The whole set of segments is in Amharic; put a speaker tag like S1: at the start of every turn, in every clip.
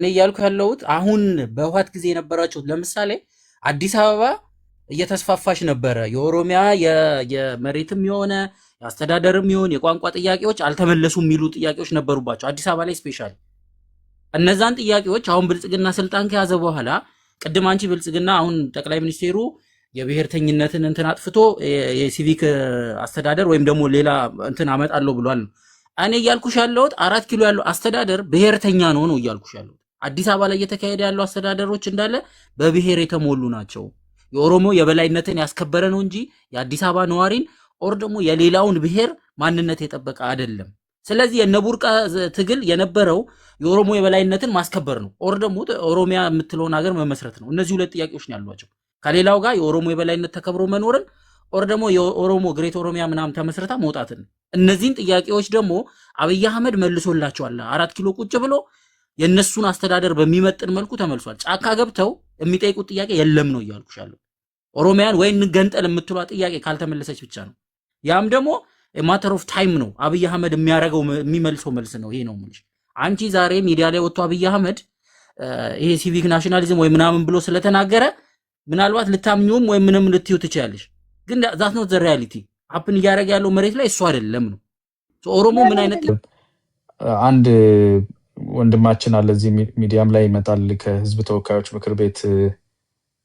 S1: እኔ እያልኩ ያለሁት አሁን በህወሓት ጊዜ የነበራቸው ለምሳሌ አዲስ አበባ እየተስፋፋች ነበረ። የኦሮሚያ የመሬትም የሆነ የአስተዳደርም የሆነ የቋንቋ ጥያቄዎች አልተመለሱም የሚሉ ጥያቄዎች ነበሩባቸው አዲስ አበባ ላይ ስፔሻሊ። እነዛን ጥያቄዎች አሁን ብልጽግና ስልጣን ከያዘ በኋላ ቅድም አንቺ ብልጽግና አሁን ጠቅላይ ሚኒስቴሩ የብሔርተኝነትን እንትን አጥፍቶ የሲቪክ አስተዳደር ወይም ደግሞ ሌላ እንትን አመጣለሁ ብሏል። እኔ እያልኩሽ ያለሁት 4 ኪሎ ያለው አስተዳደር ብሔርተኛ ነው እያልኩሽ ያለሁት። አዲስ አበባ ላይ እየተካሄደ ያለው አስተዳደሮች እንዳለ በብሔር የተሞሉ ናቸው። የኦሮሞ የበላይነትን ያስከበረ ነው እንጂ የአዲስ አበባ ነዋሪን ኦር ደግሞ የሌላውን ብሔር ማንነት የጠበቀ አይደለም። ስለዚህ የነቡርቃ ትግል የነበረው የኦሮሞ የበላይነትን ማስከበር ነው ኦር ደግሞ ኦሮሚያ የምትለውን ሀገር መመስረት ነው። እነዚህ ሁለት ጥያቄዎች ነው ያሏቸው። ከሌላው ጋር የኦሮሞ የበላይነት ተከብሮ መኖርን ኦር ደግሞ የኦሮሞ ግሬት ኦሮሚያ ምናምን ተመስረታ መውጣትን። እነዚህን ጥያቄዎች ደግሞ አብይ አህመድ መልሶላቸዋል። 4 ኪሎ ቁጭ ብሎ የነሱን አስተዳደር በሚመጥን መልኩ ተመልሷል። ጫካ ገብተው የሚጠይቁት ጥያቄ የለም ነው እያልኩሻለሁ። ኦሮሚያን ወይ እንገንጠል የምትሏ ጥያቄ ካልተመለሰች ብቻ ነው። ያም ደግሞ ማተር ኦፍ ታይም ነው። አብይ አህመድ የሚያረገው የሚመልሰው መልስ ነው። ይሄ ነው የምልሽ። አንቺ ዛሬ ሚዲያ ላይ ወጥቶ አብይ አህመድ ይሄ ሲቪክ ናሽናሊዝም ወይ ምናምን ብሎ ስለተናገረ ምናልባት ልታምኚውም ወይ ምንም ልትዩ ትችያለሽ። ግን ዛት ነው ዘ ሪያሊቲ አፕን እያደረገ ያለው መሬት ላይ እሱ አይደለም ነው። ኦሮሞ ምን አይነት
S2: አንድ ወንድማችን አለ እዚህ ሚዲያም ላይ ይመጣል ከህዝብ ተወካዮች ምክር ቤት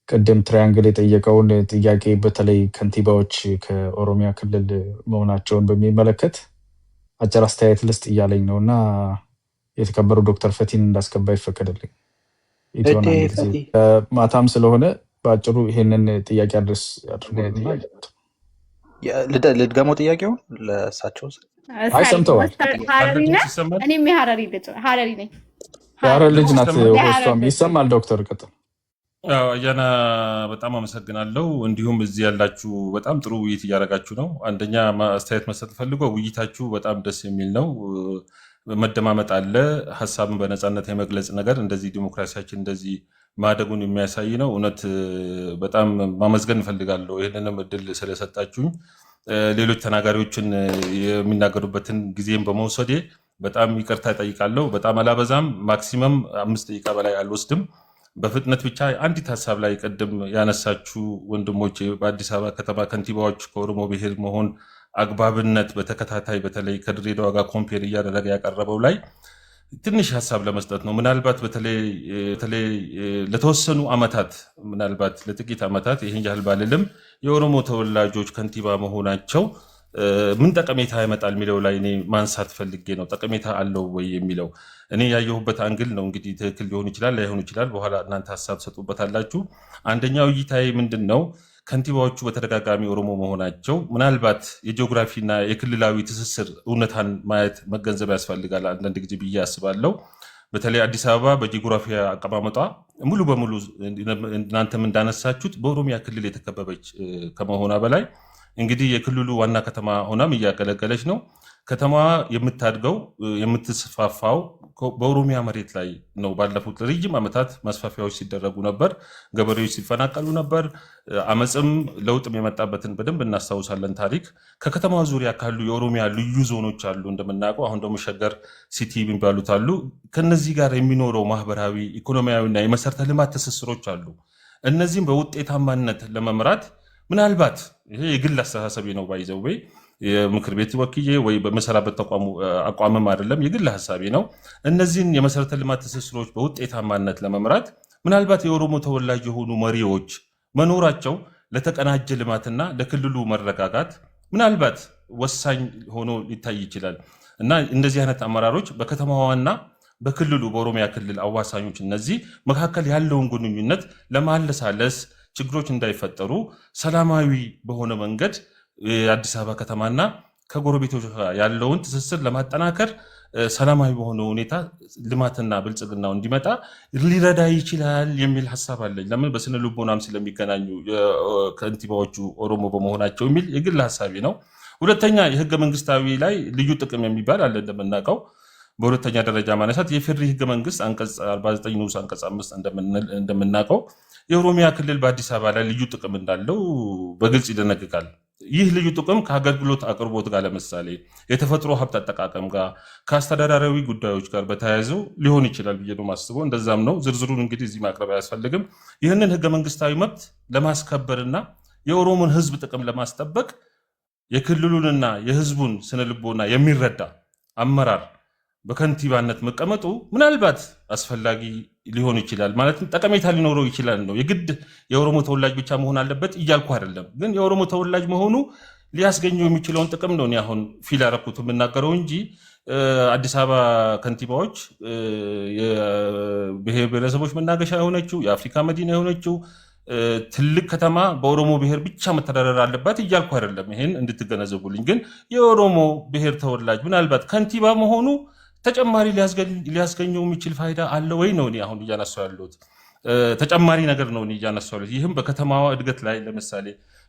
S2: ቅድም ትራያንግል የጠየቀውን ጥያቄ በተለይ ከንቲባዎች ከኦሮሚያ ክልል መሆናቸውን በሚመለከት አጭር አስተያየት ልስጥ እያለኝ ነውና የተከበሩ ዶክተር ፈቲን እንዳስገባ ይፈቀድልኝ። ማታም ስለሆነ በአጭሩ ይሄንን ጥያቄ አድርስ ያድርጉልኝና
S3: ልድገመው ጥያቄውን ለእሳቸው።
S2: አይ ሰምተዋል።
S4: እኔም የሀረሪ ነኝ።
S2: የሀረር ልጅ ናት ሆስቷም ይሰማል። ዶክተር ቀጥል።
S5: አያና በጣም አመሰግናለሁ። እንዲሁም እዚህ ያላችሁ በጣም ጥሩ ውይይት እያደረጋችሁ ነው። አንደኛ አስተያየት መስጠት ፈልገው ውይይታችሁ በጣም ደስ የሚል ነው። መደማመጥ አለ፣ ሀሳብን በነፃነት የመግለጽ ነገር እንደዚህ ዲሞክራሲያችን እንደዚህ ማደጉን የሚያሳይ ነው። እውነት በጣም ማመስገን እፈልጋለሁ ይህንንም እድል ስለሰጣችሁኝ። ሌሎች ተናጋሪዎችን የሚናገሩበትን ጊዜም በመውሰዴ በጣም ይቅርታ እጠይቃለሁ። በጣም አላበዛም፣ ማክሲመም 5 ደቂቃ በላይ አልወስድም። በፍጥነት ብቻ አንዲት ሀሳብ ላይ ቅድም ያነሳችሁ ወንድሞች በአዲስ አበባ ከተማ ከንቲባዎች ከኦሮሞ ብሔር መሆን አግባብነት በተከታታይ በተለይ ከድሬዳዋ ጋር ኮምፔር እያደረገ ያቀረበው ላይ ትንሽ ሀሳብ ለመስጠት ነው። ምናልባት በተለይ ለተወሰኑ ዓመታት ምናልባት ለጥቂት ዓመታት ይህን ያህል ባልልም የኦሮሞ ተወላጆች ከንቲባ መሆናቸው ምን ጠቀሜታ ያመጣል የሚለው ላይ እኔ ማንሳት ፈልጌ ነው። ጠቀሜታ አለው ወይ የሚለው እኔ ያየሁበት አንግል ነው። እንግዲህ ትክክል ሊሆን ይችላል ላይሆን ይችላል። በኋላ እናንተ ሀሳብ ሰጡበታላችሁ። አንደኛው እይታዬ ምንድን ነው? ከንቲባዎቹ በተደጋጋሚ ኦሮሞ መሆናቸው ምናልባት የጂኦግራፊና የክልላዊ ትስስር እውነታን ማየት መገንዘብ ያስፈልጋል አንዳንድ ጊዜ ብዬ አስባለሁ። በተለይ አዲስ አበባ በጂኦግራፊ አቀማመጧ ሙሉ በሙሉ እናንተም እንዳነሳችሁት በኦሮሚያ ክልል የተከበበች ከመሆኗ በላይ እንግዲህ የክልሉ ዋና ከተማ ሆናም እያገለገለች ነው። ከተማዋ የምታድገው የምትስፋፋው በኦሮሚያ መሬት ላይ ነው። ባለፉት ረጅም ዓመታት ማስፋፊያዎች ሲደረጉ ነበር። ገበሬዎች ሲፈናቀሉ ነበር። አመፅም ለውጥም የመጣበትን በደንብ እናስታውሳለን ታሪክ። ከከተማዋ ዙሪያ ካሉ የኦሮሚያ ልዩ ዞኖች አሉ እንደምናውቀው። አሁን ደግሞ ሸገር ሲቲ የሚባሉት አሉ። ከነዚህ ጋር የሚኖረው ማህበራዊ ኢኮኖሚያዊና የመሰረተ ልማት ትስስሮች አሉ። እነዚህም በውጤታማነት ለመምራት ምናልባት ይሄ የግል አስተሳሰብ ነው ባይዘው ወይ የምክር ቤት ወክዬ ወይ በመሰራበት አቋምም አይደለም፣ የግል ሀሳቤ ነው። እነዚህን የመሰረተ ልማት ትስስሮች በውጤታማነት ለመምራት ምናልባት የኦሮሞ ተወላጅ የሆኑ መሪዎች መኖራቸው ለተቀናጀ ልማትና ለክልሉ መረጋጋት ምናልባት ወሳኝ ሆኖ ሊታይ ይችላል እና እንደዚህ አይነት አመራሮች በከተማዋና በክልሉ በኦሮሚያ ክልል አዋሳኞች እነዚህ መካከል ያለውን ግንኙነት ለማለሳለስ ችግሮች እንዳይፈጠሩ ሰላማዊ በሆነ መንገድ የአዲስ አበባ ከተማና ከጎረቤቶች ያለውን ትስስር ለማጠናከር ሰላማዊ በሆነ ሁኔታ ልማትና ብልጽግናው እንዲመጣ ሊረዳ ይችላል የሚል ሀሳብ አለኝ። ለምን በስነ ልቦናም ስለሚገናኙ ከንቲባዎቹ ኦሮሞ በመሆናቸው የሚል የግል ሀሳቤ ነው። ሁለተኛ የህገ መንግስታዊ ላይ ልዩ ጥቅም የሚባል አለ እንደምናውቀው። በሁለተኛ ደረጃ ማነሳት የፌዴሪ ህገ መንግስት አንቀጽ 49 ንዑስ አንቀጽ 5 እንደምናውቀው የኦሮሚያ ክልል በአዲስ አበባ ላይ ልዩ ጥቅም እንዳለው በግልጽ ይደነግጋል። ይህ ልዩ ጥቅም ከአገልግሎት አቅርቦት ጋር ለምሳሌ የተፈጥሮ ሀብት አጠቃቀም ጋር ከአስተዳደራዊ ጉዳዮች ጋር በተያያዘው ሊሆን ይችላል ብዬ ነው የማስበው። እንደዛም ነው። ዝርዝሩን እንግዲህ እዚህ ማቅረብ አያስፈልግም። ይህንን ህገ መንግስታዊ መብት ለማስከበርና የኦሮሞን ህዝብ ጥቅም ለማስጠበቅ የክልሉንና የህዝቡን ስነልቦና የሚረዳ አመራር በከንቲባነት መቀመጡ ምናልባት አስፈላጊ ሊሆን ይችላል፣ ማለት ጠቀሜታ ሊኖረው ይችላል ነው። የግድ የኦሮሞ ተወላጅ ብቻ መሆን አለበት እያልኩ አይደለም፣ ግን የኦሮሞ ተወላጅ መሆኑ ሊያስገኘው የሚችለውን ጥቅም ነው አሁን ፊል ያደረኩት የምናገረው እንጂ አዲስ አበባ ከንቲባዎች የብሔር ብሔረሰቦች መናገሻ የሆነችው የአፍሪካ መዲና የሆነችው ትልቅ ከተማ በኦሮሞ ብሔር ብቻ መተዳደር አለባት እያልኩ አይደለም። ይሄን እንድትገነዘቡልኝ። ግን የኦሮሞ ብሔር ተወላጅ ምናልባት ከንቲባ መሆኑ ተጨማሪ ሊያስገኘው የሚችል ፋይዳ አለ ወይ ነው እኔ አሁን እያነሳው ያለሁት። ተጨማሪ ነገር ነው እኔ እያነሳው ያለሁት። ይህም በከተማዋ እድገት ላይ ለምሳሌ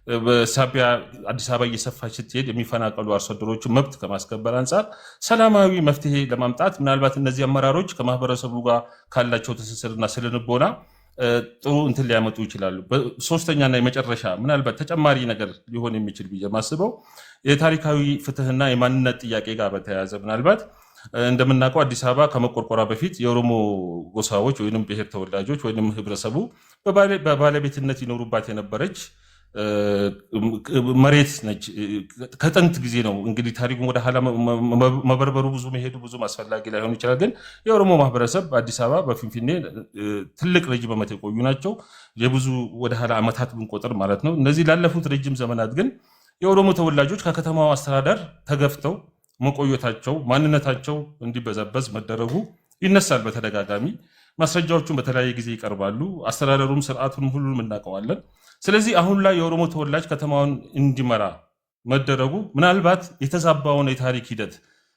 S5: በሳቢያ አዲስ አበባ እየሰፋች ስትሄድ የሚፈናቀሉ አርሶ አደሮችን መብት ከማስከበር አንጻር ሰላማዊ መፍትሄ ለማምጣት ምናልባት እነዚህ አመራሮች ከማህበረሰቡ ጋር ካላቸው ትስስርና ስነልቦና ጥሩ እንትን ሊያመጡ ይችላሉ። ሶስተኛና የመጨረሻ ምናልባት ተጨማሪ ነገር ሊሆን የሚችል ብዬ ማስበው የታሪካዊ ፍትህና የማንነት ጥያቄ ጋር በተያያዘ ምናልባት እንደምናውቀው አዲስ አበባ ከመቆርቆሯ በፊት የኦሮሞ ጎሳዎች ወይም ብሔር ተወላጆች ወይም ህብረተሰቡ በባለቤትነት ይኖሩባት የነበረች መሬት ነች። ከጥንት ጊዜ ነው እንግዲህ ታሪኩን ወደ ኋላ መበርበሩ ብዙ መሄዱ ብዙም አስፈላጊ ላይሆን ይችላል። ግን የኦሮሞ ማህበረሰብ በአዲስ አበባ በፊንፊኔ ትልቅ ረጅም ዓመት የቆዩ ናቸው። የብዙ ወደ ኋላ ዓመታት ብንቆጥር ማለት ነው። እነዚህ ላለፉት ረጅም ዘመናት ግን የኦሮሞ ተወላጆች ከከተማው አስተዳደር ተገፍተው መቆየታቸው ማንነታቸው እንዲበዘበዝ መደረጉ ይነሳል በተደጋጋሚ። ማስረጃዎቹን በተለያየ ጊዜ ይቀርባሉ። አስተዳደሩም ስርዓቱንም ሁሉንም እናውቀዋለን። ስለዚህ አሁን ላይ የኦሮሞ ተወላጅ ከተማውን እንዲመራ መደረጉ ምናልባት የተዛባውን የታሪክ ሂደት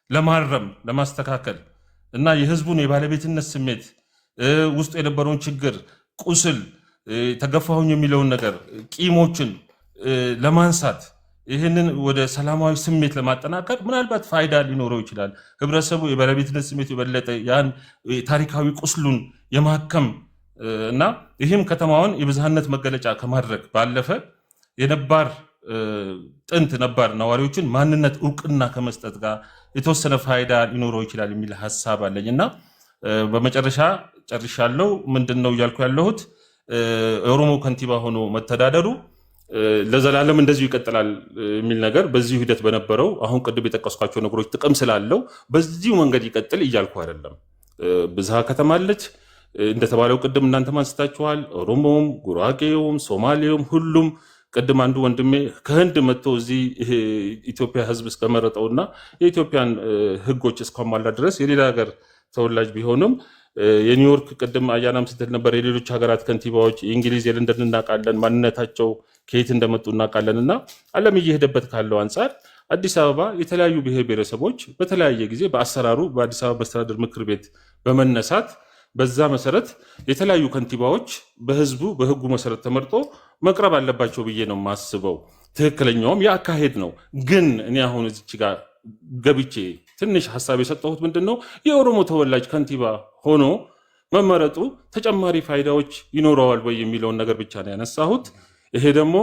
S5: ለማረም ለማስተካከል እና የህዝቡን የባለቤትነት ስሜት ውስጡ የነበረውን ችግር፣ ቁስል፣ ተገፋሁኝ የሚለውን ነገር ቂሞችን ለማንሳት ይህንን ወደ ሰላማዊ ስሜት ለማጠናከር ምናልባት ፋይዳ ሊኖረው ይችላል። ህብረተሰቡ የባለቤትነት ስሜት የበለጠ ያን ታሪካዊ ቁስሉን የማከም እና ይህም ከተማውን የብዝሃነት መገለጫ ከማድረግ ባለፈ የነባር ጥንት ነባር ነዋሪዎችን ማንነት እውቅና ከመስጠት ጋር የተወሰነ ፋይዳ ሊኖረው ይችላል የሚል ሀሳብ አለኝ እና በመጨረሻ ጨርሻለሁ። ምንድን ነው እያልኩ ያለሁት የኦሮሞ ከንቲባ ሆኖ መተዳደሩ ለዘላለም እንደዚሁ ይቀጥላል የሚል ነገር በዚሁ ሂደት በነበረው አሁን ቅድም የጠቀስኳቸው ነገሮች ጥቅም ስላለው በዚሁ መንገድ ይቀጥል እያልኩ አይደለም። ብዝሃ ከተማ አለች እንደተባለው ቅድም እናንተም አንስታችኋል። ኦሮሞውም፣ ጉራጌውም፣ ሶማሌውም ሁሉም ቅድም አንዱ ወንድሜ ከህንድ መጥቶ እዚህ ኢትዮጵያ ህዝብ እስከመረጠውና የኢትዮጵያን ህጎች እስከማላ ድረስ የሌላ ሀገር ተወላጅ ቢሆንም የኒውዮርክ ቅድም አያናም ስትል ነበር የሌሎች ሀገራት ከንቲባዎች የእንግሊዝ የለንደን እናውቃለን፣ ማንነታቸው ከየት እንደመጡ እናውቃለን። እና ዓለም እየሄደበት ካለው አንጻር አዲስ አበባ የተለያዩ ብሔር ብሔረሰቦች በተለያየ ጊዜ በአሰራሩ በአዲስ አበባ መስተዳድር ምክር ቤት በመነሳት በዛ መሰረት የተለያዩ ከንቲባዎች በህዝቡ በህጉ መሰረት ተመርጦ መቅረብ አለባቸው ብዬ ነው የማስበው። ትክክለኛውም የአካሄድ ነው። ግን እኔ አሁን እዚች ጋር ገብቼ ትንሽ ሀሳብ የሰጠሁት ምንድን ነው የኦሮሞ ተወላጅ ከንቲባ ሆኖ መመረጡ ተጨማሪ ፋይዳዎች ይኖረዋል ወይ የሚለውን ነገር ብቻ ነው ያነሳሁት። ይሄ ደግሞ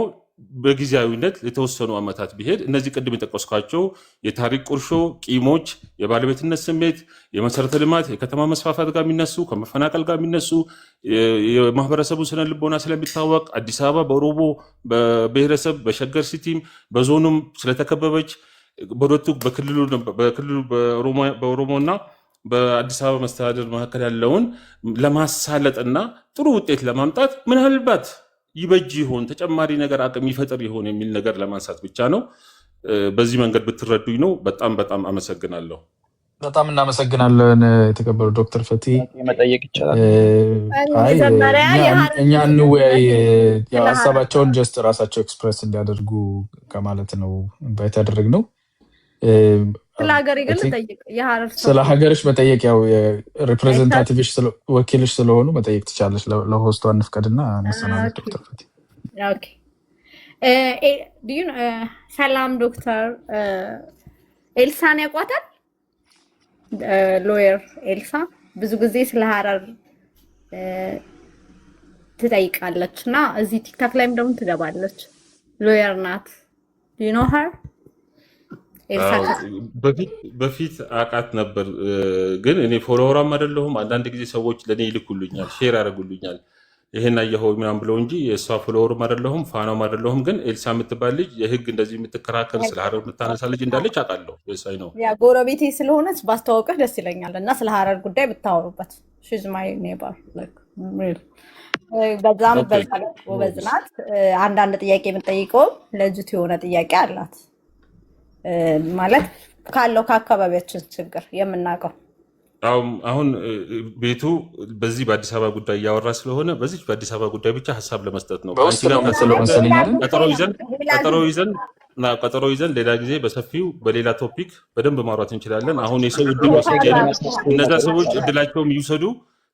S5: በጊዜያዊነት የተወሰኑ ዓመታት ቢሄድ እነዚህ ቅድም የጠቀስኳቸው የታሪክ ቁርሾ፣ ቂሞች፣ የባለቤትነት ስሜት፣ የመሰረተ ልማት፣ የከተማ መስፋፋት ጋር የሚነሱ ከመፈናቀል ጋር የሚነሱ የማህበረሰቡ ስነ ልቦና ስለሚታወቅ አዲስ አበባ በኦሮሞ ብሔረሰብ በሸገር ሲቲም በዞኑም ስለተከበበች በሁለቱ በክልሉ በኦሮሞና በአዲስ አበባ መስተዳደር መካከል ያለውን ለማሳለጥና ጥሩ ውጤት ለማምጣት ምናልባት ይበጅ ይሆን ተጨማሪ ነገር አቅም ይፈጥር ይሆን የሚል ነገር ለማንሳት ብቻ ነው። በዚህ መንገድ ብትረዱኝ ነው። በጣም በጣም አመሰግናለሁ።
S2: በጣም እናመሰግናለን የተከበሩ ዶክተር ፈቲ።
S3: መጠየቅ ይቻላል?
S2: እኛ እንወያይ፣ ሀሳባቸውን ጀስት ራሳቸው ኤክስፕሬስ እንዲያደርጉ ከማለት ነው ኢንቫይት ያደረግነው።
S4: ስለ ሀገሬ ግን
S2: ስለ ሀገርሽ መጠየቅ ያው ሪፕሬዘንታቲቭሽ ወኪልሽ ስለሆኑ መጠየቅ ትቻለሽ። ለሆስቷ እንፍቀድና መሰናበት ዶክተር ፈቲ።
S4: ሰላም ዶክተር ኤልሳን ያውቋታል? ሎየር ኤልሳ ብዙ ጊዜ ስለ ሀረር ትጠይቃለች እና እዚህ ቲክታክ ላይም ደግሞ ትገባለች። ሎየር ናት፣ Do you know her? ኤልሳ
S5: በፊት አውቃት ነበር፣ ግን እኔ ፎሎወራም አይደለሁም። አንዳንድ ጊዜ ሰዎች ለእኔ ይልኩልኛል፣ ሼር ያደርጉልኛል ይሄን አየኸው ምናምን ብለው እንጂ የእሷ ፎሎወርም አይደለሁም ፋናም አይደለሁም። ግን ኤልሳ የምትባል ልጅ የህግ እንደዚህ የምትከራከር ስለ ሀረር የምታነሳ ልጅ እንዳለች አውቃለሁ። ሳይ ነው
S4: ያ ጎረቤቴ ስለሆነች ባስተዋወቅህ ደስ ይለኛል እና ስለ ሀረር ጉዳይ ብታወሩበት። ሺዝ ማይ ኔበር በዛም ጎበዝ ናት። አንዳንድ ጥያቄ የምጠይቀው ለጅት የሆነ ጥያቄ አላት ማለት ካለው ከአካባቢያችን ችግር የምናውቀው
S5: አሁን ቤቱ በዚህ በአዲስ አበባ ጉዳይ እያወራ ስለሆነ በዚህ በአዲስ አበባ ጉዳይ ብቻ ሀሳብ ለመስጠት ነው። ቀጠሮ ይዘን ሌላ ጊዜ በሰፊው በሌላ ቶፒክ በደንብ ማውራት እንችላለን። አሁን የሰው እድል ወስጄ እነዛ ሰዎች እድላቸውም ይውሰዱ።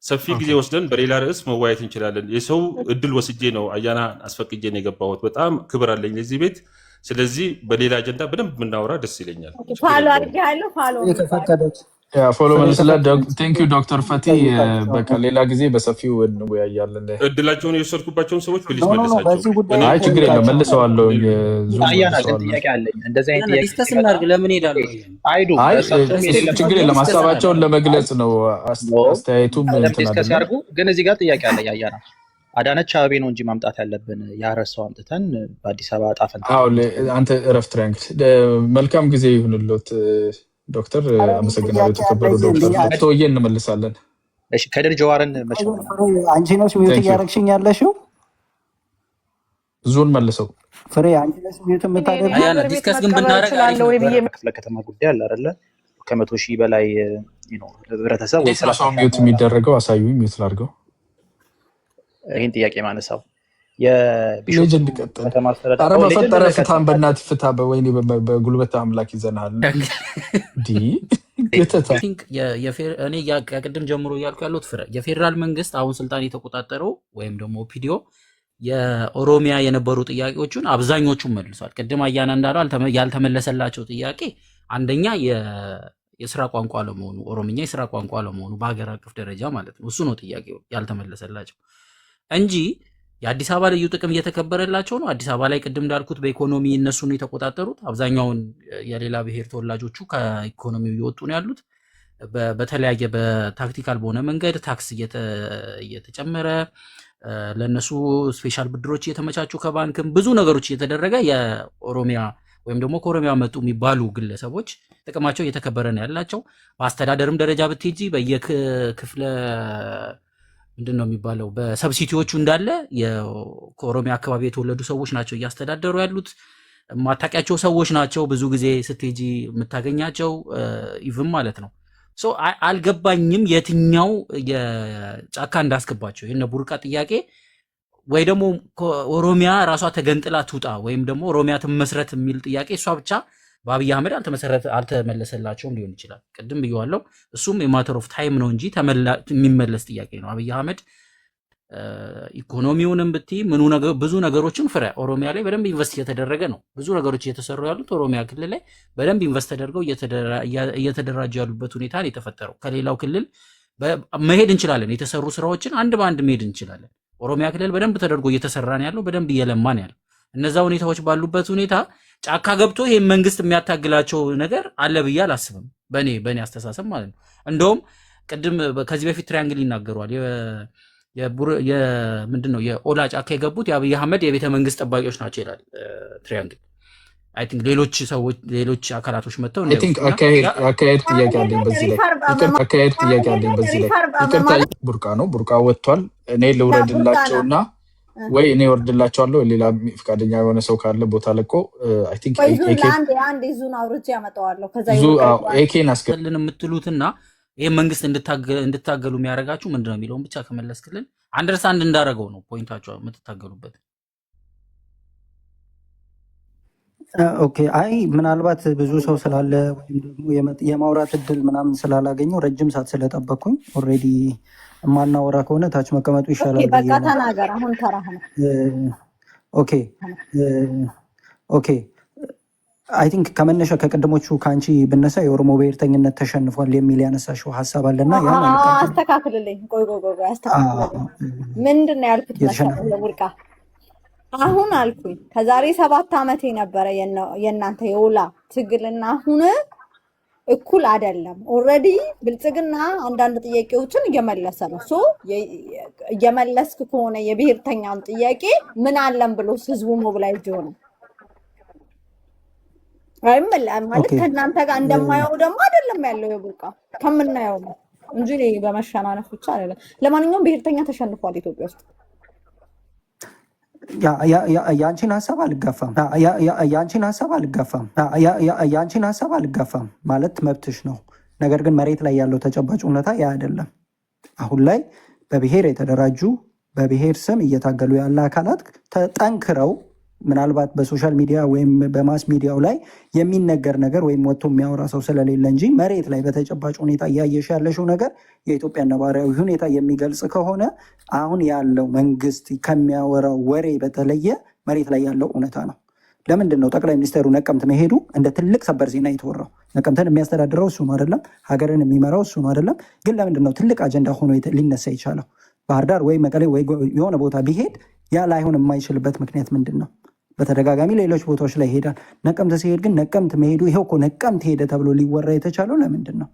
S5: ሰፊ ጊዜ ወስደን በሌላ ርዕስ መወያየት እንችላለን። የሰው እድል ወስጄ ነው አያና አስፈቅጄ ነው የገባሁት። በጣም ክብር አለኝ ለዚህ ቤት። ስለዚህ በሌላ አጀንዳ በደንብ የምናወራ ደስ ይለኛል።
S4: ፋሎ አድርጌሃለሁ።
S2: ፎሎ መልስላት። ቴንክ ዩ ዶክተር ፈቲ። በቃ ሌላ ጊዜ በሰፊው እንወያያለን።
S5: እድላቸውን የወሰድኩባቸውን ሰዎች ፕሊዝ መልሳቸው።
S2: አይ ችግር የለም መልሰዋለሁ።
S3: ጥያቄ አለኝ። እንደዚህ አይነት ጥያቄ
S1: ዲስከስ እናድርግ። ለምን ሄዳለሁ?
S2: ችግር የለም ሀሳባቸውን ለመግለጽ ነው። አስተያየቱም
S3: ዲስከስ ያድርጉ። ግን እዚህ ጋር ጥያቄ አለ። ያያና አዳነች አቤቤ ነው እንጂ ማምጣት ያለብን ያረሰው አምጥተን በአዲስ አበባ ጣፈንታ።
S2: አንተ እረፍት ትራንክ። መልካም ጊዜ ይሁንልዎት ዶክተር። አመሰግናለሁ። የተከበሩ ዶክተር ተወዬ እንመልሳለን።
S3: እሺ ከድር ጀዋርን መቼም
S6: አንቺ ነሽ ሚውት እያደረግሽኝ ያለሽው።
S2: ዙን መልሰው
S6: ፍሬ አንቺ ነሽ ሚውት የምታደርጊው።
S1: ዲስከስ ግን ብናደርግ
S3: ክፍለ ከተማ ጉዳይ አለ አይደለ? ከ100 ሺህ በላይ ነው ህብረተሰብ ወይ
S2: 30 ሚውት የሚደረገው አሳዩኝ። ሚውት ላድርገው።
S3: ይህን ጥያቄ ማነሳው
S2: ሌጀንድ ቀጥል። ኧረ በፈጠረ ፍታን፣ በእናትህ ፍታ። በወይኔ በጉልበት አምላክ ይዘናል።
S1: እኔ ከቅድም ጀምሮ እያልኩ ያለሁት የፌዴራል መንግስት አሁን ስልጣን የተቆጣጠረው ወይም ደግሞ ኦፒዲዮ የኦሮሚያ የነበሩ ጥያቄዎቹን አብዛኞቹን መልሷል። ቅድም አያና እንዳለው ያልተመለሰላቸው ጥያቄ አንደኛ የስራ ቋንቋ ለመሆኑ ኦሮምኛ የስራ ቋንቋ ለመሆኑ በሀገር አቀፍ ደረጃ ማለት ነው። እሱ ነው ጥያቄው ያልተመለሰላቸው እንጂ የአዲስ አበባ ልዩ ጥቅም እየተከበረላቸው ነው። አዲስ አበባ ላይ ቅድም እንዳልኩት በኢኮኖሚ እነሱን የተቆጣጠሩት አብዛኛውን የሌላ ብሔር ተወላጆቹ ከኢኮኖሚው እየወጡ ነው ያሉት። በተለያየ በታክቲካል በሆነ መንገድ ታክስ እየተጨመረ ለነሱ ስፔሻል ብድሮች እየተመቻቹ ከባንክም ብዙ ነገሮች እየተደረገ የኦሮሚያ ወይም ደግሞ ከኦሮሚያ መጡ የሚባሉ ግለሰቦች ጥቅማቸው እየተከበረ ነው ያላቸው። በአስተዳደርም ደረጃ ብትሄጂ በየክፍለ ምንድን ነው የሚባለው በሰብሲቲዎቹ እንዳለ ከኦሮሚያ አካባቢ የተወለዱ ሰዎች ናቸው እያስተዳደሩ ያሉት። ማታውቂያቸው ሰዎች ናቸው ብዙ ጊዜ ስትሄጂ የምታገኛቸው ኢቭን ማለት ነው። አልገባኝም የትኛው የጫካ እንዳስገባቸው የነ ቡርቃ ጥያቄ ወይ ደግሞ ኦሮሚያ ራሷ ተገንጥላ ትውጣ ወይም ደግሞ ኦሮሚያ ትመስረት የሚል ጥያቄ እሷ ብቻ በአብይ አህመድ አልተመለሰላቸውም ሊሆን ይችላል። ቅድም ብየዋለሁ። እሱም የማተር ኦፍ ታይም ነው እንጂ የሚመለስ ጥያቄ ነው። አብይ አህመድ ኢኮኖሚውንም ብትይ ብዙ ነገሮችን ኦሮሚያ ላይ በደንብ ኢንቨስት እየተደረገ ነው። ብዙ ነገሮች እየተሰሩ ያሉት ኦሮሚያ ክልል ላይ በደንብ ኢንቨስት ተደርገው እየተደራጁ ያሉበት ሁኔታ ነው የተፈጠረው። ከሌላው ክልል መሄድ እንችላለን። የተሰሩ ስራዎችን አንድ በአንድ መሄድ እንችላለን። ኦሮሚያ ክልል በደንብ ተደርጎ እየተሰራ ነው ያለው፣ በደንብ እየለማ ነው ያለው። እነዛ ሁኔታዎች ባሉበት ሁኔታ ጫካ ገብቶ ይሄ መንግስት የሚያታግላቸው ነገር አለ ብዬ አላስብም። በእኔ አስተሳሰብ ማለት ነው። እንደውም ቅድም ከዚህ በፊት ትሪያንግል ይናገሯል። ምንድነው የኦላ ጫካ የገቡት የአብይ አህመድ የቤተ መንግስት ጠባቂዎች ናቸው ይላል ትሪያንግል። አይ ቲንክ ሌሎች አካላቶች መጥተው
S2: አካሄድ ጥያቄ አለኝ በዚህ ላይ ይቅርታ። ቡርቃ ነው ቡርቃ ወጥቷል። እኔ ልውረድላቸውና ወይ እኔ ወርድላቸዋለሁ። ሌላ ፈቃደኛ የሆነ ሰው ካለ ቦታ ለቆ አይ ቲንክ
S4: ዙን አውርቼ ያመጣዋለሁ።
S2: ኤኬን
S1: አስከልን የምትሉትና ይህ መንግስት እንድታገሉ የሚያደርጋችሁ ምንድነው የሚለውን ብቻ ከመለስክልን አንደርስታንድ እንዳደረገው ነው ፖይንታቸው የምትታገሉበት።
S6: ኦኬ። አይ ምናልባት ብዙ ሰው ስላለ ወይም ደግሞ የማውራት እድል ምናምን ስላላገኘው ረጅም ሰዓት ስለጠበቅኩኝ ኦልሬዲ የማናወራ ከሆነ ታች መቀመጡ ይሻላል።
S4: በቃ ተናገር። አሁን ተራህ ነው።
S6: ኦኬ አይ ቲንክ ከመነሻ ከቀደሞቹ ከአንቺ ብነሳ የኦሮሞ ብሔርተኝነት ተሸንፏል የሚል ያነሳሽው ሀሳብ አለና
S4: አስተካክልልኝ። ቆይ አስተካክልልኝ። ምንድን ነው ያልኩት? ቡርቃ አሁን አልኩኝ ከዛሬ 7 ዓመት የነበረ የእናንተ የውላ ትግልና አሁን እኩል አይደለም። ኦልሬዲ ብልጽግና አንዳንድ ጥያቄዎችን እየመለሰ ነው። ሶ እየመለስክ ከሆነ የብሔርተኛውን ጥያቄ ምን አለም ብሎ ህዝቡ ሞቢላይዝ ሆነ ማለት ከእናንተ ጋር እንደማየው ደግሞ አይደለም ያለው የቡቃ ከምናየው ነው እንጂ በመሸናነፍ ብቻ አይደለም። ለማንኛውም ብሔርተኛ ተሸንፏል ኢትዮጵያ ውስጥ።
S6: ያንቺን ሀሳብ አልጋፋም ማለት መብትሽ ነው። ነገር ግን መሬት ላይ ያለው ተጨባጭ እውነታ ያ አይደለም። አሁን ላይ በብሔር የተደራጁ በብሔር ስም እየታገሉ ያለ አካላት ጠንክረው ምናልባት በሶሻል ሚዲያ ወይም በማስ ሚዲያው ላይ የሚነገር ነገር ወይም ወጥቶ የሚያወራ ሰው ስለሌለ እንጂ መሬት ላይ በተጨባጭ ሁኔታ እያየሽ ያለሽው ነገር የኢትዮጵያ ነባራዊ ሁኔታ የሚገልጽ ከሆነ አሁን ያለው መንግስት ከሚያወራው ወሬ በተለየ መሬት ላይ ያለው እውነታ ነው። ለምንድን ነው ጠቅላይ ሚኒስትሩ ነቀምት መሄዱ እንደ ትልቅ ሰበር ዜና የተወራው? ነቀምትን የሚያስተዳድረው እሱ ነው አይደለም? ሀገርን የሚመራው እሱ ነው አይደለም? ግን ለምንድን ነው ትልቅ አጀንዳ ሆኖ ሊነሳ የቻለው? ባህር ዳር ወይ መቀሌ ወይ የሆነ ቦታ ቢሄድ ያ ላይሆን የማይችልበት ምክንያት ምንድን ነው? በተደጋጋሚ ሌሎች ቦታዎች ላይ ይሄዳል። ነቀምት ሲሄድ ግን ነቀምት መሄዱ ይሄው እኮ ነቀምት ሄደ ተብሎ ሊወራ የተቻለው ለምንድን ነው?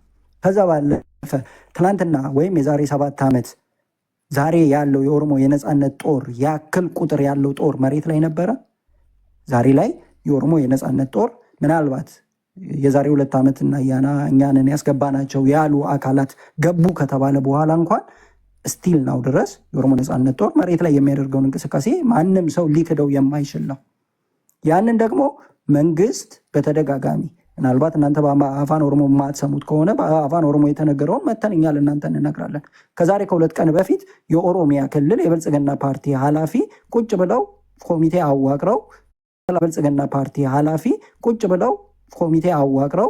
S6: ከዛ ባለፈ ትናንትና ወይም የዛሬ 7 ዓመት ዛሬ ያለው የኦሮሞ የነፃነት ጦር ያክል ቁጥር ያለው ጦር መሬት ላይ ነበረ? ዛሬ ላይ የኦሮሞ የነፃነት ጦር ምናልባት የዛሬ 2 ዓመት እና እኛንን ያስገባናቸው ያሉ አካላት ገቡ ከተባለ በኋላ እንኳን ስቲል ናው ድረስ የኦሮሞ ነፃነት ጦር መሬት ላይ የሚያደርገውን እንቅስቃሴ ማንም ሰው ሊክደው የማይችል ነው። ያንን ደግሞ መንግስት በተደጋጋሚ ምናልባት እናንተ በአፋን ኦሮሞ የማትሰሙት ከሆነ በአፋን ኦሮሞ የተነገረውን መተን እኛ ለእናንተ እንነግራለን። ከዛሬ ከ2 ቀን በፊት የኦሮሚያ ክልል የብልጽግና ፓርቲ ኃላፊ ቁጭ ብለው ኮሚቴ አዋቅረው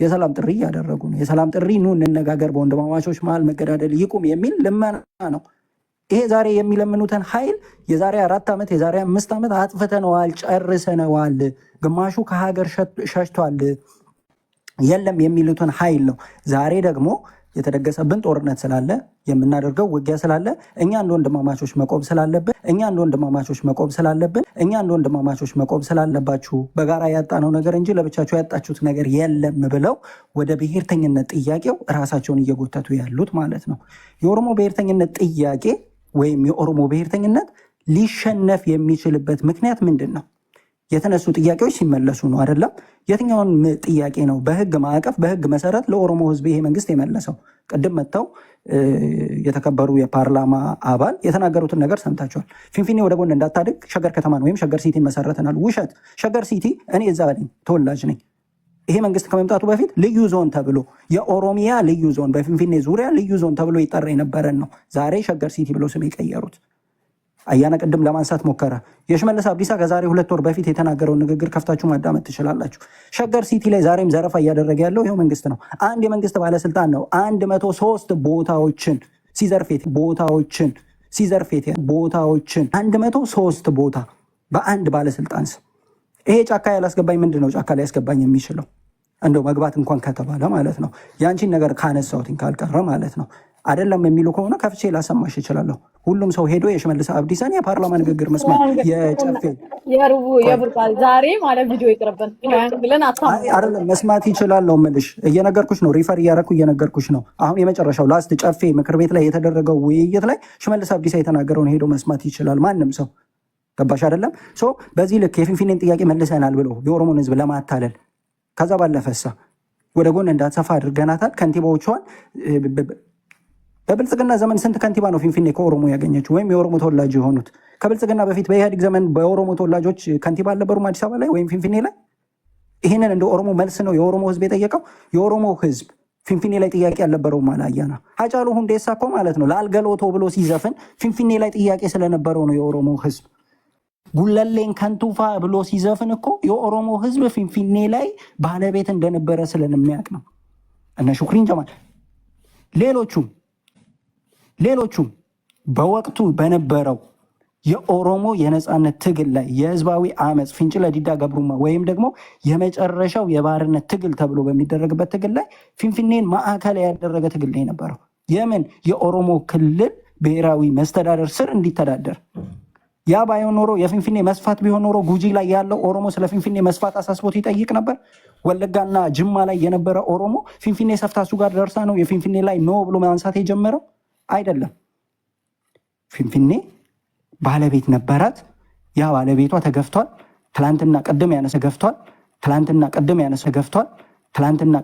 S6: የሰላም ጥሪ እያደረጉ ነው። የሰላም ጥሪ ኑ እንነጋገር፣ በወንድማማቾች መሀል መገዳደል ይቁም የሚል ልመና ነው። ይሄ ዛሬ የሚለምኑትን ኃይል የዛሬ 4 ዓመት የዛሬ 5 ዓመት አጥፍተነዋል፣ ጨርሰነዋል፣ ግማሹ ከሀገር ሸሽቷል የለም የሚሉትን ኃይል ነው። ዛሬ ደግሞ የተደገሰብን ጦርነት ስላለ የምናደርገው ውጊያ ስላለ እኛ እንደ ወንድማማቾች መቆም ስላለባችሁ በጋራ ያጣነው ነገር እንጂ ለብቻችሁ ያጣችሁት ነገር የለም ብለው ወደ ብሔርተኝነት ጥያቄው ራሳቸውን እየጎተቱ ያሉት ማለት ነው። የኦሮሞ ብሔርተኝነት ጥያቄ ወይም የኦሮሞ ብሔርተኝነት ሊሸነፍ የሚችልበት ምክንያት ምንድን ነው? የተነሱ ጥያቄዎች ሲመለሱ ነው አይደለም? የትኛውን ጥያቄ ነው በህግ ማዕቀፍ በህግ መሰረት ለኦሮሞ ህዝብ ይሄ መንግስት የመለሰው? ቅድም መጥተው የተከበሩ የፓርላማ አባል የተናገሩትን ነገር ሰምታችኋል። ፊንፊኔ ወደ ጎን እንዳታድግ ሸገር ከተማን ወይም ሸገር ሲቲን መሰረተናል። ውሸት። ሸገር ሲቲ እኔ እዛ በላይ ተወላጅ ነኝ። ይሄ መንግስት ከመምጣቱ በፊት ልዩ ዞን ተብሎ የኦሮሚያ ልዩ ዞን በፊንፊኔ ዙሪያ ልዩ ዞን ተብሎ ይጠራ የነበረን ነው ዛሬ ሸገር ሲቲ ብሎ ስም የቀየሩት። አያና ቅድም ለማንሳት ሞከረ። የሽመልስ አብዲሳ ከዛሬ 2 ወር በፊት የተናገረውን ንግግር ከፍታችሁ ማዳመጥ ትችላላችሁ። ሸገር ሲቲ ላይ ዛሬም ዘረፋ እያደረገ ያለው ይኸው መንግስት ነው። አንድ የመንግስት ባለስልጣን ነው 103 ቦታዎችን ሲዘርፌት 103 ቦታ በአንድ ባለስልጣን ስም። ይሄ ጫካ ያላስገባኝ ምንድን ነው ጫካ ላይ ያስገባኝ የሚችለው? እንደው መግባት እንኳን ከተባለ ማለት ነው። ያንቺን ነገር ካነሳሁትን ካልቀረ ማለት ነው አይደለም የሚሉ ከሆነ ከፍቼ ላሰማሽ ይችላለሁ። ሁሉም ሰው ሄዶ የሽመልስ አብዲሳን የፓርላማ ንግግር መስማት የጨፌ
S4: የብርቃል ዛሬ ማለት ቪዲዮ ይቅርብን ብለን
S6: አይደለም መስማት ይችላለሁ የምልሽ። እየነገርኩሽ ነው፣ ሪፈር እያደረኩ እየነገርኩሽ ነው። አሁን የመጨረሻው ላስት ጨፌ ምክር ቤት ላይ የተደረገው ውይይት ላይ ሽመልስ አብዲሳ የተናገረውን ሄዶ መስማት ይችላል ማንም ሰው። ገባሽ አይደለም? በዚህ ልክ የፊንፊኔን ጥያቄ መልሰናል ብሎ የኦሮሞን ህዝብ ለማታለል ከዛ ባለፈሳ ወደ ጎን እንዳትሰፋ አድርገናታል። ከንቲባዎቿን በብልጽግና ዘመን ስንት ከንቲባ ነው ፊንፊኔ ከኦሮሞ ያገኘችው ወይም የኦሮሞ ተወላጅ የሆኑት? ከብልጽግና በፊት በኢህአዴግ ዘመን በኦሮሞ ተወላጆች ከንቲባ አልነበሩም አዲስ አበባ ላይ ወይም ፊንፊኔ ላይ? ይህንን እንደ ኦሮሞ መልስ ነው የኦሮሞ ህዝብ የጠየቀው? የኦሮሞ ህዝብ ፊንፊኔ ላይ ጥያቄ አልነበረውም አላያና ሃጫሉ ሁንዴሳ እኮ ማለት ነው ለአልገሎቶ ብሎ ሲዘፍን ፊንፊኔ ላይ ጥያቄ ስለነበረው ነው የኦሮሞ ህዝብ። ጉለሌን ከንቱፋ ብሎ ሲዘፍን እኮ የኦሮሞ ህዝብ ፊንፊኔ ላይ ባለቤት እንደነበረ ስለሚያውቅ ነው። እነ ሹክሪን ጀማል ሌሎቹም በወቅቱ በነበረው የኦሮሞ የነፃነት ትግል ላይ የህዝባዊ አመፅ ፊንጭለ ዲዳ ገብሩማ ወይም ደግሞ የመጨረሻው የባርነት ትግል ተብሎ በሚደረግበት ትግል ላይ ፊንፊኔን ማዕከል ያደረገ ትግል ላይ የነበረው የኦሮሞ ክልል ብሔራዊ መስተዳደር ስር እንዲተዳደር ያ ባይሆን ኖሮ የፊንፊኔ መስፋት ቢሆን ኖሮ ጉጂ ላይ ያለው ኦሮሞ ስለ ፊንፊኔ መስፋት አሳስቦት ይጠይቅ ነበር? ወለጋና ጅማ ላይ የነበረ ኦሮሞ ፊንፊኔ ሰፍታ እሱ ጋር ደርሳ ነው የፊንፊኔ ላይ ኖ ብሎ ማንሳት የጀመረው? አይደለም። ፊንፊኔ ባለቤት ነበራት። ያ ባለቤቷ ተገፍቷል። ትላንትና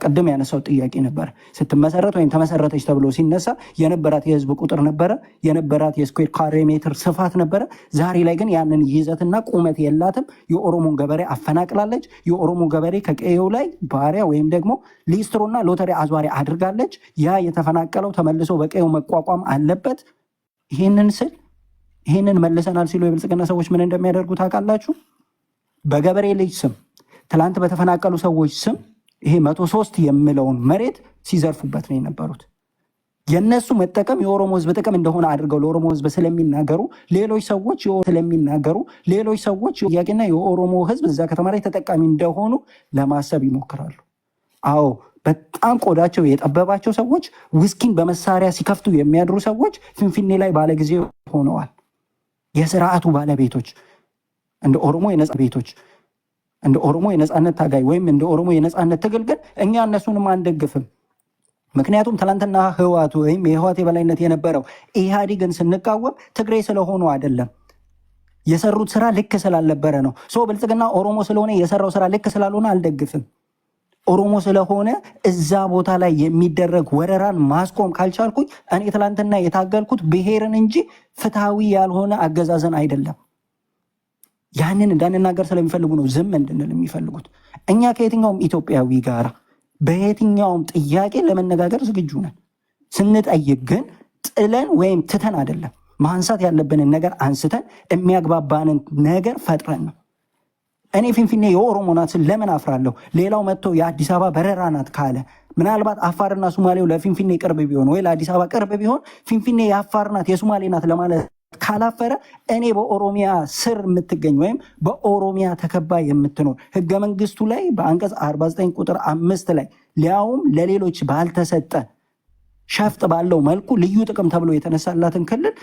S6: ቀደም ያነሳው ጥያቄ ነበር። ስትመሰረት ወይም ተመሰረተች ተብሎ ሲነሳ የነበራት የህዝብ ቁጥር ነበረ፣ የነበራት የስኩዌር ካሬ ሜትር ስፋት ነበረ። ዛሬ ላይ ግን ያንን ይዘትና ቁመት የላትም። የኦሮሞን ገበሬ አፈናቅላለች። የኦሮሞ ገበሬ ከቀየው ላይ ባሪያ ወይም ደግሞ ሊስትሮና ሎተሪ አዟሪ አድርጋለች። ያ የተፈናቀለው ተመልሶ በቀየው መቋቋም አለበት። ይህንን መልሰናል ሲሉ የብልጽግና ሰዎች ምን እንደሚያደርጉ ታውቃላችሁ? በገበሬ ልጅ ስም ትላንት በተፈናቀሉ ሰዎች ስም ይሄ 103 የሚለውን መሬት ሲዘርፉበት ነው የነበሩት። የነሱ መጠቀም የኦሮሞ ህዝብ ጥቅም እንደሆነ አድርገው ለኦሮሞ ህዝብ ስለሚናገሩ ሌሎች ሰዎች ጥያቄና የኦሮሞ ህዝብ እዛ ከተማ ላይ ተጠቃሚ እንደሆኑ ለማሰብ ይሞክራሉ። አዎ በጣም ቆዳቸው የጠበባቸው ሰዎች፣ ውስኪን በመሳሪያ ሲከፍቱ የሚያድሩ ሰዎች ፊንፊኔ ላይ ባለጊዜ ሆነዋል። የስርዓቱ ባለቤቶች እንደ ኦሮሞ የነፃነት ታጋይ ወይም እንደ ኦሮሞ የነፃነት ትግል ግን እኛ እነሱንም አንደግፍም። ምክንያቱም ትላንትና ህዋቱ ወይም የህዋት የበላይነት የነበረው ኢህአዴግን ስንቃወም ትግሬ ስለሆኑ አይደለም፣ የሰሩት ስራ ልክ ስላልነበረ ነው። ብልጽግና ኦሮሞ ስለሆነ የሰራው ስራ ልክ ስላልሆነ አልደግፍም። ኦሮሞ ስለሆነ እዛ ቦታ ላይ የሚደረግ ወረራን ማስቆም ካልቻልኩኝ እኔ ትላንትና የታገልኩት ብሔርን እንጂ ፍትሐዊ ያልሆነ አገዛዘን አይደለም። ያንን እንዳንናገር ስለሚፈልጉ ነው ዝም እንድንል የሚፈልጉት። እኛ ከየትኛውም ኢትዮጵያዊ ጋር በየትኛውም ጥያቄ ለመነጋገር ዝግጁ ነን። ስንጠይቅ ግን ጥለን ወይም ትተን አይደለም። ማንሳት ያለብንን ነገር አንስተን የሚያግባባንን ነገር ፈጥረን ነው። እኔ ፊንፊኔ የኦሮሞ ናት ስል ለምን አፍራለሁ? ሌላው መጥቶ የአዲስ አበባ በረራ ናት ካለ ምናልባት አፋርና ሱማሌው ለፊንፊኔ ቅርብ ቢሆን ወይ ለአዲስ አበባ ቅርብ ቢሆን ፊንፊኔ የአፋር ናት የሱማሌ ናት ለማለት ካላፈረ እኔ በኦሮሚያ ስር የምትገኝ ወይም በኦሮሚያ ተከባ የምትኖር ህገ መንግስቱ ላይ በአንቀጽ 49 ቁጥር 5 ላይ ሊያውም ለሌሎች ባልተሰጠ ሸፍጥ ባለው መልኩ ልዩ ጥቅም ተብሎ የተነሳላትን ክልል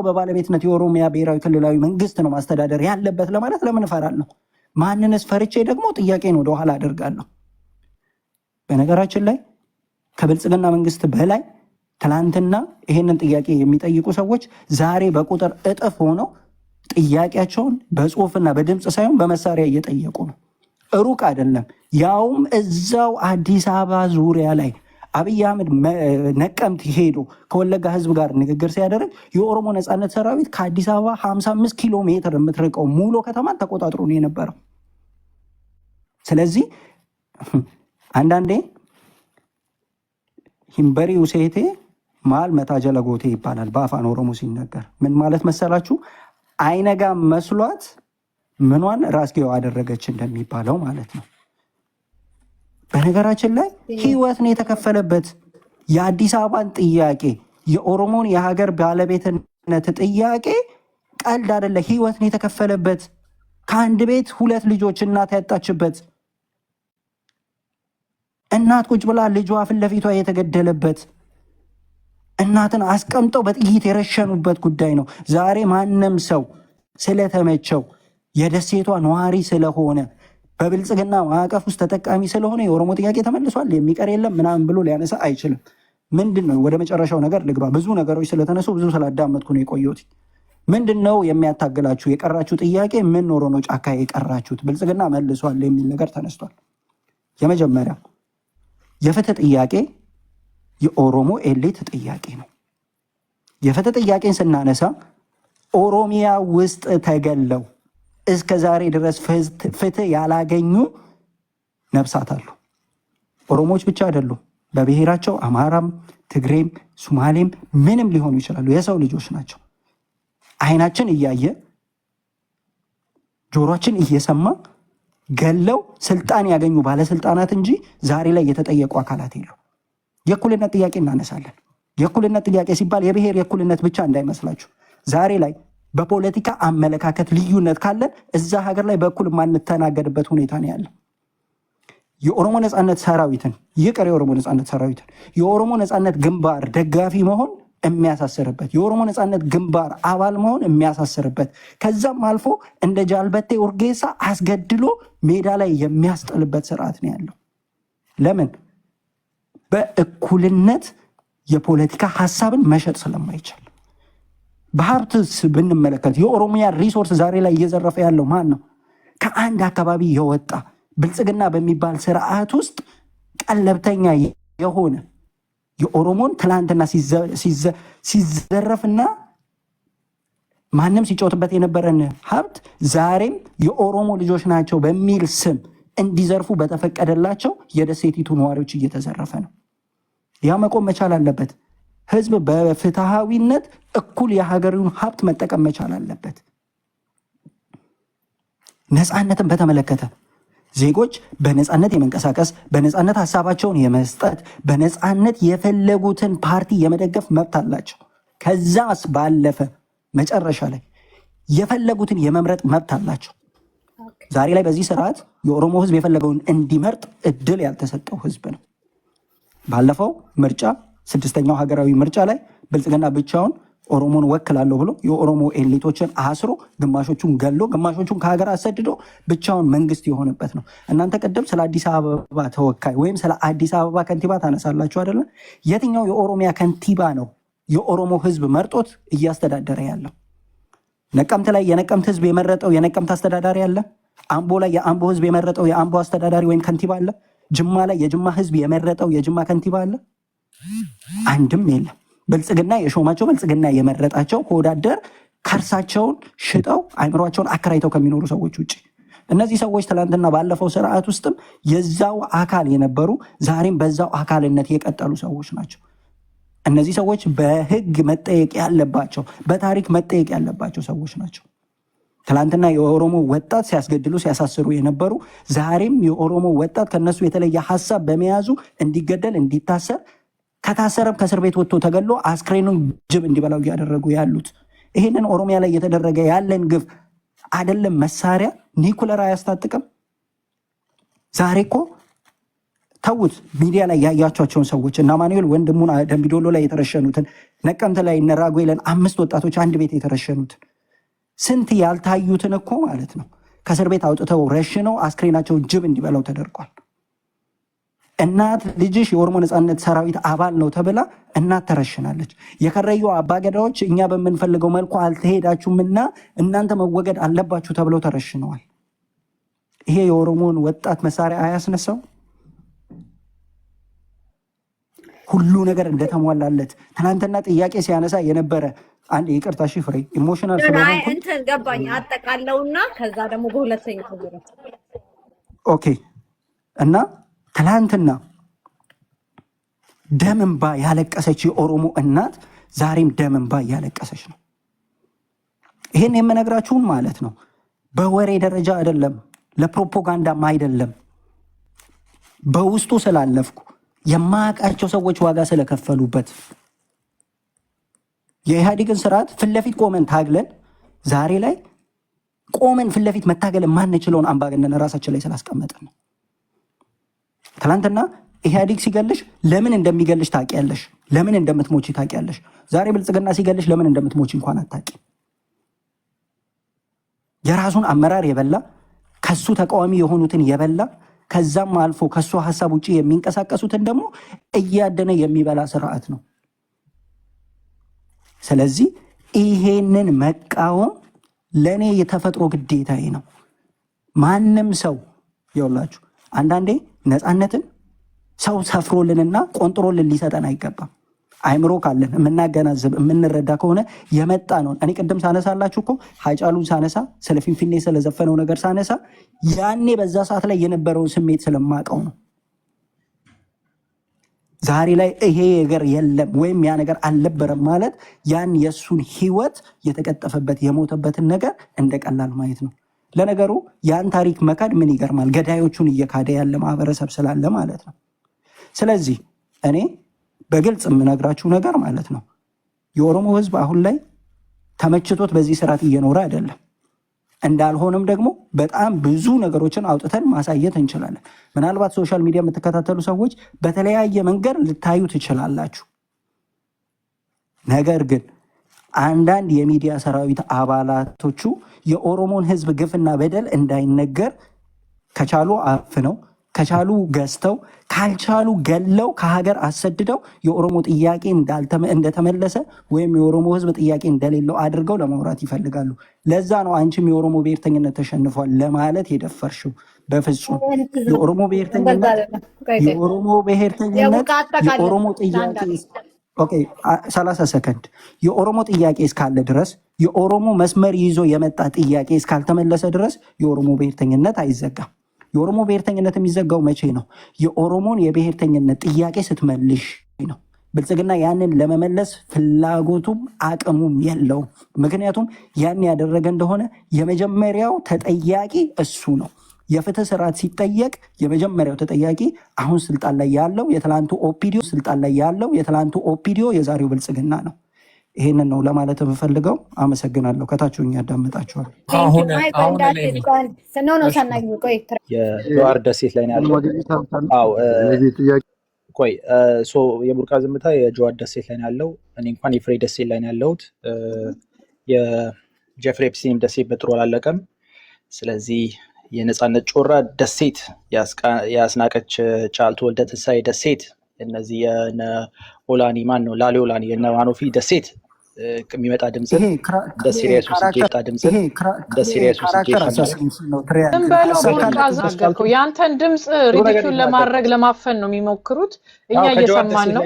S6: በባለቤትነት የኦሮሚያ ብሔራዊ ክልላዊ መንግስት ነው ማስተዳደር ያለበት ለማለት ለምን እፈራለሁ? ማንንስ ፈርቼ ደግሞ ጥያቄን ወደኋላ አደርጋለሁ? በነገራችን ላይ ከብልጽግና መንግስት በላይ ትላንትና ይሄንን ጥያቄ የሚጠይቁ ሰዎች ዛሬ በቁጥር እጥፍ ሆነው ጥያቄያቸውን በጽሁፍና በድምፅ ሳይሆን በመሳሪያ እየጠየቁ ነው። ሩቅ አይደለም። ያውም እዛው አዲስ አበባ ዙሪያ ላይ አብይ አህመድ ነቀምት ሄዶ ከወለጋ ህዝብ ጋር ንግግር ሲያደርግ የኦሮሞ ነፃነት ሰራዊት ከአዲስ አበባ 55 ኪሎ ሜትር የምትርቀው ሙሎ ከተማን ተቆጣጥሮ ነው የነበረው። ስለዚህ አንዳንዴ ሂምበሪ ውሴቴ ማል መታጀለ ጎቴ ይባላል በአፋን ኦሮሞ ሲነገር። ምን ማለት መሰላችሁ? አይነጋ መስሏት ምኗን ራስጌው አደረገች እንደሚባለው ማለት ነው። በነገራችን ላይ ህይወት ነው የተከፈለበት። የአዲስ አበባን ጥያቄ የኦሮሞን የሀገር ባለቤትነት ጥያቄ ቀልድ አይደለ። ህይወት ነው የተከፈለበት። ከአንድ ቤት 2 ልጆች እናት ያጣችበት፣ እናት ቁጭ ብላ ልጇ ፊት ለፊቷ የተገደለበት፣ እናትን አስቀምጠው በጥይት የረሸኑበት ጉዳይ ነው። ዛሬ ማንም ሰው ስለተመቸው የደሴቷ ነዋሪ ስለሆነ በብልጽግና ማዕቀፍ ውስጥ ተጠቃሚ ስለሆነ የኦሮሞ ጥያቄ ተመልሷል የሚቀር የለም ምናምን ብሎ ሊያነሳ አይችልም። ምንድን ነው ወደ መጨረሻው ነገር ልግባ። ብዙ ነገሮች ስለተነሱ ብዙ ስላዳመጥኩ ነው የቆየሁት። ምንድን ነው የሚያታግላችሁ? የቀራችሁ ጥያቄ ምን ኖሮ ነው ጫካ የቀራችሁት? ብልጽግና መልሷል የሚል ነገር ተነስቷል። የመጀመሪያ የፍትህ ጥያቄ የኦሮሞ ኤሊት ጥያቄ ነው። የፍትህ ጥያቄን ስናነሳ ኦሮሚያ ውስጥ ተገለው እስከ ዛሬ ድረስ ፍትህ ያላገኙ ነፍሳት አሉ። ኦሮሞዎች ብቻ አይደሉም። በብሔራቸው አማራም፣ ትግሬም፣ ሱማሌም ምንም ሊሆኑ ይችላሉ። የሰው ልጆች ናቸው። አይናችን እያየ ጆሮችን እየሰማ ገለው ስልጣን ያገኙ ባለስልጣናት እንጂ ዛሬ ላይ የተጠየቁ አካላት የሉ። የእኩልነት ጥያቄ እናነሳለን። የእኩልነት ጥያቄ ሲባል የብሔር የእኩልነት ብቻ እንዳይመስላችሁ። ዛሬ ላይ በፖለቲካ አመለካከት ልዩነት ካለን እዛ ሀገር ላይ በእኩል የማንተናገድበት ሁኔታ ነው ያለ። የኦሮሞ ነፃነት ሰራዊትን ይቅር፣ የኦሮሞ ነፃነት ሰራዊትን የኦሮሞ ነፃነት ግንባር ደጋፊ መሆን የሚያሳስርበት፣ የኦሮሞ ነፃነት ግንባር አባል መሆን የሚያሳስርበት፣ ከዛም አልፎ እንደ ጃልበቴ ኡርጌሳ አስገድሎ ሜዳ ላይ የሚያስጥልበት ስርዓት ነው ያለው። ለምን? በእኩልነት የፖለቲካ ሀሳብን መሸጥ ስለማይቻል። በሀብትስ ብንመለከት የኦሮሚያ ሪሶርስ ዛሬ ላይ እየዘረፈ ያለው ማን ነው? ከአንድ አካባቢ የወጣ ብልጽግና በሚባል ስርዓት ውስጥ ቀለብተኛ የሆነ የኦሮሞን ትላንትና ሲዘረፍና ማንም ሲጮትበት የነበረን ሀብት ዛሬም የኦሮሞ ልጆች ናቸው በሚል ስም እንዲዘርፉ በተፈቀደላቸው የደሴቲቱ ነዋሪዎች እየተዘረፈ ነው። ያ መቆም መቻል አለበት። ህዝብ በፍትሃዊነት እኩል የሀገሪውን ሀብት መጠቀም መቻል አለበት። ነፃነትን በተመለከተ ዜጎች በነፃነት የመንቀሳቀስ፣ በነፃነት ሀሳባቸውን የመስጠት፣ በነፃነት የፈለጉትን ፓርቲ የመደገፍ መብት አላቸው። ከዛስ ባለፈ መጨረሻ ላይ የፈለጉትን የመምረጥ መብት አላቸው። ዛሬ ላይ በዚህ ስርዓት የኦሮሞ ህዝብ የፈለገውን እንዲመርጥ እድል ያልተሰጠው ህዝብ ነው። ባለፈው ምርጫ 6ኛው ሀገራዊ ምርጫ ላይ ብልጽግና ብቻውን ኦሮሞን ወክላለሁ ብሎ የኦሮሞ ኤሊቶችን አስሮ ግማሾቹን ገሎ ግማሾቹን ከሀገር አሰድዶ ብቻውን መንግስት የሆነበት ነው። እናንተ ቅድም ስለ አዲስ አበባ ተወካይ ወይም ስለ አዲስ አበባ ከንቲባ ታነሳላችሁ አይደለ? የትኛው የኦሮሚያ ከንቲባ ነው የኦሮሞ ህዝብ መርጦት እያስተዳደረ ያለው? ነቀምት ላይ የነቀምት ህዝብ የመረጠው የነቀምት አስተዳዳሪ አለ? አምቦ ላይ የአምቦ ህዝብ የመረጠው የአምቦ አስተዳዳሪ ወይም ከንቲባ አለ? ጅማ ላይ የጅማ ህዝብ የመረጠው የጅማ ከንቲባ አለ? አንድም የለም። ብልጽግና የሾማቸው ብልጽግና የመረጣቸው ሆዳደር ከርሳቸውን ሽጠው አይምሯቸውን አከራይተው ከሚኖሩ ሰዎች ውጭ። እነዚህ ሰዎች ትላንትና ባለፈው ስርዓት ውስጥም የዛው አካል የነበሩ ዛሬም በዛው አካልነት የቀጠሉ ሰዎች ናቸው። እነዚህ ሰዎች በህግ መጠየቅ ያለባቸው በታሪክ መጠየቅ ያለባቸው ሰዎች ናቸው። ትላንትና የኦሮሞ ወጣት ሲያስገድሉ ሲያሳስሩ የነበሩ ዛሬም የኦሮሞ ወጣት ከነሱ የተለየ ሀሳብ በመያዙ እንዲገደል እንዲታሰር ከታሰረም ከእስር ቤት ወጥቶ ተገሎ አስክሬኑን ጅብ እንዲበላው እያደረጉ ያሉት ይህንን ኦሮሚያ ላይ እየተደረገ ያለን ግፍ አይደለም። መሳሪያ ኒኩለር አያስታጥቅም። ዛሬ እኮ ተውት፣ ሚዲያ ላይ ያያቸውን ሰዎች እና ማኑኤል ወንድሙን ደምቢዶሎ ላይ የተረሸኑትን፣ ነቀምት ላይ እነ ራጉኤልን 5 ወጣቶች አንድ ቤት የተረሸኑትን ስንት ያልታዩትን እኮ ማለት ነው ከእስር ቤት አውጥተው ረሽነው አስክሬናቸውን ጅብ እንዲበላው ተደርጓል። እናት ልጅሽ የኦሮሞ ነፃነት ሰራዊት አባል ነው ተብላ እናት ተረሽናለች። የከረዩ አባገዳዎች እኛ በምንፈልገው መልኩ አልተሄዳችሁምና እናንተ መወገድ አለባችሁ ተብለው ተረሽነዋል። ይሄ የኦሮሞን ወጣት መሳሪያ አያስነሳው? ሁሉ ነገር እንደተሟላለት ትናንትና ጥያቄ ሲያነሳ የነበረ አንድ ይቅርታ ሺ ፍሬ ኢሞሽናል ስለሆንኩ
S4: እንትን ገባኝ አጠቃለውና ከዛ ደግሞ በሁለተኛው ዙር
S6: ኦኬ። እና ትላንትና ደም እንባ ያለቀሰች የኦሮሞ እናት ዛሬም ደም እንባ እያለቀሰች ነው። ይሄን የምነግራችሁን ማለት ነው በወሬ ደረጃ አይደለም፣ ለፕሮፓጋንዳም አይደለም። በውስጡ ስላለፍኩ የማያውቃቸው ሰዎች ዋጋ ስለከፈሉበት የኢህአዴግን ስርዓት ፊት ለፊት ቆመን ታግለን ዛሬ ላይ ቆመን ፊት ለፊት መታገል የማንችለውን አምባገነን ራሳችን ላይ ስላስቀመጥን ነው። ትላንትና ኢህአዴግ ሲገልሽ ለምን እንደሚገልሽ ታውቂያለሽ፣ ለምን እንደምትሞቺ ታውቂያለሽ። ዛሬ ብልጽግና ሲገልሽ ለምን እንደምትሞቺ እንኳን አታውቂ። የራሱን አመራር የበላ ከሱ ተቃዋሚ የሆኑትን የበላ ከዛም አልፎ ከሱ ሀሳብ ውጭ የሚንቀሳቀሱትን ደግሞ እያደነ የሚበላ ስርዓት ነው። ስለዚህ ይሄንን መቃወም ለእኔ የተፈጥሮ ግዴታዬ ነው። ማንም ሰው ይኸውላችሁ አንዳንዴ ነፃነትን ሰው ሰፍሮልንና ቆንጥሮልን ሊሰጠን አይገባም። አይምሮ ካለን የምናገናዝብ የምንረዳ ከሆነ የመጣ ነው። እኔ ቅድም ሳነሳላችሁ እኮ ሀጫሉን ሳነሳ ስለ ፊንፊኔ ስለዘፈነው ነገር ሳነሳ ያኔ በዛ ሰዓት ላይ የነበረውን ስሜት ስለማቀው ነው። ዛሬ ላይ ይሄ ነገር የለም ወይም ያ ነገር አልነበረም ማለት ያን የእሱን ህይወት የተቀጠፈበት የሞተበትን ነገር እንደቀላል ማየት ነው። ለነገሩ ያን ታሪክ መካድ ምን ይገርማል? ገዳዮቹን እየካደ ያለ ማህበረሰብ ስላለ ማለት ነው። ስለዚህ እኔ በግልጽ የምነግራችሁ ነገር ማለት ነው የኦሮሞ ህዝብ አሁን ላይ ተመችቶት በዚህ ስርዓት እየኖረ አይደለም። እንዳልሆነም ደግሞ በጣም ብዙ ነገሮችን አውጥተን ማሳየት እንችላለን። ምናልባት ሶሻል ሚዲያ የምትከታተሉ ሰዎች በተለያየ መንገድ ልታዩ ትችላላችሁ። ነገር ግን አንዳንድ የሚዲያ ሰራዊት አባላቶቹ የኦሮሞን ህዝብ ግፍና በደል እንዳይነገር ከቻሉ አፍነው ከቻሉ ገዝተው ካልቻሉ ገለው ከሀገር አሰድደው የኦሮሞ ጥያቄ እንደተመለሰ ወይም የኦሮሞ ህዝብ ጥያቄ እንደሌለው አድርገው ለማውራት ይፈልጋሉ። ለዛ ነው አንቺም የኦሮሞ ብሔርተኝነት ተሸንፏል ለማለት የደፈርሽው። በፍጹም የኦሮሞ ብሔርተኝነት የኦሮሞ ጥያቄ 30 ሰከንድ የኦሮሞ ጥያቄ እስካለ ድረስ የኦሮሞ መስመር ይዞ የመጣ ጥያቄ እስካልተመለሰ ድረስ የኦሮሞ ብሔርተኝነት አይዘጋም። የኦሮሞ ብሔርተኝነት የሚዘጋው መቼ ነው? የኦሮሞን የብሔርተኝነት ጥያቄ ስትመልሽ ነው። ብልጽግና ያንን ለመመለስ ፍላጎቱም አቅሙም የለውም። ምክንያቱም ያን ያደረገ እንደሆነ የመጀመሪያው ተጠያቂ እሱ ነው። የፍትህ ስርዓት ሲጠየቅ የመጀመሪያው ተጠያቂ አሁን ስልጣን ላይ ያለው የትላንቱ ኦፒዲዮ የዛሬው ብልጽግና ነው። ይሄንን ነው ለማለት የምፈልገው። አመሰግናለሁ። ከታችሁኝ ያዳምጣችኋል።
S3: የጀዋር ደሴት ላይ ነው ያለው። ቆይ የቡርቃ ዝምታ የጀዋር ደሴት ላይ ነው ያለው። እኔ እንኳን የፍሬ ደሴት ላይ ነው ያለሁት። የጀፍሪ ኤፕስቲንም ደሴት በጥሩ አላለቀም። ስለዚህ የነፃነት ጮራ ደሴት ያስናቀች ጫልቱ ወልደ ትንሳኤ ደሴት እነዚህ የነ ኦላኒ ማን ነው ላሌ ኦላኒ የነ ዋኖፊ ደሴት የሚመጣ ድምጽ ደሲሪያሱ ሲጌታ ድምጽ ደሲሪያሱ ሲጌታ
S7: ነው። ያንተን ድምጽ ሪዲኩል ለማድረግ ለማፈን ነው የሚሞክሩት። እኛ እየሰማን ነው።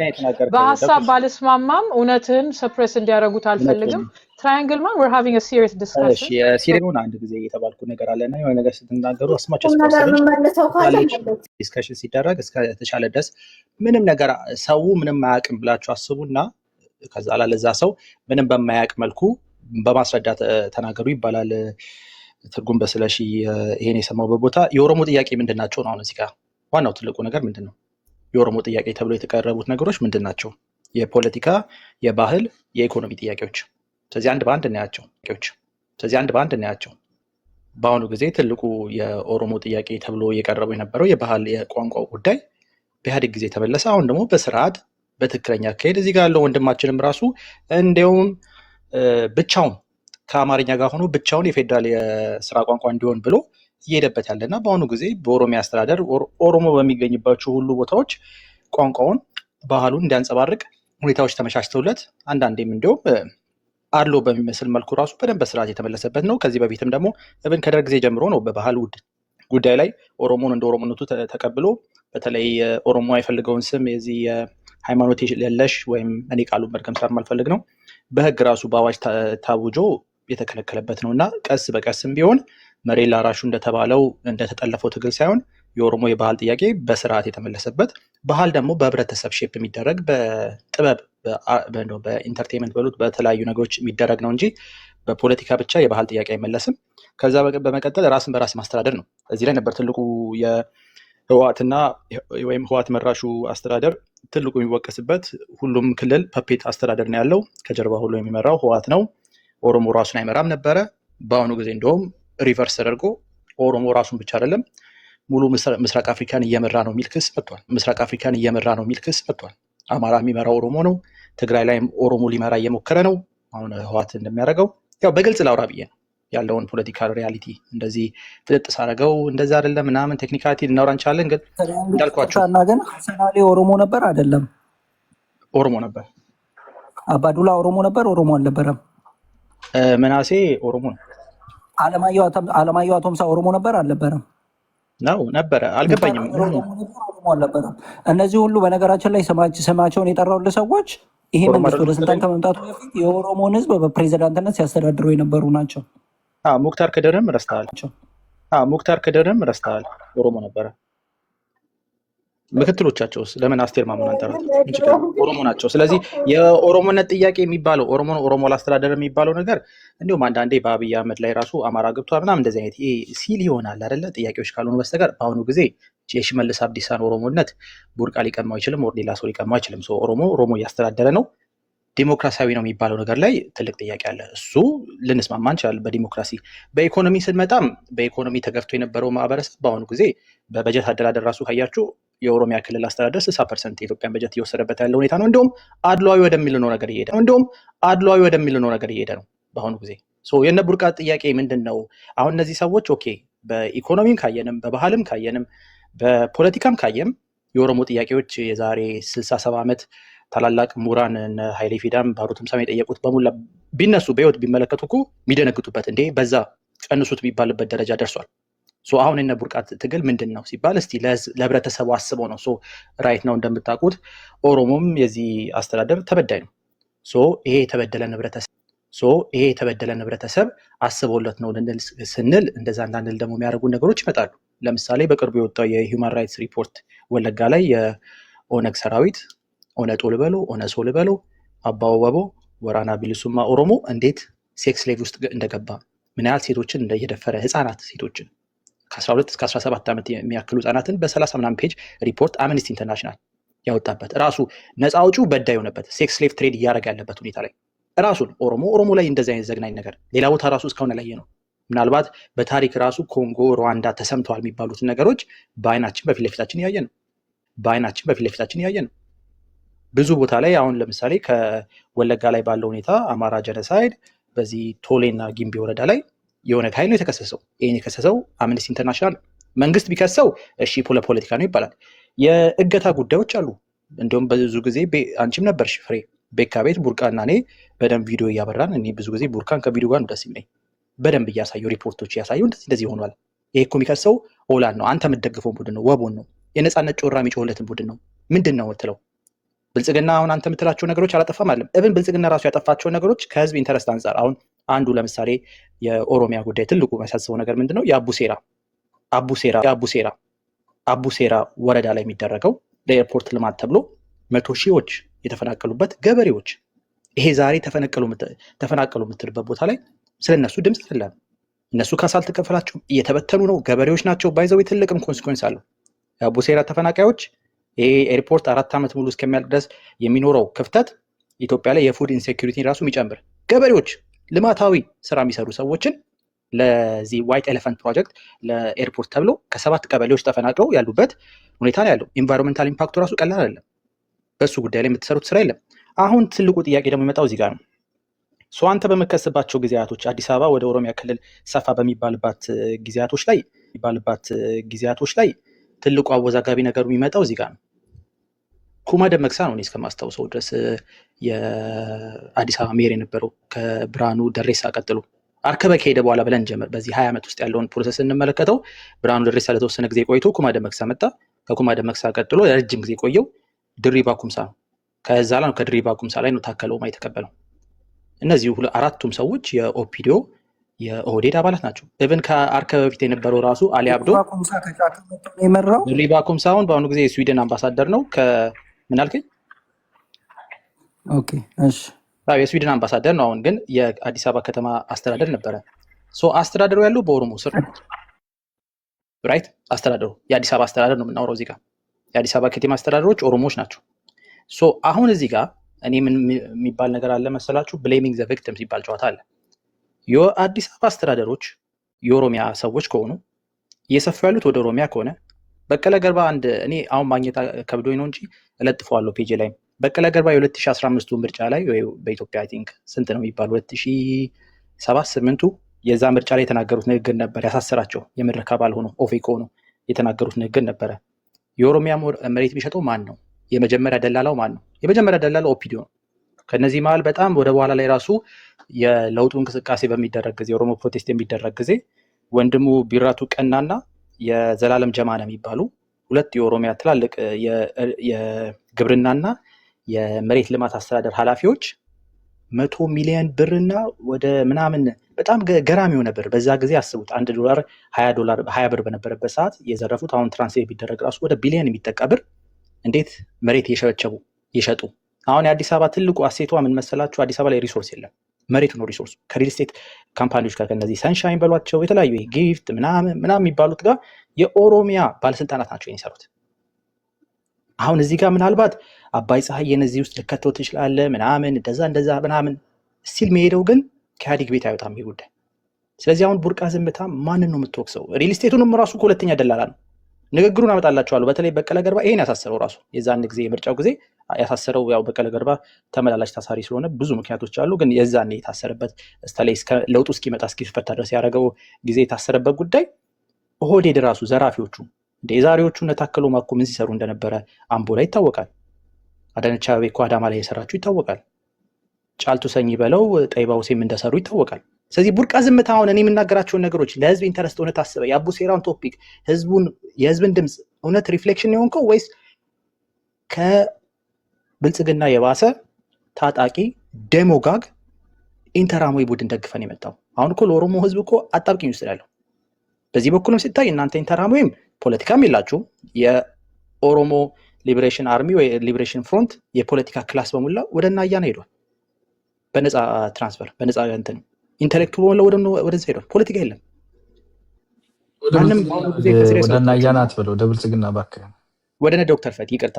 S7: በሐሳብ ባልስማማም እውነትን ሰፕሬስ እንዲያደርጉት አልፈልግም። ትራያንግል ማን we're having a serious discussion።
S3: እሺ የሲሪውን አንድ ጊዜ የተባልኩ ነገር አለና የሆነ ነገር ስትናገሩ አስማቸው ዲስከሽን ሲደረግ እስከ ተሻለ ድረስ ምንም ነገር ሰው ምንም አያውቅም ብላችሁ አስቡና ከዛ ለዛ ሰው ምንም በማያውቅ መልኩ በማስረዳት ተናገሩ ይባላል። ትርጉም በስለሺ ይሄን የሰማው በቦታ የኦሮሞ ጥያቄ ምንድናቸው ነው? አሁን እዚህ ጋር ዋናው ትልቁ ነገር ምንድነው? የኦሮሞ ጥያቄ ተብሎ የተቀረቡት ነገሮች ምንድናቸው? የፖለቲካ፣ የባህል፣ የኢኮኖሚ ጥያቄዎች። ስለዚህ አንድ በአንድ እናያቸው። በአሁኑ ጊዜ ትልቁ የኦሮሞ ጥያቄ ተብሎ የቀረበው የነበረው የባህል የቋንቋው ጉዳይ በኢህአዴግ ጊዜ ተመለሰ። አሁን ደግሞ በስርዓት በትክክለኛ አካሄድ እዚህ ጋር ያለው ወንድማችንም ራሱ እንዲያውም ብቻውን ከአማርኛ ጋር ሆኖ ብቻውን የፌዴራል የስራ ቋንቋ እንዲሆን ብሎ እየሄደበት ያለና በአሁኑ ጊዜ በኦሮሚያ አስተዳደር ኦሮሞ በሚገኝባቸው ሁሉ ቦታዎች ቋንቋውን ባህሉን እንዲያንጸባርቅ ሁኔታዎች ተመቻችተውለት አንዳንዴም እንዲሁም አድሎ በሚመስል መልኩ ራሱ በደንብ በስርዓት የተመለሰበት ነው። ከዚህ በፊትም ደግሞ እብን ከደርግ ጊዜ ጀምሮ ነው በባህል ጉዳይ ላይ ኦሮሞን እንደ ኦሮሞነቱ ተቀብሎ በተለይ ኦሮሞ አይፈልገውን ስም የዚህ ሃይማኖት የለሽ ወይም እኔ ቃሉን መድገም ስለማልፈልግ ነው በህግ ራሱ በአዋጅ ታውጆ የተከለከለበት ነው እና ቀስ በቀስም ቢሆን መሬት ላራሹ እንደተባለው እንደተጠለፈው ትግል ሳይሆን የኦሮሞ የባህል ጥያቄ በስርዓት የተመለሰበት ባህል ደግሞ በህብረተሰብ ሼፕ የሚደረግ በጥበብ በኢንተርቴንመንት በሉት በተለያዩ ነገሮች የሚደረግ ነው እንጂ በፖለቲካ ብቻ የባህል ጥያቄ አይመለስም። ከዛ በመቀጠል ራስን በራስ ማስተዳደር ነው። እዚህ ላይ ነበር ትልቁ የህወሓትና ወይም ህወሓት መራሹ አስተዳደር ትልቁ የሚወቀስበት። ሁሉም ክልል ፐፔት አስተዳደር ነው ያለው። ከጀርባ ሁሉ የሚመራው ህወሓት ነው። ኦሮሞ ራሱን አይመራም ነበረ። በአሁኑ ጊዜ እንደውም ሪቨርስ ተደርጎ ኦሮሞ ራሱን ብቻ አይደለም ሙሉ ምስራቅ አፍሪካን እየመራ ነው የሚል ክስ መጥቷል። አማራ የሚመራው ኦሮሞ ነው። ትግራይ ላይም ኦሮሞ ሊመራ እየሞከረ ነው። አሁን ህወሓት እንደሚያደርገው ያው በግልጽ ላውራ ብዬ ነው ያለውን ፖለቲካል ሪያሊቲ እንደዚህ ፍጥጥ ሳደርገው እንደዛ አይደለም ምናምን ቴክኒካሊቲ ልናወራ እንችላለን። ግን እንዳልኳቸው
S6: ግን ሰናሌ ኦሮሞ ነበር አይደለም?
S3: ኦሮሞ ነበር።
S6: አባዱላ ኦሮሞ ነበር? ኦሮሞ አልነበረም?
S3: መናሴ ኦሮሞ ነው።
S6: አለማየሁ አቶምሳ ኦሮሞ ነበር አልነበረም?
S3: ነው ነበረ። አልገባኝም።
S6: አልነበረም። እነዚህ ሁሉ በነገራችን ላይ ስማቸውን የጠራሁልህ ሰዎች ይሄ መንግስት ወደ ስልጣን ከመምጣቱ በፊት የኦሮሞን ህዝብ በፕሬዚዳንትነት ሲያስተዳድሩ የነበሩ ናቸው።
S3: ሙክታር ክድርም ረስተሃል። ኦሮሞ ነበረ። ምክትሎቻቸውስ ለምን አስቴር ማሞን አንጠራት? ኦሮሞ ናቸው። ስለዚህ የኦሮሞነት ጥያቄ የሚባለው ኦሮሞ ላስተዳደር የሚባለው ነገር እንዲሁም አንዳንዴ በአብይ አህመድ ላይ ራሱ አማራ ገብቷል ምናምን እንደዚህ አይነት ሲል ይሆናል አይደለ? ጥያቄዎች ካልሆኑ በስተቀር በአሁኑ ጊዜ የሽመልስ አብዲሳን ኦሮሞነት ቡርቃ ሊቀማው አይችልም፣ ወር ሌላ ሰው ሊቀማው አይችልም። ኦሮሞ እያስተዳደረ ነው። ዲሞክራሲያዊ ነው የሚባለው ነገር ላይ ትልቅ ጥያቄ አለ። እሱ ልንስማማ እንችላለን። በዲሞክራሲ በኢኮኖሚ ስንመጣም በኢኮኖሚ ተገፍቶ የነበረው ማህበረሰብ በአሁኑ ጊዜ በበጀት አደራደር ራሱ ካያችሁ የኦሮሚያ ክልል አስተዳደር 60% የኢትዮጵያን በጀት እየወሰደበት ያለ ሁኔታ ነው። እንዲሁም አድሏዊ ወደሚል ነው ነገር እየሄደ ነው በአሁኑ ጊዜ። የነ ቡርቃ ጥያቄ ምንድን ነው? አሁን እነዚህ ሰዎች ኦኬ በኢኮኖሚም ካየንም በባህልም ካየንም በፖለቲካም ካየም የኦሮሞ ጥያቄዎች የዛሬ 67 ዓመት ታላላቅ ምሁራን ኃይሌ ፊዳም ባሮ ትምሳሜ የጠየቁት በሙላ ቢነሱ በህይወት ቢመለከቱ እኮ የሚደነግጡበት እንዴ በዛ ቀንሱት የሚባልበት ደረጃ ደርሷል። አሁን የነ ቡርቃ ትግል ምንድን ነው ሲባል እስቲ ለህብረተሰቡ አስበው ነው። ራይት ነው እንደምታውቁት ኦሮሞም የዚህ አስተዳደር ተበዳይ ነው። ይሄ የተበደለ ህብረተሰብ አስበውለት ነው ስንል እንደዛ እንዳንል ደግሞ የሚያደርጉ ነገሮች ይመጣሉ። ለምሳሌ በቅርቡ የወጣው የሂውማን ራይትስ ሪፖርት ወለጋ ላይ የኦነግ ሰራዊት ኦነጦ ልበሎ ኦነሶ ልበሎ አባወበቦ ወራና ቢልሱማ ኦሮሞ እንዴት ሴክስ ሌቭ ውስጥ እንደገባ ምን ያህል ሴቶችን እንደየደፈረ ህፃናት ሴቶችን ከ12 እስከ 17 ዓመት የሚያክሉ ህፃናትን በ30 ምናምን ፔጅ ሪፖርት አምነስቲ ኢንተርናሽናል ያወጣበት ራሱ ነፃ አውጪው በዳይ ሆነበት ሴክስ ሌቭ ትሬድ እያደረገ ያለበት ሁኔታ ላይ ራሱን ኦሮሞ ላይ እንደዚህ አይነት ዘግናኝ ነገር ሌላ ቦታ ራሱ እስካሁን ላይ ነው። ምናልባት በታሪክ ራሱ ኮንጎ፣ ሩዋንዳ ተሰምተዋል የሚባሉትን ነገሮች በአይናችን በፊት ለፊታችን እያየ ነው። ብዙ ቦታ ላይ አሁን ለምሳሌ ከወለጋ ላይ ባለው ሁኔታ አማራ ጀነሳይድ በዚህ ቶሌና ጊምቢ ወረዳ ላይ የኦነግ ኃይል ነው የተከሰሰው። ይህን የከሰሰው አምነስቲ ኢንተርናሽናል። መንግስት ቢከሰው እሺ ፖለቲካ ነው ይባላል። የእገታ ጉዳዮች አሉ። እንዲሁም ብዙ ጊዜ አንቺም ነበርሽ ፍሬ ቤካ ቤት ቡርቃና እኔ በደንብ ቪዲዮ እያበራን እኔ ብዙ ጊዜ ቡርካን ከቪዲዮ ጋር ነው ደስ የሚለኝ በደንብ እያሳየው ሪፖርቶች እያሳየው እንደዚህ ሆኗል። ይሄ እኮ የሚከሰው ኦላን ነው። አንተ የምትደግፈውን ቡድን ነው፣ ወቦን ነው፣ የነፃነት ጮራ የሚጮህለትን ቡድን ነው። ምንድን ነው የምትለው? ብልጽግና አሁን አንተ የምትላቸው ነገሮች አላጠፋም አለም። እብን ብልጽግና ራሱ ያጠፋቸው ነገሮች ከህዝብ ኢንተረስት አንጻር አሁን አንዱ ለምሳሌ የኦሮሚያ ጉዳይ ትልቁ የሚያሳስበው ነገር ምንድነው? የአቡሴራ ወረዳ ላይ የሚደረገው ለኤርፖርት ልማት ተብሎ 100 ሺዎች የተፈናቀሉበት ገበሬዎች ይሄ ዛሬ ተፈናቀሉ የምትልበት ቦታ ላይ ስለነሱ ድምፅ አይደለም። እነሱ ካሳ አልተከፈላቸውም፣ እየተበተኑ ነው፣ ገበሬዎች ናቸው። ባይዘው ትልቅም ኮንሲኩዌንስ አለው። የአቡሴራ ተፈናቃዮች ይሄ ኤርፖርት 4 ዓመት ሙሉ እስከሚያልቅ ድረስ የሚኖረው ክፍተት ኢትዮጵያ ላይ የፉድ ኢንሴኩሪቲ ራሱ የሚጨምር ገበሬዎች ልማታዊ ስራ የሚሰሩ ሰዎችን ለዚህ ዋይት ኤሌፋንት ፕሮጀክት ለኤርፖርት ተብሎ ከ7 ቀበሌዎች ተፈናቅለው ያሉበት ሁኔታ ነው ያለው። ኢንቫይሮንሜንታል ኢምፓክቱ ራሱ ቀላል አይደለም። በሱ ጉዳይ ላይ የምትሰሩት ስራ የለም። አሁን ትልቁ ጥያቄ ደግሞ የሚመጣው እዚህ ጋር ነው። አንተ በመከስባቸው ጊዜያቶች አዲስ አበባ ወደ ኦሮሚያ ክልል ሰፋ በሚባልባት ጊዜያቶች ላይ ትልቁ አወዛጋቢ ነገሩ የሚመጣው እዚህ ጋር ነው። ኩማ ደመቅሳ ነው እኔ እስከማስታውሰው ድረስ የአዲስ አበባ ሜር የነበረው ከብርሃኑ ደሬሳ ቀጥሎ። አርከበ ከሄደ በኋላ ብለን ጀምር በዚህ 20 ዓመት ውስጥ ያለውን ፕሮሰስ እንመለከተው። ብርሃኑ ደሬሳ ለተወሰነ ጊዜ ቆይቶ ኩማ ደመቅሳ መጣ። ከኩማ ደመቅሳ ቀጥሎ ለረጅም ጊዜ ቆየው ድሪባ ኩምሳ ነው። ከዛ ላይ ነው ከድሪባ ኩምሳ ላይ ነው ታከለ ኡማ የተቀበለው። እነዚህ አራቱም ሰዎች የኦፒዲዮ የኦህዴድ አባላት ናቸው። ኢቭን ከአርከበ በፊት የነበረው ራሱ አሊ አብዶ ድሪባ ኩምሳውን በአሁኑ ጊዜ የስዊድን አምባሳደር ነው። ምን አልከኝ?
S6: ኦኬ እሺ፣
S3: የስዊድን አምባሳደር ነው። አሁን ግን የአዲስ አበባ ከተማ አስተዳደር ነበረ። አስተዳደሩ ያለው በኦሮሞ ስር ነው። ራይት አስተዳደሩ የአዲስ አበባ አስተዳደር ነው የምናወራው እዚህ ጋር። የአዲስ አበባ ከተማ አስተዳደሮች ኦሮሞዎች ናቸው። አሁን እዚህ ጋር እኔ ምን የሚባል ነገር አለ መሰላችሁ? ብሌሚንግ ዘ ቪክቲምስ ሲባል ጨዋታ አለ። የአዲስ አበባ አስተዳደሮች የኦሮሚያ ሰዎች ከሆኑ እየሰፉ ያሉት ወደ ኦሮሚያ ከሆነ በቀለ ገርባ እኔ አሁን ማግኘት ከብዶኝ ነው እንጂ እለጥፈዋለሁ ፔጅ ላይ። በቀለ ገርባ የ2015 ምርጫ ላይ ወይ በኢትዮጵያ አይ ቲንክ ስንት ነው የሚባለው 2007-8 የዛ ምርጫ ላይ የተናገሩት ንግግር ነበር ያሳሰራቸው። የመድረክ አባል ሆኖ ኦፌኮ ሆኖ የተናገሩት ንግግር ነበረ። የኦሮሚያ መሬት የሚሸጠው ማን ነው? የመጀመሪያ ደላላው ማን ነው? የመጀመሪያ ደላላው ኦፒዲዮ ነው። ከነዚህ መሀል በጣም ወደ በኋላ ላይ ራሱ የለውጡ እንቅስቃሴ በሚደረግ ጊዜ ኦሮሞ ፕሮቴስት የሚደረግ ጊዜ ወንድሙ ቢራቱ ቀናና የዘላለም ጀማነ የሚባሉ ሁለት የኦሮሚያ ትላልቅ የግብርናና የመሬት ልማት አስተዳደር ኃላፊዎች 100 ሚሊዮን ብርና ወደ ምናምን በጣም ገራሚ የሆነ ብር በዛ ጊዜ አስቡት $1 $20 ብር በነበረበት ሰዓት የዘረፉት አሁን ትራንስሌት ቢደረግ ራሱ ወደ ቢሊዮን የሚጠቃ ብር እንዴት መሬት የሸጡ። አሁን የአዲስ አበባ ትልቁ አሴቷ ምን መሰላችሁ? አዲስ አበባ ላይ ሪሶርስ የለም፣ መሬቱ ነው ሪሶርሱ። ከሪል ስቴት ካምፓኒዎች ጋር ከነዚህ ሰንሻይን በሏቸው የተለያዩ ጊፍት ምናምን የሚባሉት ጋር የኦሮሚያ ባለስልጣናት ናቸው የሚሰሩት። አሁን እዚህ ጋር ምናልባት አባይ ፀሐይን እዚህ ውስጥ ልከተው ትችላለህ ምናምን እንደዛ ምናምን ስቲል መሄደው ግን ከኢህአዴግ ቤት አይወጣም ይህ ጉዳይ። ስለዚህ አሁን ቡርቃ ዝምታ ማንን ነው የምትወቅሰው? ሪል ስቴቱንም ራሱ ሁለተኛ ደላላ ነው። ንግግሩን አመጣላችኋለሁ። በተለይ በቀለ ገርባ ይሄን ያሳሰረው ራሱ የዛን ጊዜ የምርጫው ጊዜ ያሳሰረው ያው በቀለ ገርባ ተመላላሽ ታሳሪ ስለሆነ ብዙ ምክንያቶች አሉ። ግን የዛኔ የታሰረበት በተለይ ለውጡ እስኪመጣ እስኪፈታ ድረስ ያደረገው ጊዜ የታሰረበት ጉዳይ ኦህዴድ ራሱ ዘራፊዎቹ የዛሬዎቹ እነ ታከሉ ማኮ ምን ሲሰሩ እንደነበረ አምቦ ላይ ይታወቃል። አዳነች አቤቤ እኮ አዳማ ላይ የሰራችሁ ይታወቃል። ጫልቱ ሰኝ በለው ጠይባ ሁሴን እንደሰሩ ይታወቃል። ስለዚህ ቡርቃ ዝምታ አሁን እኔ የምናገራቸውን ነገሮች ለህዝብ ኢንተረስት እውነት አስበ የአቡ ሴራውን ቶፒክ የህዝብን ድምፅ እውነት ሪፍሌክሽን የሆንከው ወይስ ከብልጽግና የባሰ ታጣቂ ዴሞጋግ ኢንተራማዊ ቡድን ደግፈን የመጣው? አሁን እኮ ለኦሮሞ ህዝብ እኮ አጣብቂኝ ውስጥ ያለው በዚህ በኩልም ሲታይ እናንተ ኢንተራማዊም ፖለቲካም የላችሁ የኦሮሞ ሊበሬሽን አርሚ ወይ ሊበሬሽን ፍሮንት የፖለቲካ ክላስ በሙላ ወደ እና አያና ሄዷል። በነፃ ትራንስፈር በነፃ እንትን ኢንተሌክቹዋል ወደዛ ሄዷል። ፖለቲካ የለም። ማንም
S2: ወደ እና አያና አትበል፣ ወደ ብልጽግና እባክህ
S3: ወደ እነ ዶክተር ፈቲ ይቅርታ፣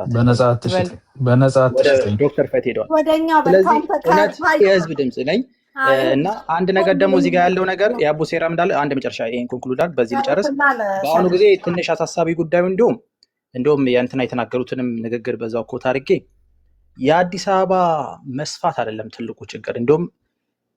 S2: በነፃ አትሽጠኝ
S3: ዶክተር ፈቲ ሄደዋል።
S4: ወደኛ
S3: ስለዚህ እውነት የህዝብ ድምፅ ነኝ እና አንድ ነገር ደግሞ እዚህ ጋር ያለው ነገር የአቡ ሴራ እንዳለ አንድ መጨረሻ ይሄን ኮንክሉድ አድርግ በዚህ ልጨርስ። በአሁኑ ጊዜ ትንሽ አሳሳቢ ጉዳዩ እንዲሁም የእንትና የተናገሩትንም ንግግር በዛው ኮት አድርጌ የአዲስ አበባ መስፋት አይደለም ትልቁ ችግር። እንዲሁም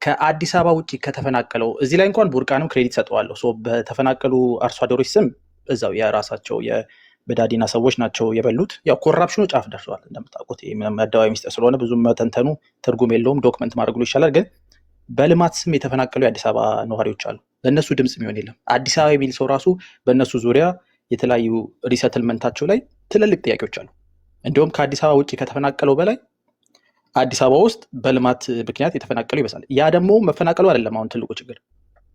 S3: ከአዲስ አበባ ውጭ ከተፈናቀለው እዚህ ላይ እንኳን ቡርቃንም ክሬዲት ሰጠዋለሁ። በተፈናቀሉ አርሶ አደሮች ስም እዛው የራሳቸው የበዳዲና ሰዎች ናቸው የበሉት። ያው ኮራፕሽኑ ጫፍ ደርሰዋል እንደምታውቁት። አደባባይ ሚስጥር ስለሆነ ብዙም መተንተኑ ትርጉም የለውም። ዶክመንት ማድረግ ይሻላል። ግን በልማት ስም የተፈናቀሉ የአዲስ አበባ ነዋሪዎች አሉ። ለእነሱ ድምፅ የሚሆን የለም። አዲስ አበባ የሚል ሰው ራሱ በእነሱ ዙሪያ የተለያዩ ሪሰትልመንታቸው ላይ ትልልቅ ጥያቄዎች አሉ። እንዲሁም ከአዲስ አበባ ውጭ ከተፈናቀለው በላይ አዲስ አበባ ውስጥ በልማት ምክንያት የተፈናቀሉ ይበዛል። ያ ደግሞ መፈናቀሉ አይደለም አሁን ትልቁ ችግር፣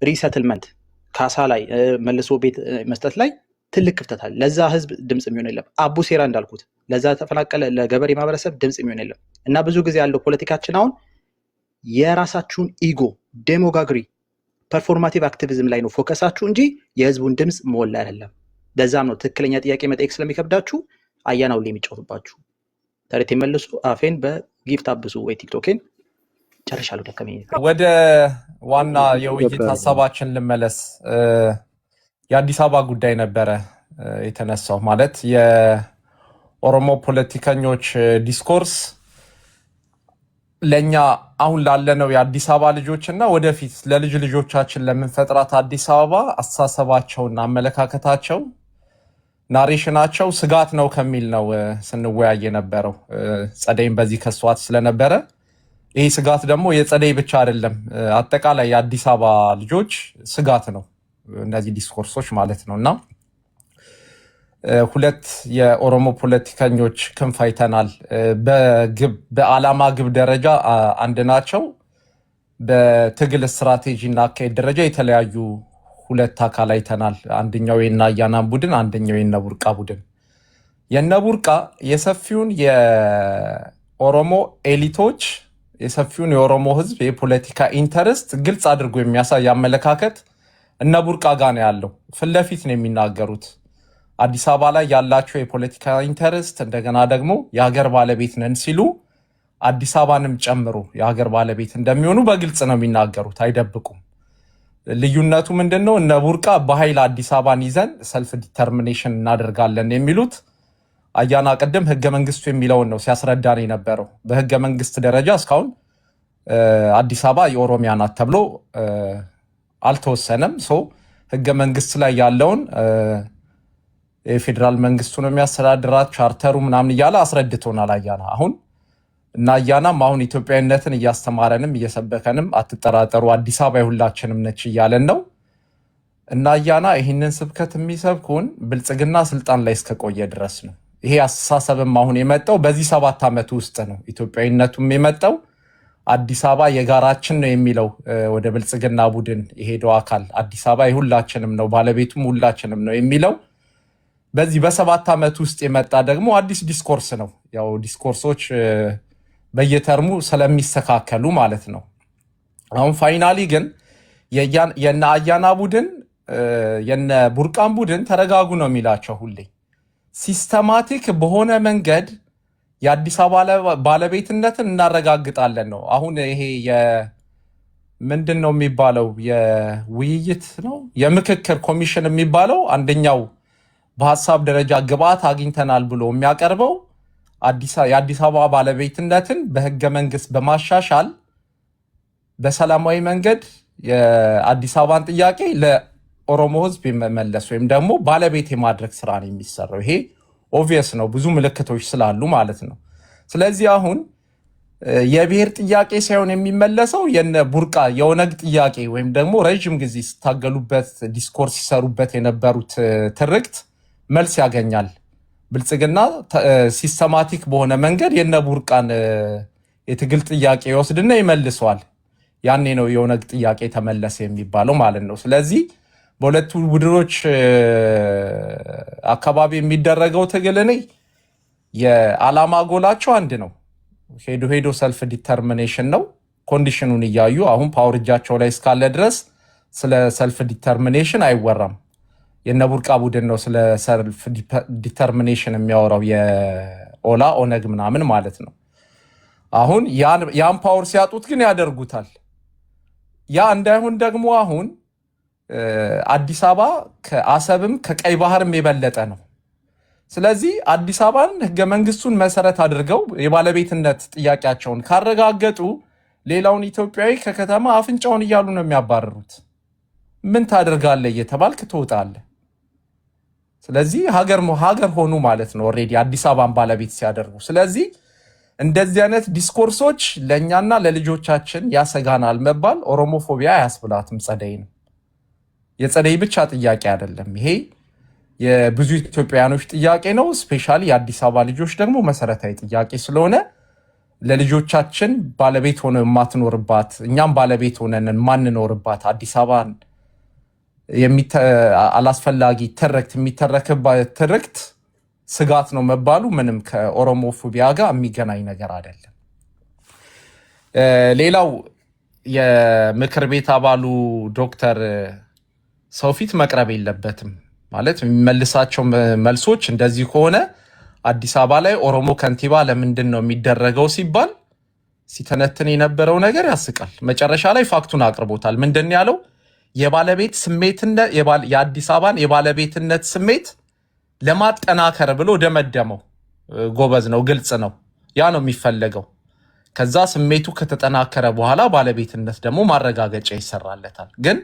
S3: ሪሰትልመንት ካሳ ላይ መልሶ ቤት መስጠት ላይ ትልቅ ክፍተት አለ። ለዛ ህዝብ ድምፅ የሚሆን የለም። አቡ ሴራ እንዳልኩት ለዛ ተፈናቀለ ለገበሬ ማህበረሰብ ድምፅ የሚሆን የለም። እና ብዙ ጊዜ ያለው ፖለቲካችን አሁን የራሳችሁን ኢጎ ዴሞጋግሪ ፐርፎርማቲቭ አክቲቪዝም ላይ ነው ፎከሳችሁ እንጂ የህዝቡን ድምፅ መወላ አይደለም። ለዛም ነው ትክክለኛ ጥያቄ መጠየቅ ስለሚከብዳችሁ አያናው ላይ የሚጫወቱባችሁ። ታሪክ የመልሱ አፌን በጊፍት አብሱ ወይ ቲክቶኬን ጨርሻለሁ። ደከመኝ።
S8: ወደ ዋና የውይይት ሀሳባችን ልመለስ። የአዲስ አበባ ጉዳይ ነበረ የተነሳው። ማለት የኦሮሞ ፖለቲከኞች ዲስኮርስ ለኛ አሁን ላለነው የአዲስ አበባ ልጆች እና ወደፊት ለልጅ ልጆቻችን ለምንፈጥራት አዲስ አበባ አስተሳሰባቸውና አመለካከታቸው ናሬሽናቸው ስጋት ነው ከሚል ነው ስንወያይ የነበረው። ጸደይም በዚህ ከሷት ስለነበረ ይህ ስጋት ደግሞ የጸደይ ብቻ አይደለም፣ አጠቃላይ የአዲስ አበባ ልጆች ስጋት ነው እነዚህ ዲስኮርሶች ማለት ነው። እና ሁለት የኦሮሞ ፖለቲከኞች ክንፍ አይተናል። በዓላማ ግብ ደረጃ አንድ ናቸው። በትግል ስትራቴጂ እና አካሄድ ደረጃ የተለያዩ ሁለት አካል አይተናል። አንደኛው የእነ አያናን ቡድን፣ አንደኛው የእነ ቡርቃ ቡድን። የእነ ቡርቃ የሰፊውን የኦሮሞ ኤሊቶች የሰፊውን የኦሮሞ ህዝብ የፖለቲካ ኢንተረስት ግልጽ አድርጎ የሚያሳይ አመለካከት እነ ቡርቃ ጋር ነው ያለው። ፊት ለፊት ነው የሚናገሩት። አዲስ አበባ ላይ ያላቸው የፖለቲካ ኢንተረስት እንደገና ደግሞ የሀገር ባለቤት ነን ሲሉ አዲስ አበባንም ጨምሮ የሀገር ባለቤት እንደሚሆኑ በግልጽ ነው የሚናገሩት፣ አይደብቁም። ልዩነቱ ምንድነው? እነ ቡርቃ በኃይል አዲስ አበባን ይዘን ሰልፍ ዲተርሚኔሽን እናደርጋለን የሚሉት፣ አያና ቅድም ህገ መንግስቱ የሚለውን ነው ሲያስረዳን የነበረው። በህገ መንግስት ደረጃ እስካሁን አዲስ አበባ የኦሮሚያ ናት ተብሎ አልተወሰነም። ህገ መንግስት ላይ ያለውን የፌዴራል መንግስቱ ነው የሚያስተዳድራት ቻርተሩ ምናምን እያለ አስረድቶናል አያና። አሁን እና አያናም አሁን ኢትዮጵያዊነትን እያስተማረንም እየሰበከንም አትጠራጠሩ አዲስ አበባ የሁላችንም ነች እያለን ነው። እና አያና ይህንን ስብከት የሚሰብኩን ብልጽግና ስልጣን ላይ እስከቆየ ድረስ ነው። ይሄ አስተሳሰብም አሁን የመጣው በዚህ 7 ዓመት ውስጥ ነው። ኢትዮጵያዊነቱም የመጣው አዲስ አበባ የጋራችን ነው የሚለው ወደ ብልጽግና ቡድን የሄደው አካል አዲስ አበባ የሁላችንም ነው ባለቤቱም ሁላችንም ነው የሚለው በዚህ በ7 ዓመት ውስጥ የመጣ ደግሞ አዲስ ዲስኮርስ ነው። ያው ዲስኮርሶች በየተርሙ ስለሚስተካከሉ ማለት ነው። አሁን ፋይናሊ ግን የነ አያና ቡድን የነ ቡርቃን ቡድን ተረጋጉ ነው የሚላቸው ሁሌ። ሲስተማቲክ በሆነ መንገድ የአዲስ አበባ ባለቤትነትን እናረጋግጣለን ነው። አሁን ይሄ ምንድን ነው የሚባለው የውይይት ነው የምክክር ኮሚሽን የሚባለው አንደኛው በሐሳብ ደረጃ ግብዓት አግኝተናል ብሎ የሚያቀርበው የአዲስ አበባ ባለቤትነትን በህገ መንግስት በማሻሻል በሰላማዊ መንገድ የአዲስ አበባን ጥያቄ ለኦሮሞ ህዝብ የመመለስ ወይም ደግሞ ባለቤት የማድረግ ስራ ነው የሚሰራው። ይሄ ኦብቪየስ ነው፣ ብዙ ምልክቶች ስላሉ ማለት ነው። ስለዚህ አሁን የብሔር ጥያቄ ሳይሆን የሚመለሰው የነ ቡርቃ የኦነግ ጥያቄ ወይም ደግሞ ረዥም ጊዜ ሲታገሉበት ዲስኮርስ ሲሰሩበት የነበሩት ትርክት መልስ ያገኛል። ብልጽግና ሲስተማቲክ በሆነ መንገድ የነ ቡርቃን የትግል ጥያቄ ይወስድና ይመልሰዋል። ያኔ ነው የኦነግ ጥያቄ ተመለሰ የሚባለው ማለት ነው። ስለዚህ በሁለቱ ቡድኖች አካባቢ የሚደረገው ትግል እኔ የዓላማ ጎላቸው አንድ ነው። ሄዶ ሰልፍ ዲተርሚኔሽን ነው። ኮንዲሽኑን እያዩ አሁን ፓወር እጃቸው ላይ እስካለ ድረስ ስለ ሰልፍ ዲተርሚኔሽን አይወራም። የነ ቡርቃ ቡድን ነው ስለ ሰልፍ ዲተርሚኔሽን የሚያወራው፣ የኦላ ኦነግ ምናምን ማለት ነው። አሁን ያን ፓወር ሲያጡት ግን ያደርጉታል። ያ እንዳይሆን ደግሞ አሁን አዲስ አበባ ከአሰብም ከቀይ ባህርም የበለጠ ነው። ስለዚህ አዲስ አበባን ህገ መንግስቱን መሰረት አድርገው የባለቤትነት ጥያቄያቸውን ካረጋገጡ ሌላውን ኢትዮጵያዊ ከከተማ አፍንጫውን እያሉ ነው የሚያባረሩት። ምን ታደርጋለህ እየተባልክ ትወጣለህ። ስለዚህ ሀገር ሆኑ ማለት ነው ኦልሬዲ አዲስ አበባን ባለቤት ሲያደርጉ። ስለዚህ እንደዚህ አይነት ዲስኮርሶች ለእኛና ለልጆቻችን ያሰጋናል መባል ኦሮሞፎቢያ አያስብላትም። ጸደይ ነው፣ የጸደይ ብቻ ጥያቄ አይደለም። ይሄ የብዙ ኢትዮጵያውያኖች ጥያቄ ነው። ስፔሻሊ የአዲስ አበባ ልጆች ደግሞ መሰረታዊ ጥያቄ ስለሆነ ለልጆቻችን ባለቤት ሆነ የማትኖርባት እኛም ባለቤት ሆነን የማንኖርባት አዲስ አበባን አላስፈላጊ ትርክት የሚተረክባት ትርክት ስጋት ነው መባሉ ምንም ከኦሮሞፎቢያ ጋር የሚገናኝ ነገር አይደለም። ሌላው የምክር ቤት አባሉ ዶክተር ሰው ፊት መቅረብ የለበትም ማለት የሚመልሳቸው መልሶች እንደዚህ ከሆነ አዲስ አበባ ላይ ኦሮሞ ከንቲባ ለምንድን ነው የሚደረገው ሲባል ሲተነትን የነበረው ነገር ያስቃል። መጨረሻ ላይ ፋክቱን አቅርቦታል። ምንድን ያለው የባለቤት ስሜትነት የአዲስ አበባን የባለቤትነት ስሜት ለማጠናከር ብሎ ደመደመው። ጎበዝ ነው፣ ግልጽ ነው። ያ ነው የሚፈለገው። ከዛ ስሜቱ ከተጠናከረ በኋላ ባለቤትነት ደግሞ ማረጋገጫ ይሰራለታል። ግን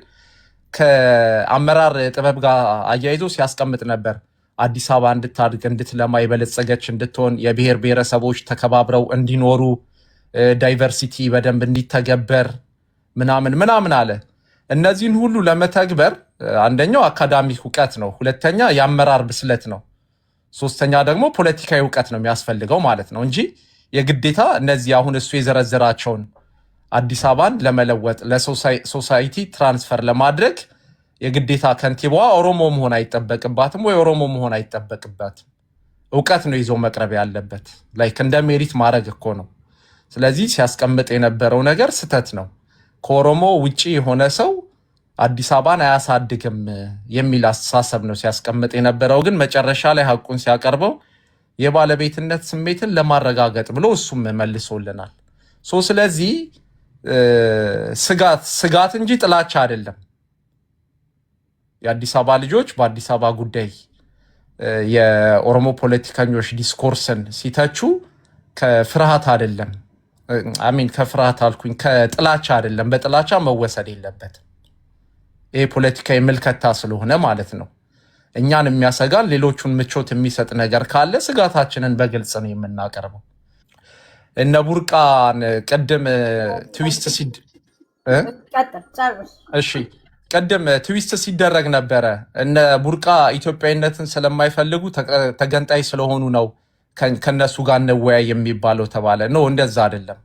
S8: ከአመራር ጥበብ ጋር አያይዞ ሲያስቀምጥ ነበር። አዲስ አበባ እንድታድግ እንድትለማ የበለጸገች እንድትሆን የብሔር ብሔረሰቦች ተከባብረው እንዲኖሩ ዳይቨርሲቲ በደንብ እንዲተገበር ምናምን አለ። እነዚህን ሁሉ ለመተግበር አንደኛው አካዳሚክ እውቀት ነው፣ ሁለተኛ የአመራር ብስለት ነው፣ ሶስተኛ ደግሞ ፖለቲካዊ እውቀት ነው የሚያስፈልገው ማለት ነው እንጂ የግዴታ እነዚህ አሁን እሱ የዘረዘራቸውን አዲስ አበባን ለመለወጥ ለሶሳይቲ ትራንስፈር ለማድረግ የግዴታ ከንቲባዋ ኦሮሞ መሆን አይጠበቅባትም ወይ ኦሮሞ መሆን አይጠበቅባትም። እውቀት ነው ይዞ መቅረብ ያለበት። ላይክ እንደ ሜሪት ማድረግ እኮ ነው። ስለዚህ ሲያስቀምጥ የነበረው ነገር ስተት ነው። ከኦሮሞ ውጪ የሆነ ሰው አዲስ አበባን አያሳድግም የሚል አስተሳሰብ ነው ሲያስቀምጥ የነበረው። ግን መጨረሻ ላይ ሀቁን ሲያቀርበው የባለቤትነት ስሜትን ለማረጋገጥ ብሎ እሱም መልሶልናል። ስለዚህ ስጋት እንጂ ጥላቻ አይደለም። የአዲስ አበባ ልጆች በአዲስ አበባ ጉዳይ የኦሮሞ ፖለቲከኞች ዲስኮርስን ሲተቹ ከፍርሃት አይደለም፣ ከፍርሃት አልኩኝ፣ ከጥላቻ አይደለም። በጥላቻ መወሰድ የለበትም። ይሄ ፖለቲካዊ ምልከታ ስለሆነ ማለት ነው። እኛን የሚያሰጋን ሌሎቹን ምቾት የሚሰጥ ነገር ካለ ስጋታችንን በግልጽ ነው የምናቀርበው። እነ ቡርቃን ቅድም ትዊስት ሲደረግ ነበረ። እነ ቡርቃ ኢትዮጵያዊነትን ስለማይፈልጉ ተገንጣይ ስለሆኑ ነው ከነሱ ጋር እንወያይ የሚባለው ተባለ። ነው እንደዛ አይደለም።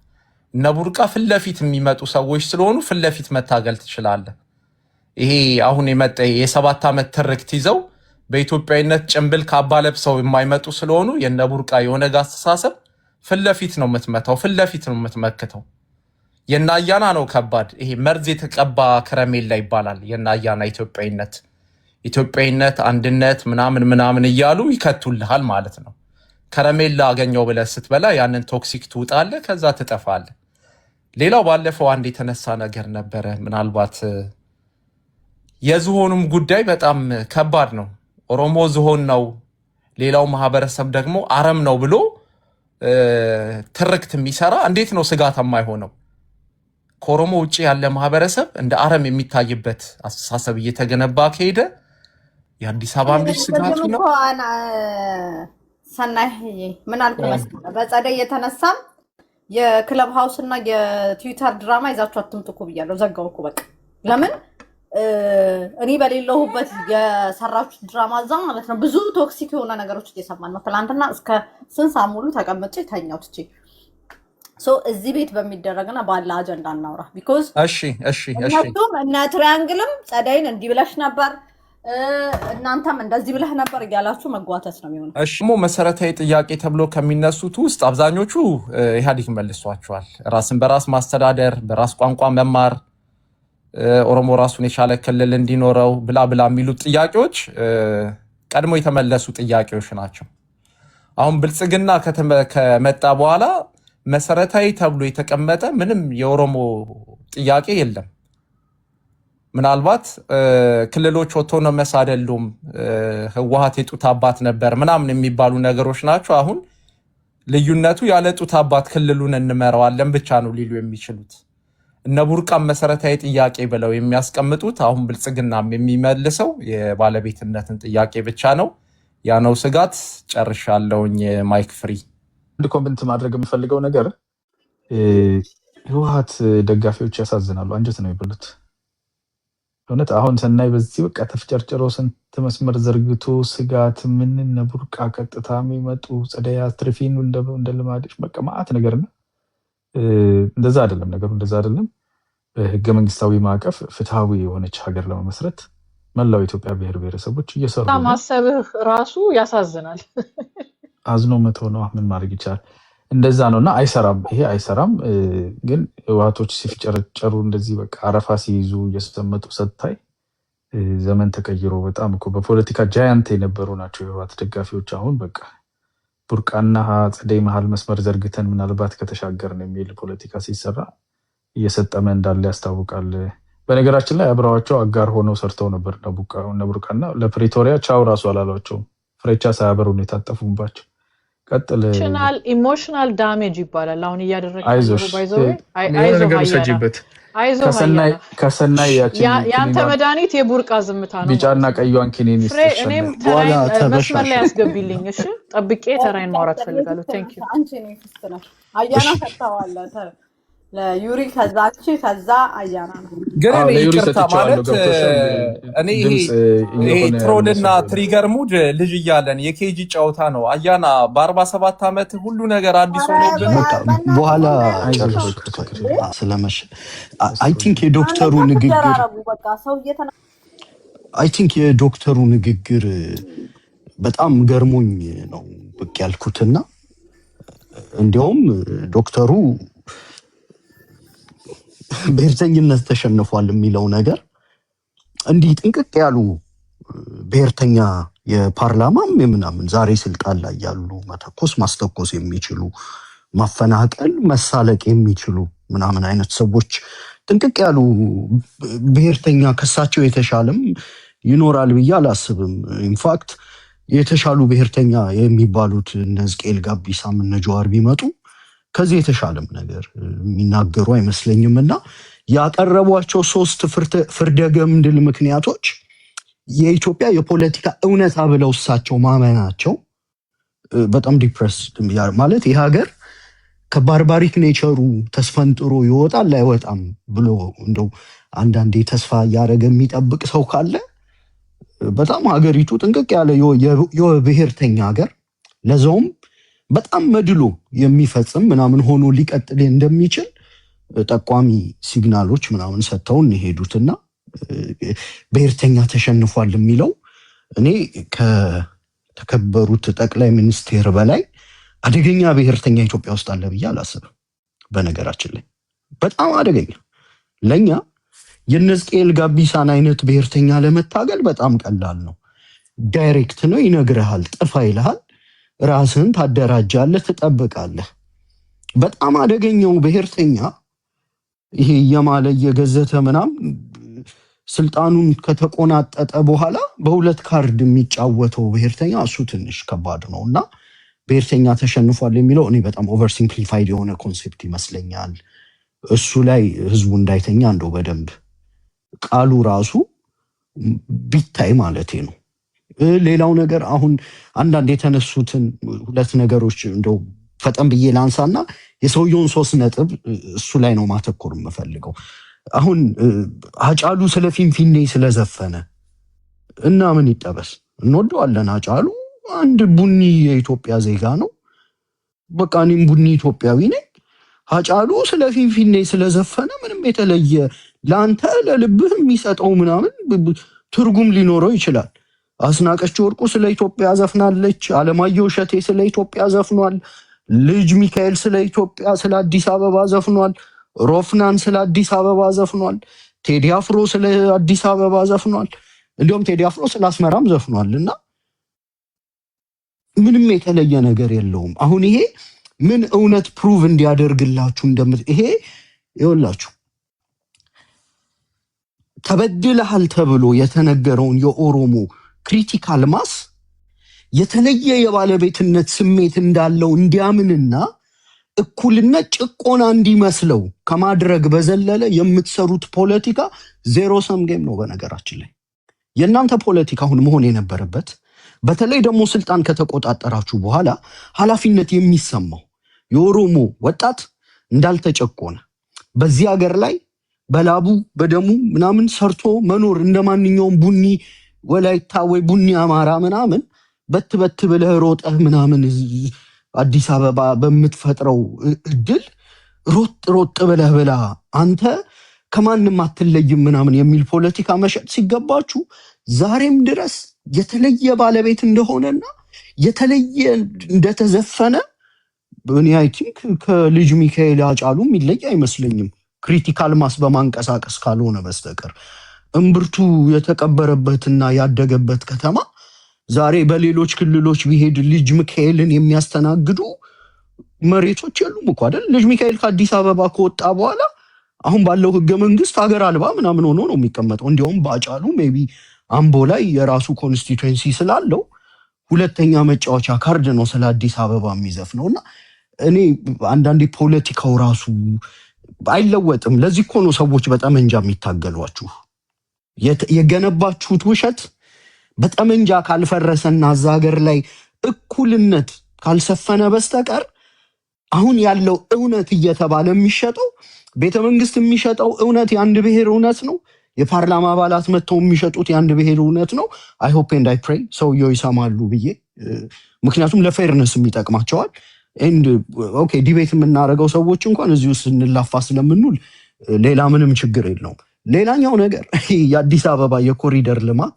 S8: እነ ቡርቃ ፊትለፊት የሚመጡ ሰዎች ስለሆኑ ፊትለፊት መታገል ትችላለህ። ይሄ አሁን የመጣ የ7 ዓመት ትርክት ይዘው በኢትዮጵያዊነት ጭንብል ካባ ለብሰው የማይመጡ ስለሆኑ የነ ቡርቃ የኦነግ አስተሳሰብ ፊትለፊት ነው የምትመታው፣ ፊትለፊት ነው የምትመክተው። የናያና ነው ከባድ። ይሄ መርዝ የተቀባ ከረሜላ ይባላል። የናያና ኢትዮጵያዊነት አንድነት ምናምን እያሉ ይከቱልሃል ማለት ነው። ከረሜላ አገኘው ብለህ ስትበላ ያንን ቶክሲክ ትውጣለህ፣ ከዛ ትጠፋለህ። ሌላው ባለፈው አንድ የተነሳ ነገር ነበረ። ምናልባት የዝሆኑም ጉዳይ በጣም ከባድ ነው። ኦሮሞ ዝሆን ነው ሌላው ማህበረሰብ ደግሞ አረም ነው ብሎ ትርክት የሚሰራ እንዴት ነው ስጋት የማይሆነው? ከኦሮሞ ውጭ ያለ ማህበረሰብ እንደ አረም የሚታይበት አስተሳሰብ እየተገነባ ከሄደ የአዲስ አበባ ልጅ ስጋቱ ነው።
S4: ሰናይ ምን አልኩ መሰለህ? በጸደይ የተነሳም የክለብ ሃውስ እና የትዊተር ድራማ ይዛችሁ አትምጡ እኮ ብያለሁ። ዘጋው እኮ በቃ። ለምን እኔ በሌለሁበት የሰራችሁት ድራማ እዛ ማለት ነው ብዙ ቶክሲክ የሆነ ነገሮች እየሰማን ነው። ትናንትና እስከ ስንት ሰዓት ሙሉ ተቀምጬ ተኛሁት እቺ እዚህ ቤት በሚደረግና ባለ አጀንዳ እናውራ። ቢኮዝ እነሱም እነ ትሪያንግልም ጸደይን እንዲህ ብለሽ ነበር እናንተም እንደዚህ ብለህ ነበር እያላችሁ መጓተት ነው የሚሆነው።
S8: እሺ መሰረታዊ ጥያቄ ተብሎ ከሚነሱት ውስጥ አብዛኞቹ ኢህአዴግ መልሷቸዋል። ራስን በራስ ማስተዳደር፣ በራስ ቋንቋ መማር፣ ኦሮሞ ራሱን የቻለ ክልል እንዲኖረው ብላ ብላ የሚሉት ጥያቄዎች ቀድሞ የተመለሱ ጥያቄዎች ናቸው። አሁን ብልጽግና ከመጣ በኋላ መሰረታዊ ተብሎ የተቀመጠ ምንም የኦሮሞ ጥያቄ የለም። ምናልባት ክልሎች ኦቶኖመስ አይደሉም፣ ህወሓት የጡት አባት ነበር ምናምን የሚባሉ ነገሮች ናቸው። አሁን ልዩነቱ ያለ ጡት አባት ክልሉን እንመራዋለን ብቻ ነው ሊሉ የሚችሉት። እነ ቡርቃም መሰረታዊ ጥያቄ ብለው የሚያስቀምጡት አሁን ብልጽግናም የሚመልሰው የባለቤትነትን ጥያቄ ብቻ ነው። ያ ነው ስጋት። ጨርሻለሁኝ። ማይክ ፍሪ።
S2: አንድ ኮሜንት ማድረግ የምፈልገው ነገር ህወሓት ደጋፊዎች ያሳዝናሉ፣ አንጀት ነው የሚበሉት። እውነት አሁን ሰናይ በዚህ በቃ ተፍጨርጭሮ ስንት መስመር ዘርግቶ ስጋት ምን ነቡርቃ ቀጥታ የሚመጡ ጸደይ አትርፊን እንደ ልማድሽ በቃ ማአት ነገርና እንደዛ አይደለም ነገሩ፣ እንደዛ አይደለም። በህገ መንግስታዊ ማዕቀፍ ፍትሃዊ የሆነች ሀገር ለመመስረት መላው ኢትዮጵያ ብሔር ብሔረሰቦች እየሰሩ ነው።
S7: ማሰብህ ራሱ ያሳዝናል።
S2: አዝኖ መተው ነው። ምን ማድረግ ይቻላል? እንደዛ ነውና አይሰራም፣ ይሄ አይሰራም። ግን ህወሓቶች ሲፍጨረጨሩ እንደዚህ በቃ አረፋ ሲይዙ እየሰመጡ ሰታይ ዘመን ተቀይሮ በጣም እኮ በፖለቲካ ጃያንት የነበሩ ናቸው የህወሓት ደጋፊዎች። አሁን በቃ ቡርቃና ጸደይ መሀል መስመር ዘርግተን ምናልባት ከተሻገርን የሚል ፖለቲካ ሲሰራ እየሰጠመ እንዳለ ያስታውቃል። በነገራችን ላይ አብረዋቸው አጋር ሆነው ሰርተው ነበር ቡርቃና ለፕሪቶሪያ ቻው ራሱ አላሏቸውም። ፍሬቻ ሳያበሩ ነው የታጠፉባቸው። ቀጥል።
S7: ኢሞሽናል ዳሜጅ ይባላል። አሁን እያደረገ
S2: ከሰናይ
S7: ያንተ መድኃኒት የቡርቃ ዝምታ ነው።
S2: ቢጫና ቀዩን ኪኒን
S7: እኔም መስመር ላይ ያስገቢልኝ። እሺ ጠብቄ ተራይን ማውራት ፈልጋለሁ። ቴንክ ዩ።
S4: አንቺ ነው ፍስተና አያና ፈታዋለ ለዩሪ ከዛ አያና ነው።
S8: ግን ይቅርታ ማለት እኔ ይሄ ትሮልና ትሪገር ሙድ ልጅ እያለን የኬጂ ጨዋታ ነው። አያና በ47 ዓመት ሁሉ ነገር አዲስ ሆኖብን
S9: በኋላ ስለመሸ አይ ቲንክ የዶክተሩ ንግግር በጣም ገርሞኝ ነው ብቅ ያልኩትና እንዲያውም ዶክተሩ ብሔርተኝነት ተሸንፏል የሚለው ነገር እንዲህ ጥንቅቅ ያሉ ብሔርተኛ የፓርላማም የምናምን ዛሬ ስልጣን ላይ ያሉ መተኮስ ማስተኮስ የሚችሉ ማፈናቀል መሳለቅ የሚችሉ ምናምን አይነት ሰዎች ጥንቅቅ ያሉ ብሔርተኛ ከሳቸው የተሻለም ይኖራል ብዬ አላስብም። ኢንፋክት የተሻሉ ብሔርተኛ የሚባሉት እነ ሕዝቅኤል ጋቢሳም እነ ጀዋር ቢመጡ ከዚህ የተሻለም ነገር የሚናገሩ አይመስለኝም። እና ያቀረቧቸው 3 ፍርደ ገምድል ምክንያቶች የኢትዮጵያ የፖለቲካ እውነታ ብለው እሳቸው ማመናቸው በጣም ዲፕረስ ማለት ይህ ሀገር ከባርባሪክ ኔቸሩ ተስፈንጥሮ ይወጣል አይወጣም ብሎ እንደው አንዳንዴ ተስፋ እያደረገ የሚጠብቅ ሰው ካለ በጣም ሀገሪቱ ጥንቅቅ ያለ የብሔርተኛ ሀገር ለዛውም በጣም መድሎ የሚፈጽም ምናምን ሆኖ ሊቀጥል እንደሚችል ጠቋሚ ሲግናሎች ምናምን ሰጥተውን ሄዱትና ብሔርተኛ ተሸንፏል የሚለው እኔ ከተከበሩት ጠቅላይ ሚኒስቴር በላይ አደገኛ ብሔርተኛ ኢትዮጵያ ውስጥ አለ ብዬ አላስብም። በነገራችን ላይ በጣም አደገኛ ለኛ የነ ሕዝቅኤል ጋቢሳን አይነት ብሔርተኛ ለመታገል በጣም ቀላል ነው። ዳይሬክት ነው፣ ይነግርሃል፣ ጥፋ ይልሃል፣ ራስን ታደራጃለህ፣ ትጠብቃለህ። በጣም አደገኛው ብሔርተኛ ይሄ የማለ የገዘተ ምናምን ስልጣኑን ከተቆናጠጠ በኋላ በሁለት ካርድ የሚጫወተው ብሔርተኛ እሱ ትንሽ ከባድ ነው እና ብሔርተኛ ተሸንፏል የሚለው እኔ በጣም ኦቨር ሲምፕሊፋይድ የሆነ ኮንሴፕት ይመስለኛል። እሱ ላይ ህዝቡ እንዳይተኛ እንደው በደንብ ቃሉ ራሱ ቢታይ ማለቴ ነው። ሌላው ነገር አሁን አንዳንድ የተነሱትን ሁለት ነገሮች እንደው ፈጠን ብዬ ላንሳና የሰውየውን 3 ነጥብ እሱ ላይ ነው ማተኮር የምፈልገው። አሁን አጫሉ ስለ ፊንፊኔ ስለዘፈነ እና ምን ይጠበስ እንወደዋለን። አጫሉ አንድ ቡኒ የኢትዮጵያ ዜጋ ነው። በቃ እኔም ቡኒ ኢትዮጵያዊ ነኝ። አጫሉ ስለ ፊንፊኔ ስለዘፈነ ምንም የተለየ ለአንተ ለልብህ የሚሰጠው ምናምን ትርጉም ሊኖረው ይችላል። አስናቀች ወርቁ ስለ ኢትዮጵያ ዘፍናለች። አለማየሁ እሸቴ ስለ ኢትዮጵያ ዘፍኗል። ልጅ ሚካኤል ስለ ኢትዮጵያ ስለ አዲስ አበባ ዘፍኗል። ሮፍናን ስለ አዲስ አበባ ዘፍኗል። ቴዲ አፍሮ ስለ አዲስ አበባ ዘፍኗል። እንዲሁም ቴዲ አፍሮ ስለ አስመራም ዘፍኗል እና ምንም የተለየ ነገር የለውም። አሁን ይሄ ምን እውነት ፕሩቭ እንዲያደርግላችሁ ይሄ ይኸውላችሁ ተበድለሃል ተብሎ የተነገረውን የኦሮሞ ክሪቲካል ማስ የተለየ የባለቤትነት ስሜት እንዳለው እንዲያምንና እኩልነት ጭቆና እንዲመስለው ከማድረግ በዘለለ የምትሰሩት ፖለቲካ ዜሮ ሰም ጌም ነው። በነገራችን ላይ የእናንተ ፖለቲካ አሁን መሆን የነበረበት በተለይ ደግሞ ስልጣን ከተቆጣጠራችሁ በኋላ ኃላፊነት የሚሰማው የኦሮሞ ወጣት እንዳልተጨቆነ በዚህ ሀገር ላይ በላቡ በደሙ ምናምን ሰርቶ መኖር እንደማንኛውም ቡኒ ወላይታ ወይ ቡኒ አማራ ምናምን በት ብለህ ሮጠህ ምናምን አዲስ አበባ በምትፈጥረው እድል ሮጥ ብለህ ብላ አንተ ከማንም አትለይም ምናምን የሚል ፖለቲካ መሸጥ ሲገባችሁ ዛሬም ድረስ የተለየ ባለቤት እንደሆነና የተለየ እንደተዘፈነ እኔ አይ ቲንክ ከልጅ ሚካኤል አጫሉ የሚለይ አይመስለኝም። ክሪቲካል ማስ በማንቀሳቀስ ካልሆነ በስተቀር እምብርቱ የተቀበረበትና ያደገበት ከተማ ዛሬ በሌሎች ክልሎች ቢሄድ ልጅ ሚካኤልን የሚያስተናግዱ መሬቶች የሉም እኮ አይደል? ልጅ ሚካኤል ከአዲስ አበባ ከወጣ በኋላ አሁን ባለው ህገ መንግስት ሀገር አልባ ምናምን ሆኖ ነው የሚቀመጠው። እንዲያውም በአጫሉ ሜቢ አምቦ ላይ የራሱ ኮንስቲትዌንሲ ስላለው ሁለተኛ መጫወቻ ካርድ ነው ስለ አዲስ አበባ የሚዘፍነውና እኔ አንዳንዴ ፖለቲካው ራሱ አይለወጥም። ለዚህ እኮ ነው ሰዎች በጠመንጃ የሚታገሏችሁ። የገነባችሁት ውሸት በጠመንጃ ካልፈረሰና እዛ ሀገር ላይ እኩልነት ካልሰፈነ በስተቀር አሁን ያለው እውነት እየተባለ የሚሸጠው ቤተመንግስት የሚሸጠው እውነት የአንድ ብሔር እውነት ነው። የፓርላማ አባላት መጥተው የሚሸጡት የአንድ ብሔር እውነት ነው። አይ ሆፕ ኤንድ አይ ፕሬይ ሰውየው ይሰማሉ ብዬ ምክንያቱም ለፌርነስ የሚጠቅማቸዋል። ኤንድ ኦኬ ዲቤት የምናደርገው ሰዎች እንኳን እዚሁ ስንላፋ ስለምንውል ሌላ ምንም ችግር የለውም። ሌላኛው ነገር የአዲስ አበባ የኮሪደር ልማት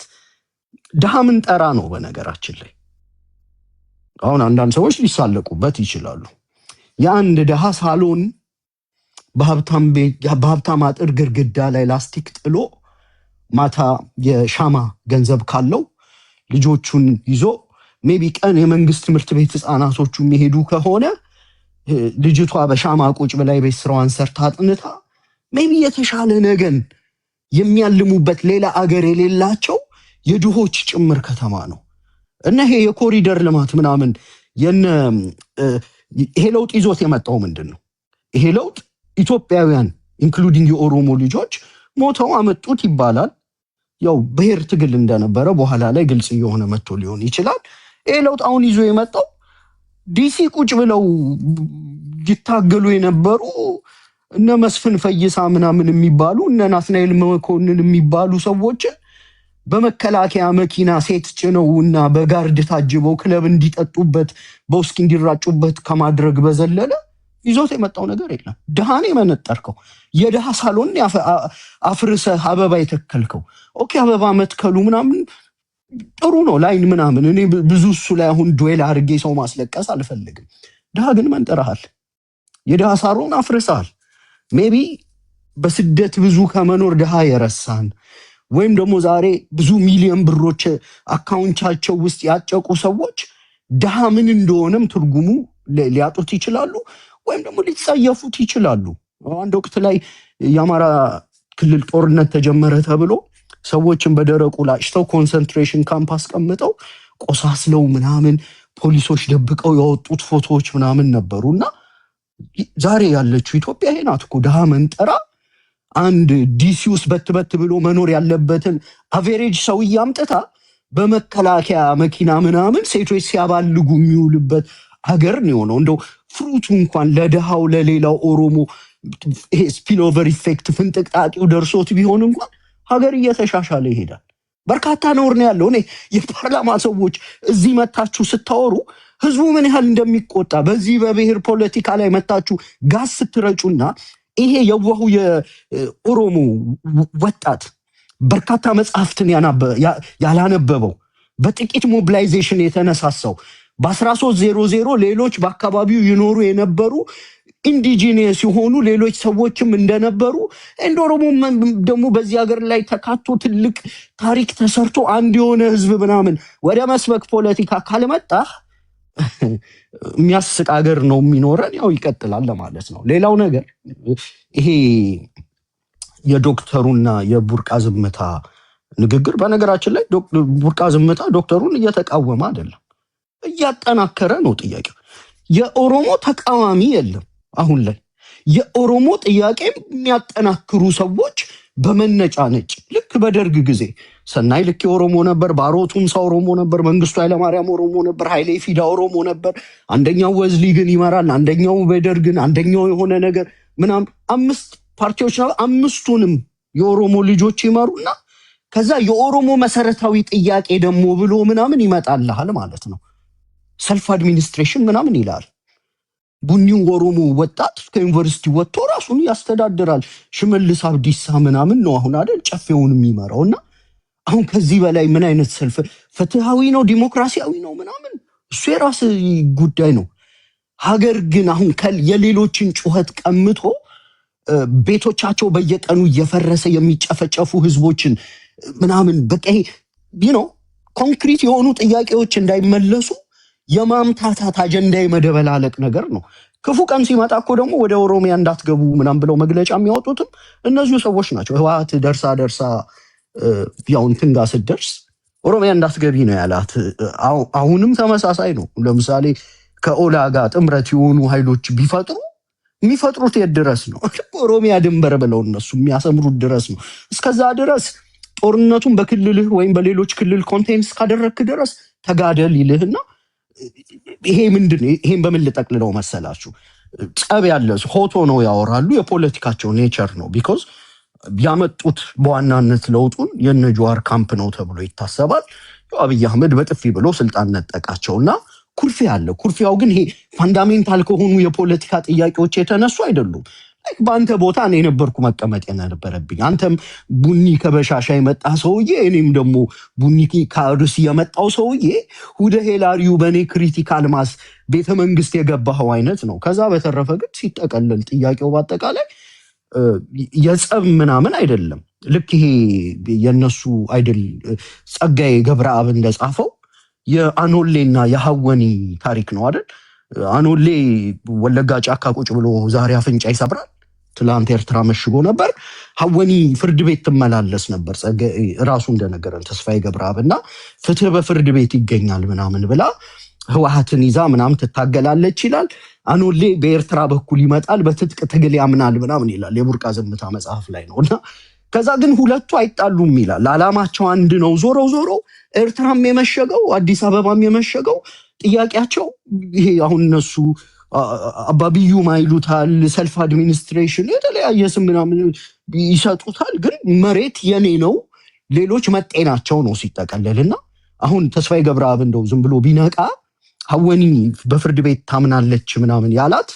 S9: ድሃ ምን ጠራ ነው። በነገራችን ላይ አሁን አንዳንድ ሰዎች ሊሳለቁበት ይችላሉ። የአንድ ድሃ ሳሎን በሀብታም አጥር ግድግዳ ላይ ላስቲክ ጥሎ ማታ የሻማ ገንዘብ ካለው ልጆቹን ይዞ ሜቢ ቀን የመንግስት ትምህርት ቤት ህፃናቶቹ የሚሄዱ ከሆነ ልጅቷ በሻማ ቁጭ በላይ ቤት ስራዋን ሰርታ አጥንታ ሜቢ የተሻለ ነገን የሚያልሙበት ሌላ አገር የሌላቸው የድሆች ጭምር ከተማ ነው እና ይሄ የኮሪደር ልማት ምናምን ይሄ ለውጥ ይዞት የመጣው ምንድን ነው? ይሄ ለውጥ ኢትዮጵያውያን ኢንክሉዲንግ የኦሮሞ ልጆች ሞተው አመጡት ይባላል። ያው ብሔር ትግል እንደነበረ በኋላ ላይ ግልጽ እየሆነ መጥቶ ሊሆን ይችላል። ይሄ ለውጥ አሁን ይዞ የመጣው ዲሲ ቁጭ ብለው ይታገሉ የነበሩ እነ መስፍን ፈይሳ ምናምን የሚባሉ እነ ናትናኤል መኮንን የሚባሉ ሰዎች በመከላከያ መኪና ሴት ጭነው እና በጋርድ ታጅበው ክለብ እንዲጠጡበት በውስኪ እንዲራጩበት ከማድረግ በዘለለ ይዞት የመጣው ነገር የለም። ድሃን የመነጠርከው የድሃ ሳሎን አፍርሰህ አበባ የተከልከው ኦኬ፣ አበባ መትከሉ ምናምን ጥሩ ነው ላይን ምናምን እኔ ብዙ እሱ ላይ አሁን ዱዌል አድርጌ ሰው ማስለቀስ አልፈልግም። ድሃ ግን መንጠረሃል፣ የድሃ ሳሎን አፍርሰሃል። ሜቢ በስደት ብዙ ከመኖር ድሃ የረሳን ወይም ደግሞ ዛሬ ብዙ ሚሊዮን ብሮች አካውንታቸው ውስጥ ያጨቁ ሰዎች ድሃ ምን እንደሆነም ትርጉሙ ሊያጡት ይችላሉ፣ ወይም ደግሞ ሊጸየፉት ይችላሉ። አንድ ወቅት ላይ የአማራ ክልል ጦርነት ተጀመረ ተብሎ ሰዎችን በደረቁ ላጭተው ኮንሰንትሬሽን ካምፕ አስቀምጠው ቆሳስለው ምናምን ፖሊሶች ደብቀው ያወጡት ፎቶዎች ምናምን ነበሩና ዛሬ ያለችው ኢትዮጵያ ይሄ ናት እኮ። ድሃ መንጠራ አንድ ዲሲ ውስጥ በት ብሎ መኖር ያለበትን አቬሬጅ ሰውዬ አምጥታ በመከላከያ መኪና ምናምን ሴቶች ሲያባልጉ የሚውልበት ሀገር ነው የሆነው። እንደው ፍሩቱ እንኳን ለድሃው ለሌላው ኦሮሞ ይሄ ስፒልኦቨር ኢፌክት ፍንጥቅጣቂው ደርሶት ቢሆን እንኳን ሀገር እየተሻሻለ ይሄዳል። በርካታ ነውር ነው ያለው። እኔ የፓርላማ ሰዎች እዚህ መታችሁ ስታወሩ ህዝቡ ምን ያህል እንደሚቆጣ በዚህ በብሔር ፖለቲካ ላይ መታችሁ ጋዝ ስትረጩና ይሄ የዋሁ የኦሮሞ ወጣት በርካታ መጽሐፍትን ያላነበበው በጥቂት ሞቢላይዜሽን የተነሳሳው በ1300 ሌሎች በአካባቢው ይኖሩ የነበሩ ኢንዲጂኒየስ የሆኑ ሌሎች ሰዎችም እንደነበሩ እንደ ኦሮሞ ደግሞ በዚህ ሀገር ላይ ተካቶ ትልቅ ታሪክ ተሰርቶ አንድ የሆነ ህዝብ ምናምን ወደ መስበክ ፖለቲካ ካልመጣ የሚያስቅ ሀገር ነው የሚኖረን። ያው ይቀጥላል ለማለት ነው። ሌላው ነገር ይሄ የዶክተሩና የቡርቃ ዝምታ ንግግር፣ በነገራችን ላይ ቡርቃ ዝምታ ዶክተሩን እየተቃወመ አይደለም፣ እያጠናከረ ነው ጥያቄው። የኦሮሞ ተቃዋሚ የለም አሁን ላይ። የኦሮሞ ጥያቄ የሚያጠናክሩ ሰዎች በመነጫነጭ ልክ በደርግ ጊዜ ሰናይ ልክ ኦሮሞ ነበር፣ ባሮ ቱምሳ ኦሮሞ ነበር፣ መንግስቱ ኃይለማርያም ኦሮሞ ነበር፣ ኃይሌ ፊዳ ኦሮሞ ነበር። አንደኛው ወዝሊ ግን ይመራል፣ አንደኛው በደርግን፣ አንደኛው የሆነ ነገር ምናምን 5 ፓርቲዎች ነው። 5ቱንም የኦሮሞ ልጆች ይመሩና ከዛ የኦሮሞ መሰረታዊ ጥያቄ ደግሞ ብሎ ምናምን ይመጣልሃል ማለት ነው። ሰልፍ አድሚኒስትሬሽን ምናምን ይላል። ቡኒው ኦሮሞ ወጣት ከዩኒቨርሲቲ ወጥቶ ራሱን ያስተዳድራል። ሽመልስ አብዲሳ ምናምን ነው አሁን አይደል ጨፌውን የሚመራውና አሁን ከዚህ በላይ ምን አይነት ሰልፍ ፍትሃዊ ነው ዲሞክራሲያዊ ነው ምናምን እሱ የራስ ጉዳይ ነው። ሀገር ግን አሁን የሌሎችን ጩኸት ቀምቶ ቤቶቻቸው በየቀኑ እየፈረሰ የሚጨፈጨፉ ህዝቦችን ምናምን በቃ ኮንክሪት የሆኑ ጥያቄዎች እንዳይመለሱ የማምታታት አጀንዳ የመደበላለቅ ነገር ነው። ክፉ ቀን ሲመጣ እኮ ደግሞ ወደ ኦሮሚያ እንዳትገቡ ምናምን ብለው መግለጫ የሚያወጡትም እነዚሁ ሰዎች ናቸው። ህወሓት ደርሳ ያው እንትን ጋር ስትደርስ ኦሮሚያ እንዳትገቢ ነው ያላት። አሁንም ተመሳሳይ ነው። ለምሳሌ ከኦላ ጋር ጥምረት የሆኑ ኃይሎች ቢፈጥሩ የሚፈጥሩት የት ድረስ ነው? ኦሮሚያ ድንበር ብለው እነሱ የሚያሰምሩት ድረስ ነው። እስከዛ ድረስ ጦርነቱን በክልልህ ወይም በሌሎች ክልል ኮንቴንስ ካደረግክ ድረስ ተጋደል ይልህና ይሄ ምንድን ነው? ይሄን በምን ልጠቅልለው መሰላችሁ? ጸብ ያለ ሆቶ ነው ያወራሉ። የፖለቲካቸው ኔቸር ነው። ቢኮዝ ያመጡት በዋናነት ለውጡን የነጆዋር ካምፕ ነው ተብሎ ይታሰባል። አብይ አህመድ በጥፊ ብሎ ስልጣን ነጠቃቸውና ኩርፊያ አለ። ኩርፊያው ግን ይሄ ፋንዳሜንታል ከሆኑ የፖለቲካ ጥያቄዎች የተነሱ አይደሉም። በአንተ ቦታ እኔ የነበርኩ መቀመጥ የነበረብኝ። አንተም ቡኒ ከበሻሻ የመጣ ሰውዬ፣ እኔም ደግሞ ቡኒ ከርስ የመጣው ሰውዬ ሁደ ሄላሪዩ በእኔ ክሪቲካል ማስ ቤተመንግስት የገባኸው አይነት ነው። ከዛ በተረፈ ግን ሲጠቀልል ጥያቄው በአጠቃላይ የጸብ ምናምን አይደለም። ልክ ይሄ የነሱ አይደል ጸጋዬ ገብረአብ እንደጻፈው የአኖሌና የሐወኒ ታሪክ ነው አይደል? አኖሌ ወለጋ ጫካ ቁጭ ብሎ ዛሬ አፍንጫ ይሰብራል፣ ትላንት ኤርትራ መሽጎ ነበር። ሐወኒ ፍርድ ቤት ትመላለስ ነበር። ራሱ እንደነገረን ተስፋዬ ገብረአብ እና ፍትህ በፍርድ ቤት ይገኛል ምናምን ብላ ህወሓትን ይዛ ምናምን ትታገላለች ይላል። አኖሌ በኤርትራ በኩል ይመጣል፣ በትጥቅ ትግል ያምናል ምናምን ይላል የቡርቃ ዝምታ መጽሐፍ ላይ ነው። እና ከዛ ግን ሁለቱ አይጣሉም ይላል። አላማቸው አንድ ነው። ዞሮ ኤርትራም የመሸገው አዲስ አበባም የመሸገው ጥያቄያቸው ይሄ አሁን እነሱ አባቢዩማ ይሉታል፣ ሰልፍ አድሚኒስትሬሽን የተለያየ ስም ምናምን ይሰጡታል። ግን መሬት የኔ ነው፣ ሌሎች መጤ ናቸው ነው ሲጠቀለልና አሁን ተስፋዬ ገብረአብ እንደው ዝም ብሎ ቢነቃ ሐወኒ በፍርድ ቤት ታምናለች ምናምን ያላት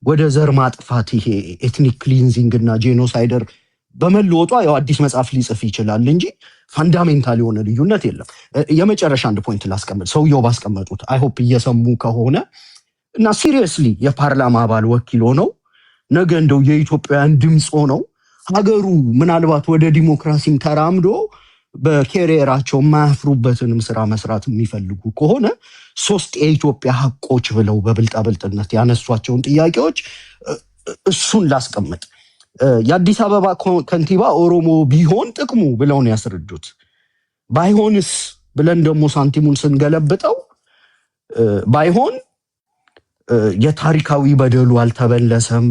S9: ወደ ዘር ማጥፋት ይሄ ኤትኒክ ክሊንዚንግ እና ጄኖሳይደር በመለወጧ ያው አዲስ መጽሐፍ ሊጽፍ ይችላል እንጂ ፋንዳሜንታል የሆነ ልዩነት የለም። የመጨረሻ አንድ ፖይንት ላስቀምጥ፣ ሰውየው ባስቀመጡት አይሆፕ እየሰሙ ከሆነ እና ሲሪየስሊ የፓርላማ አባል ወኪል ሆነው ነገ እንደው የኢትዮጵያውያን ድምፅ ሆነው ሀገሩ ምናልባት ወደ ዲሞክራሲም ተራምዶ በኬሪየራቸው የማያፍሩበትንም ስራ መስራት የሚፈልጉ ከሆነ 3 የኢትዮጵያ ሀቆች ብለው በብልጣብልጥነት ያነሷቸውን ጥያቄዎች እሱን ላስቀምጥ። የአዲስ አበባ ከንቲባ ኦሮሞ ቢሆን ጥቅሙ ብለው ነው ያስረዱት። ባይሆንስ ብለን ደግሞ ሳንቲሙን ስንገለብጠው ባይሆን የታሪካዊ በደሉ አልተበለሰም።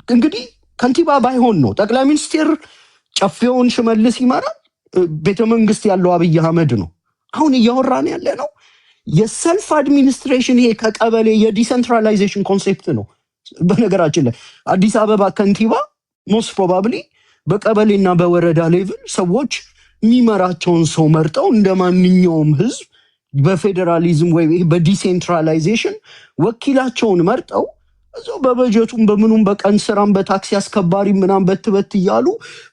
S9: እንግዲህ ከንቲባ ባይሆን ነው ጠቅላይ ሚኒስትር ጨፌውን ሽመልስ ይመራል፣ ቤተመንግስት ያለው አብይ አህመድ ነው። አሁን እያወራን ያለ ነው የሰልፍ አድሚኒስትሬሽን፣ ይሄ ከቀበሌ የዲሰንትራላይዜሽን ኮንሴፕት ነው። በነገራችን ላይ አዲስ አበባ ከንቲባ ሞስት ፕሮባብሊ በቀበሌና በወረዳ ሌቭል ሰዎች የሚመራቸውን ሰው መርጠው እንደ ማንኛውም ህዝብ በፌዴራሊዝም ወይ በዲሴንትራላይዜሽን ወኪላቸውን መርጠው እዛው በበጀቱም በምኑም በቀን ስራም በታክሲ አስከባሪ ምናም በትበት እያሉ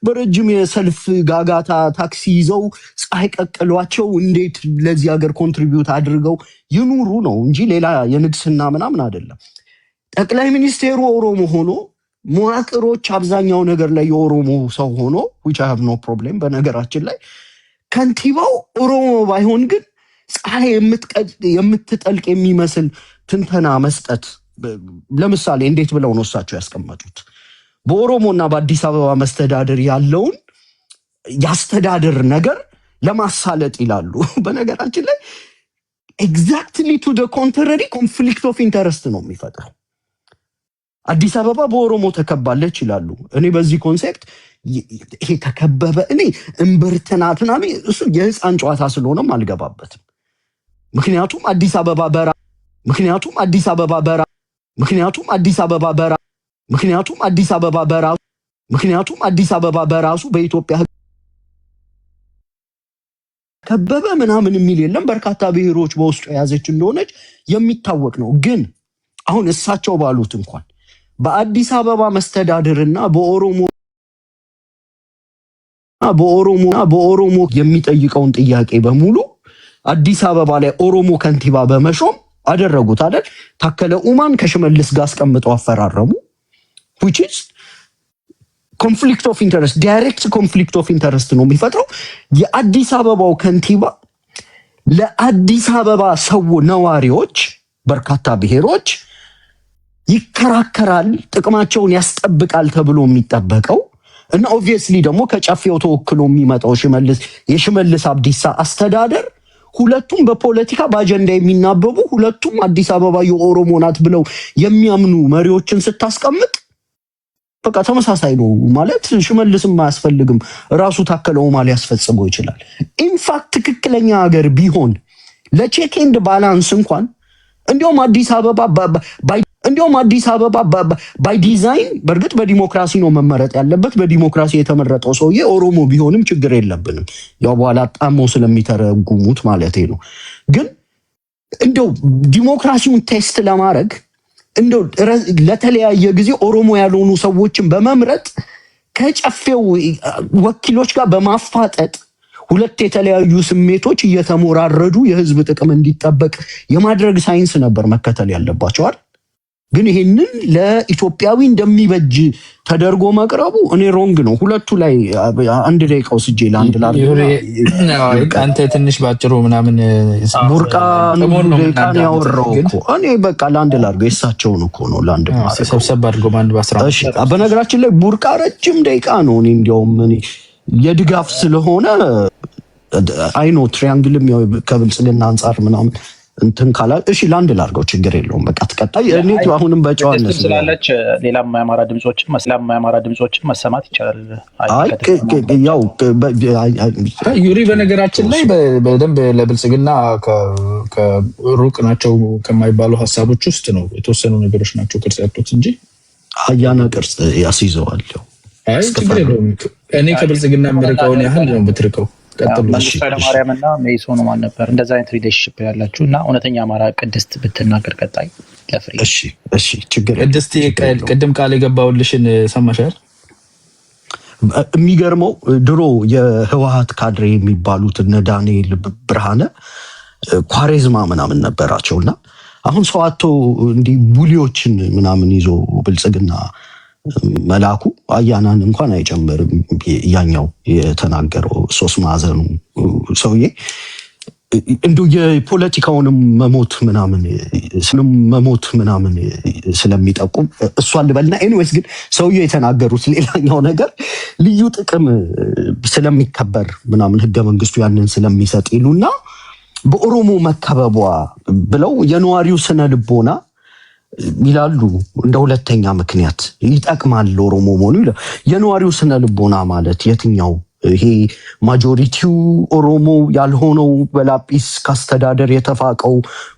S9: በረጅም የሰልፍ ጋጋታ ታክሲ ይዘው ፀሐይ ቀቅሏቸው እንዴት ለዚህ ሀገር ኮንትሪቢዩት አድርገው ይኑሩ ነው እንጂ ሌላ የንግስና ምናምን አይደለም። ጠቅላይ ሚኒስቴሩ ኦሮሞ ሆኖ መዋቅሮች አብዛኛው ነገር ላይ የኦሮሞ ሰው ሆኖ which I have no problem። በነገራችን ላይ ከንቲባው ኦሮሞ ባይሆን ግን ፀሐይ የምትጠልቅ የሚመስል ትንተና መስጠት ለምሳሌ እንዴት ብለው ነው እሳቸው ያስቀመጡት? በኦሮሞና በአዲስ አበባ መስተዳደር ያለውን ያስተዳደር ነገር ለማሳለጥ ይላሉ። በነገራችን ላይ ኤግዛክትሊ ቱ ደ ኮንትራሪ ኮንፍሊክት ኦፍ ኢንተረስት ነው የሚፈጥረው። አዲስ አበባ በኦሮሞ ተከባለች ይላሉ። እኔ በዚህ ኮንሴፕት ይሄ ተከበበ እኔ እምብርትናትና እሱ የህፃን ጨዋታ ስለሆነም አልገባበትም። ምክንያቱም አዲስ አበባ በራሱ በኢትዮጵያ ከበበ ምናምን የሚል የለም። በርካታ ብሔሮች በውስጡ የያዘች እንደሆነች የሚታወቅ ነው። ግን አሁን እሳቸው ባሉት እንኳን በአዲስ አበባ መስተዳድርና በኦሮሞ የሚጠይቀውን ጥያቄ በሙሉ አዲስ አበባ ላይ ኦሮሞ ከንቲባ በመሾም አደረጉት አይደል? ታከለ ኡማን ከሽመልስ ጋር አስቀምጠው አፈራረሙ። which is conflict of interest direct conflict of interest ነው የሚፈጥረው። የአዲስ አበባው ከንቲባ ለአዲስ አበባ ሰው ነዋሪዎች በርካታ ብሔሮች ይከራከራል፣ ጥቅማቸውን ያስጠብቃል ተብሎ የሚጠበቀው እና ኦብቪየስሊ ደግሞ ከጨፌው ተወክሎ የሚመጣው የሽመልስ አብዲሳ አስተዳደር ሁለቱም በፖለቲካ በአጀንዳ የሚናበቡ ሁለቱም አዲስ አበባ የኦሮሞ ናት ብለው የሚያምኑ መሪዎችን ስታስቀምጥ በቃ ተመሳሳይ ነው ማለት ሽመልስም አያስፈልግም፣ ራሱ ታከለ ኡማ ሊያስፈጽመው ይችላል። ኢንፋክት ትክክለኛ ሀገር ቢሆን ለቼክ ኤንድ ባላንስ እንኳን እንዲያውም አዲስ አበባ ባይ ዲዛይን በእርግጥ በዲሞክራሲ ነው መመረጥ ያለበት። በዲሞክራሲ የተመረጠው ሰውዬ ኦሮሞ ቢሆንም ችግር የለብንም፣ ያው በኋላ ጣሞ ስለሚተረጉሙት ማለት ነው። ግን እንደው ዲሞክራሲውን ቴስት ለማድረግ እንደው ለተለያየ ጊዜ ኦሮሞ ያልሆኑ ሰዎችን በመምረጥ ከጨፌው ወኪሎች ጋር በማፋጠጥ ሁለት የተለያዩ ስሜቶች እየተሞራረዱ የህዝብ ጥቅም እንዲጠበቅ የማድረግ ሳይንስ ነበር መከተል ያለባቸው አይደል? ግን ይሄንን ለኢትዮጵያዊ እንደሚበጅ ተደርጎ መቅረቡ እኔ ሮንግ ነው። ሁለቱ ላይ አንድ ደቂቃ ወስጄ ለአንድ
S2: አንተ ትንሽ ባጭሩ ምናምን
S9: ቡርቃ ደቂቃ ያወራው እኮ እኔ በቃ ለአንድ ላድርገው የእሳቸውን እኮ ነው ለአንድ
S2: ሰብሰብ አድርጎ በአንድ በ10።
S9: እሺ በነገራችን ላይ ቡርቃ ረጅም ደቂቃ ነው። እኔ እንዲያውም የድጋፍ ስለሆነ አይኖ ትሪያንግልም ያው ከብልጽግና አንጻር ምናምን እንትን ካላ እሺ ለአንድ ላድርገው ችግር የለውም። በቃ ተቀጣይ እኔ አሁንም በጨዋነት
S3: ስላለች ሌላም የአማራ ድምጾችን መሰማት ይቻላል።
S9: ያው
S2: ዩሪ በነገራችን ላይ በደንብ ለብልጽግና ከሩቅ ናቸው ከማይባሉ ሀሳቦች ውስጥ ነው የተወሰኑ ነገሮች ናቸው ቅርጽ ያጡት እንጂ
S9: አያና ቅርጽ ያስይዘዋል።
S2: አይ ችግር የለውም። እኔ ከብልጽግና የምርቀውን ያህል ነው ብትርቀው
S3: ማርያም እና ሜይሶን ማን ነበር እንደዛ አይነት ሪሌሽንሺፕ ያላችሁ እና እውነተኛ አማራ ቅድስት ብትናገር ቀጣይ ለፍሬ
S9: እሺ ችግር
S2: ቅድስት ቅድም ቃል የገባውልሽን ሰማሻል።
S9: የሚገርመው ድሮ የህወሓት ካድሬ የሚባሉት እነ ዳንኤል ብርሃነ ኳሬዝማ ምናምን ነበራቸውና አሁን ሰዋቶ እንዲህ ቡሊዎችን ምናምን ይዞ ብልጽግና መላኩ አያናን እንኳን አይጨምርም። ያኛው የተናገረው ሶስት ማዕዘኑ ሰውዬ እንዶ የፖለቲካውንም መሞት ምናምን ስለሚጠቁም እሷን ልበልና ኤኒዌይስ ግን ሰውየው የተናገሩት ሌላኛው ነገር ልዩ ጥቅም ስለሚከበር ምናምን ህገ መንግስቱ ያንን ስለሚሰጥ ይሉና በኦሮሞ መከበቧ ብለው የነዋሪው ስነ ልቦና ይላሉ እንደ ሁለተኛ ምክንያት ይጠቅማል ኦሮሞ መሆኑ የነዋሪው ስነ ልቦና ማለት የትኛው ይሄ ማጆሪቲው ኦሮሞ ያልሆነው በላጲስ ካስተዳደር የተፋቀው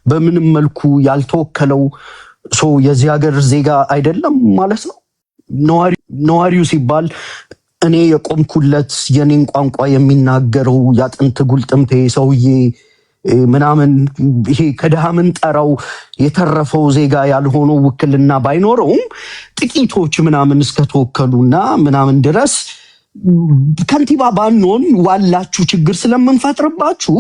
S9: በምንም መልኩ ያልተወከለው ሰው የዚህ ሀገር ዜጋ አይደለም ማለት ነው። ነዋሪው ሲባል እኔ የቆምኩለት የኔን ቋንቋ የሚናገረው ያጥንት ጉልጥምቴ ሰውዬ ምናምን ይሄ ከድሃ ምንጠራው የተረፈው ዜጋ ያልሆነው ውክልና ባይኖረውም ጥቂቶች ምናምን እስከተወከሉና ምናምን ድረስ ከንቲባ ባንሆን ዋላችሁ ችግር ስለምንፈጥርባችሁ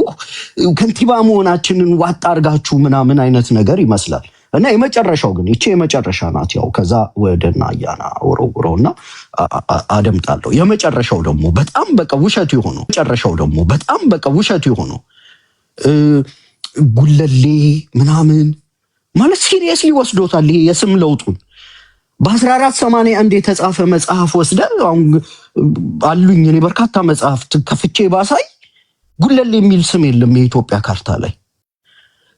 S9: ከንቲባ መሆናችንን ዋጣ አርጋችሁ ምናምን አይነት ነገር ይመስላል። እና የመጨረሻው ግን ይቺ የመጨረሻ ናት። ያው ከዛ ወደና አያና ወረውረውና አደምጣለሁ። የመጨረሻው ደግሞ በጣም በቃ ውሸት የሆነው ጉለሌ ምናምን ማለት ሲሪየስሊ ወስዶታል። ይሄ የስም ለውጡን በ1481 የተጻፈ መጽሐፍ ወስደ አሁን አሉኝ እኔ በርካታ መጽሐፍት ከፍቼ ባሳይ ጉለሌ የሚል ስም የለም የኢትዮጵያ ካርታ ላይ።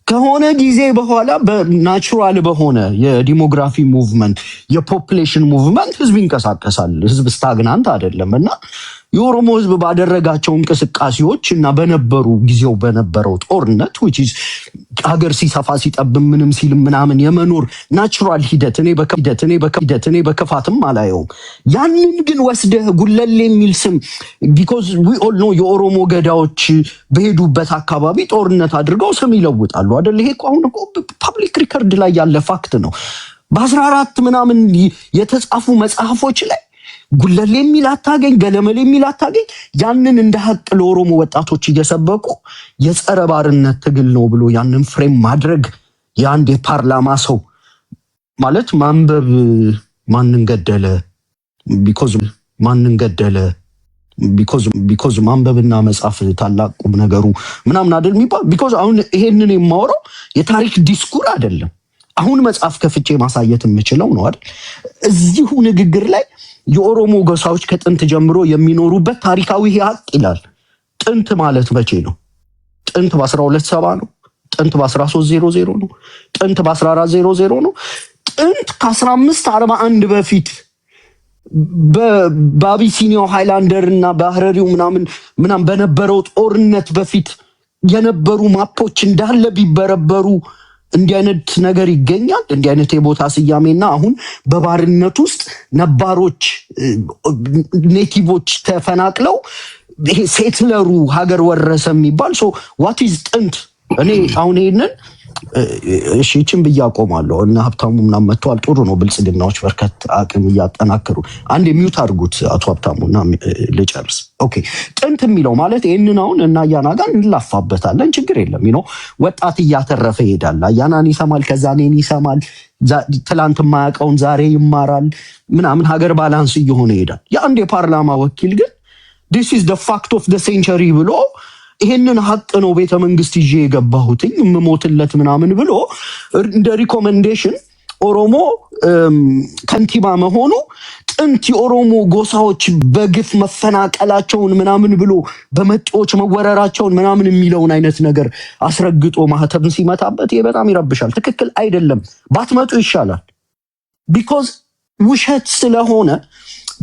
S9: ከሆነ ጊዜ በኋላ በናቹራል በሆነ የዲሞግራፊ ሙቭመንት የፖፑሌሽን ሙቭመንት ህዝብ ይንቀሳቀሳል። ህዝብ ስታግናንት አይደለም። እና የኦሮሞ ህዝብ ባደረጋቸው እንቅስቃሴዎች እና ጊዜው በነበረው ጦርነት ሀገር ሲሰፋ ሲጠብ ምንም ሲል ምናምን የመኖር ናቹራል ሂደት እኔ በክፋትም አላየውም። ያንን ግን ወስደህ ጉለሌ የሚል ስም ቢኮዝ ዊ ኦል ኖ የኦሮሞ ገዳዎች በሄዱበት አካባቢ ጦርነት አድርገው ስም ይለውጣሉ አይደል? ይሄ አሁን ፐብሊክ ሪከርድ ላይ ያለ ፋክት ነው። በ14 ምናምን የተጻፉ መጽሐፎች ላይ ጉለሌ የሚል አታገኝ፣ ገለመሌ የሚል አታገኝ። ያንን እንደ ሀቅ ለኦሮሞ ወጣቶች እየሰበኩ የጸረ ባርነት ትግል ነው ብሎ ያንን ፍሬም ማድረግ የአንድ የፓርላማ ሰው ማለት ማንበብ ማንን ገደለ ቢኮዝ ማንበብና መጻፍ ታላቅ ቁም ነገሩ ምናምን አይደል የሚባል። ቢኮዝ አሁን ይሄንን የማወራው የታሪክ ዲስኩር አይደለም። አሁን መጽሐፍ ከፍቼ ማሳየት የምችለው ነው አይደል? እዚሁ ንግግር ላይ የኦሮሞ ጎሳዎች ከጥንት ጀምሮ የሚኖሩበት ታሪካዊ ሀቅ ይላል። ጥንት ማለት መቼ ነው? ጥንት በ1270 ነው። ጥንት በ1300 ነው። ጥንት በ1400 ነው። ጥንት ከ1541 በፊት በአቢሲኒያው ሃይላንደር እና በሐረሪው ምናምን በነበረው ጦርነት በፊት የነበሩ ማፖች እንዳለ ቢበረበሩ እንዲህ አይነት ነገር ይገኛል። እንዲህ አይነት የቦታ ስያሜና አሁን በባርነት ውስጥ ነባሮች ኔቲቮች ተፈናቅለው ይሄ ሴትለሩ ሀገር ወረሰ የሚባል ዋት ኢዝ ጥንት? እኔ አሁን ይሄንን እሺ ይችን ብዬ አቆማለሁ። እና ሀብታሙ ምናምን መጥቷል። ጥሩ ነው። ብልጽግናዎች በርከት አቅም እያጠናከሩ አንድ ሚዩት አድርጉት አቶ ሀብታሙና ልጨርስ። ኦኬ ጥንት የሚለው ማለት ይህንን አሁን እና አያና ጋር እንላፋበታለን፣ ችግር የለም። ወጣት እያተረፈ ይሄዳል። አያናን ይሰማል፣ ከዛ እኔን ይሰማል፣ ትላንት የማያውቀውን ዛሬ ይማራል ምናምን፣ ሀገር ባላንስ እየሆነ ይሄዳል። የአንድ የፓርላማ ወኪል ግን ዲስ ኢዝ ደ ፋክት ኦፍ ደ ሴንቸሪ ብሎ ይሄንን ሀቅ ነው ቤተ መንግስት ይዤ የገባሁትኝ የምሞትለት ምናምን ብሎ እንደ ሪኮመንዴሽን ኦሮሞ ከንቲባ መሆኑ ጥንት የኦሮሞ ጎሳዎች በግፍ መፈናቀላቸውን ምናምን ብሎ በመጤዎች መወረራቸውን ምናምን የሚለውን አይነት ነገር አስረግጦ ማህተብን ሲመታበት ይሄ በጣም ይረብሻል። ትክክል አይደለም። ባትመጡ ይሻላል። ቢኮዝ ውሸት ስለሆነ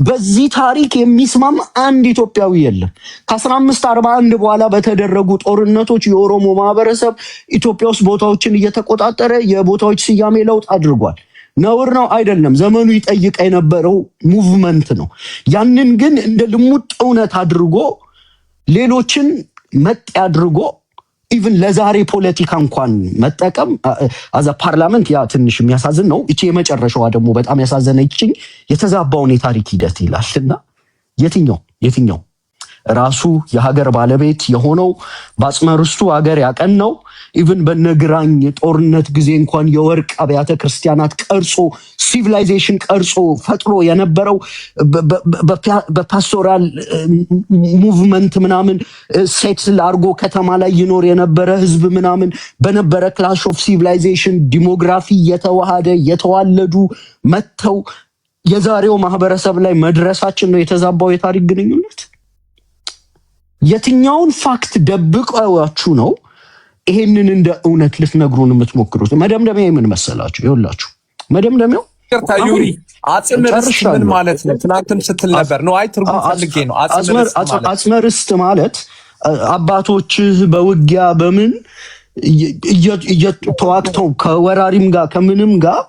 S9: በዚህ ታሪክ የሚስማማ አንድ ኢትዮጵያዊ የለም። ከ1541 በኋላ በተደረጉ ጦርነቶች የኦሮሞ ማህበረሰብ ኢትዮጵያ ውስጥ ቦታዎችን እየተቆጣጠረ የቦታዎች ስያሜ ለውጥ አድርጓል። ነውር ነው አይደለም። ዘመኑ ይጠይቅ የነበረው ሙቭመንት ነው። ያንን ግን እንደ ልሙጥ እውነት አድርጎ ሌሎችን መጤ አድርጎ ኢቭን ለዛሬ ፖለቲካ እንኳን መጠቀም አዛ ፓርላመንት ያ ትንሽ የሚያሳዝን ነው። እቺ የመጨረሻዋ ደግሞ በጣም ያሳዘነችኝ የተዛባውን የታሪክ ሂደት ይላልና የትኛው ራሱ የሀገር ባለቤት የሆነው በአጽመ ርስቱ ሀገር ያቀናው ኢቭን በነግራኝ ጦርነት ጊዜ እንኳን የወርቅ አብያተ ክርስቲያናት ቀርጾ ሲቪላይዜሽን ቀርጾ ፈጥሮ የነበረው በፓስቶራል ሙቭመንት ምናምን ሴትል አድርጎ ከተማ ላይ ይኖር የነበረ ህዝብ ምናምን በነበረ ክላሽ ኦፍ ሲቪላይዜሽን ዲሞግራፊ እየተዋሃደ እየተዋለዱ መጥተው የዛሬው ማህበረሰብ ላይ መድረሳችን ነው የተዛባው የታሪክ ግንኙነት። የትኛውን ፋክት ደብቀዋችሁ ነው ይሄንን እንደ እውነት ልትነግሩን የምትሞክሩት? መደምደሚያ ምን መሰላችሁ? ይኸውላችሁ መደምደሚያው
S8: ዩሪ አጽመርስት ምን ማለት ነው? ትናንትም ስትል ነበር ነው። አይ ትርጉም ፈልጌ ነው።
S9: አጽመርስት ማለት አባቶችህ በውጊያ በምን እየተዋግተው ከወራሪም ጋር ከምንም ጋር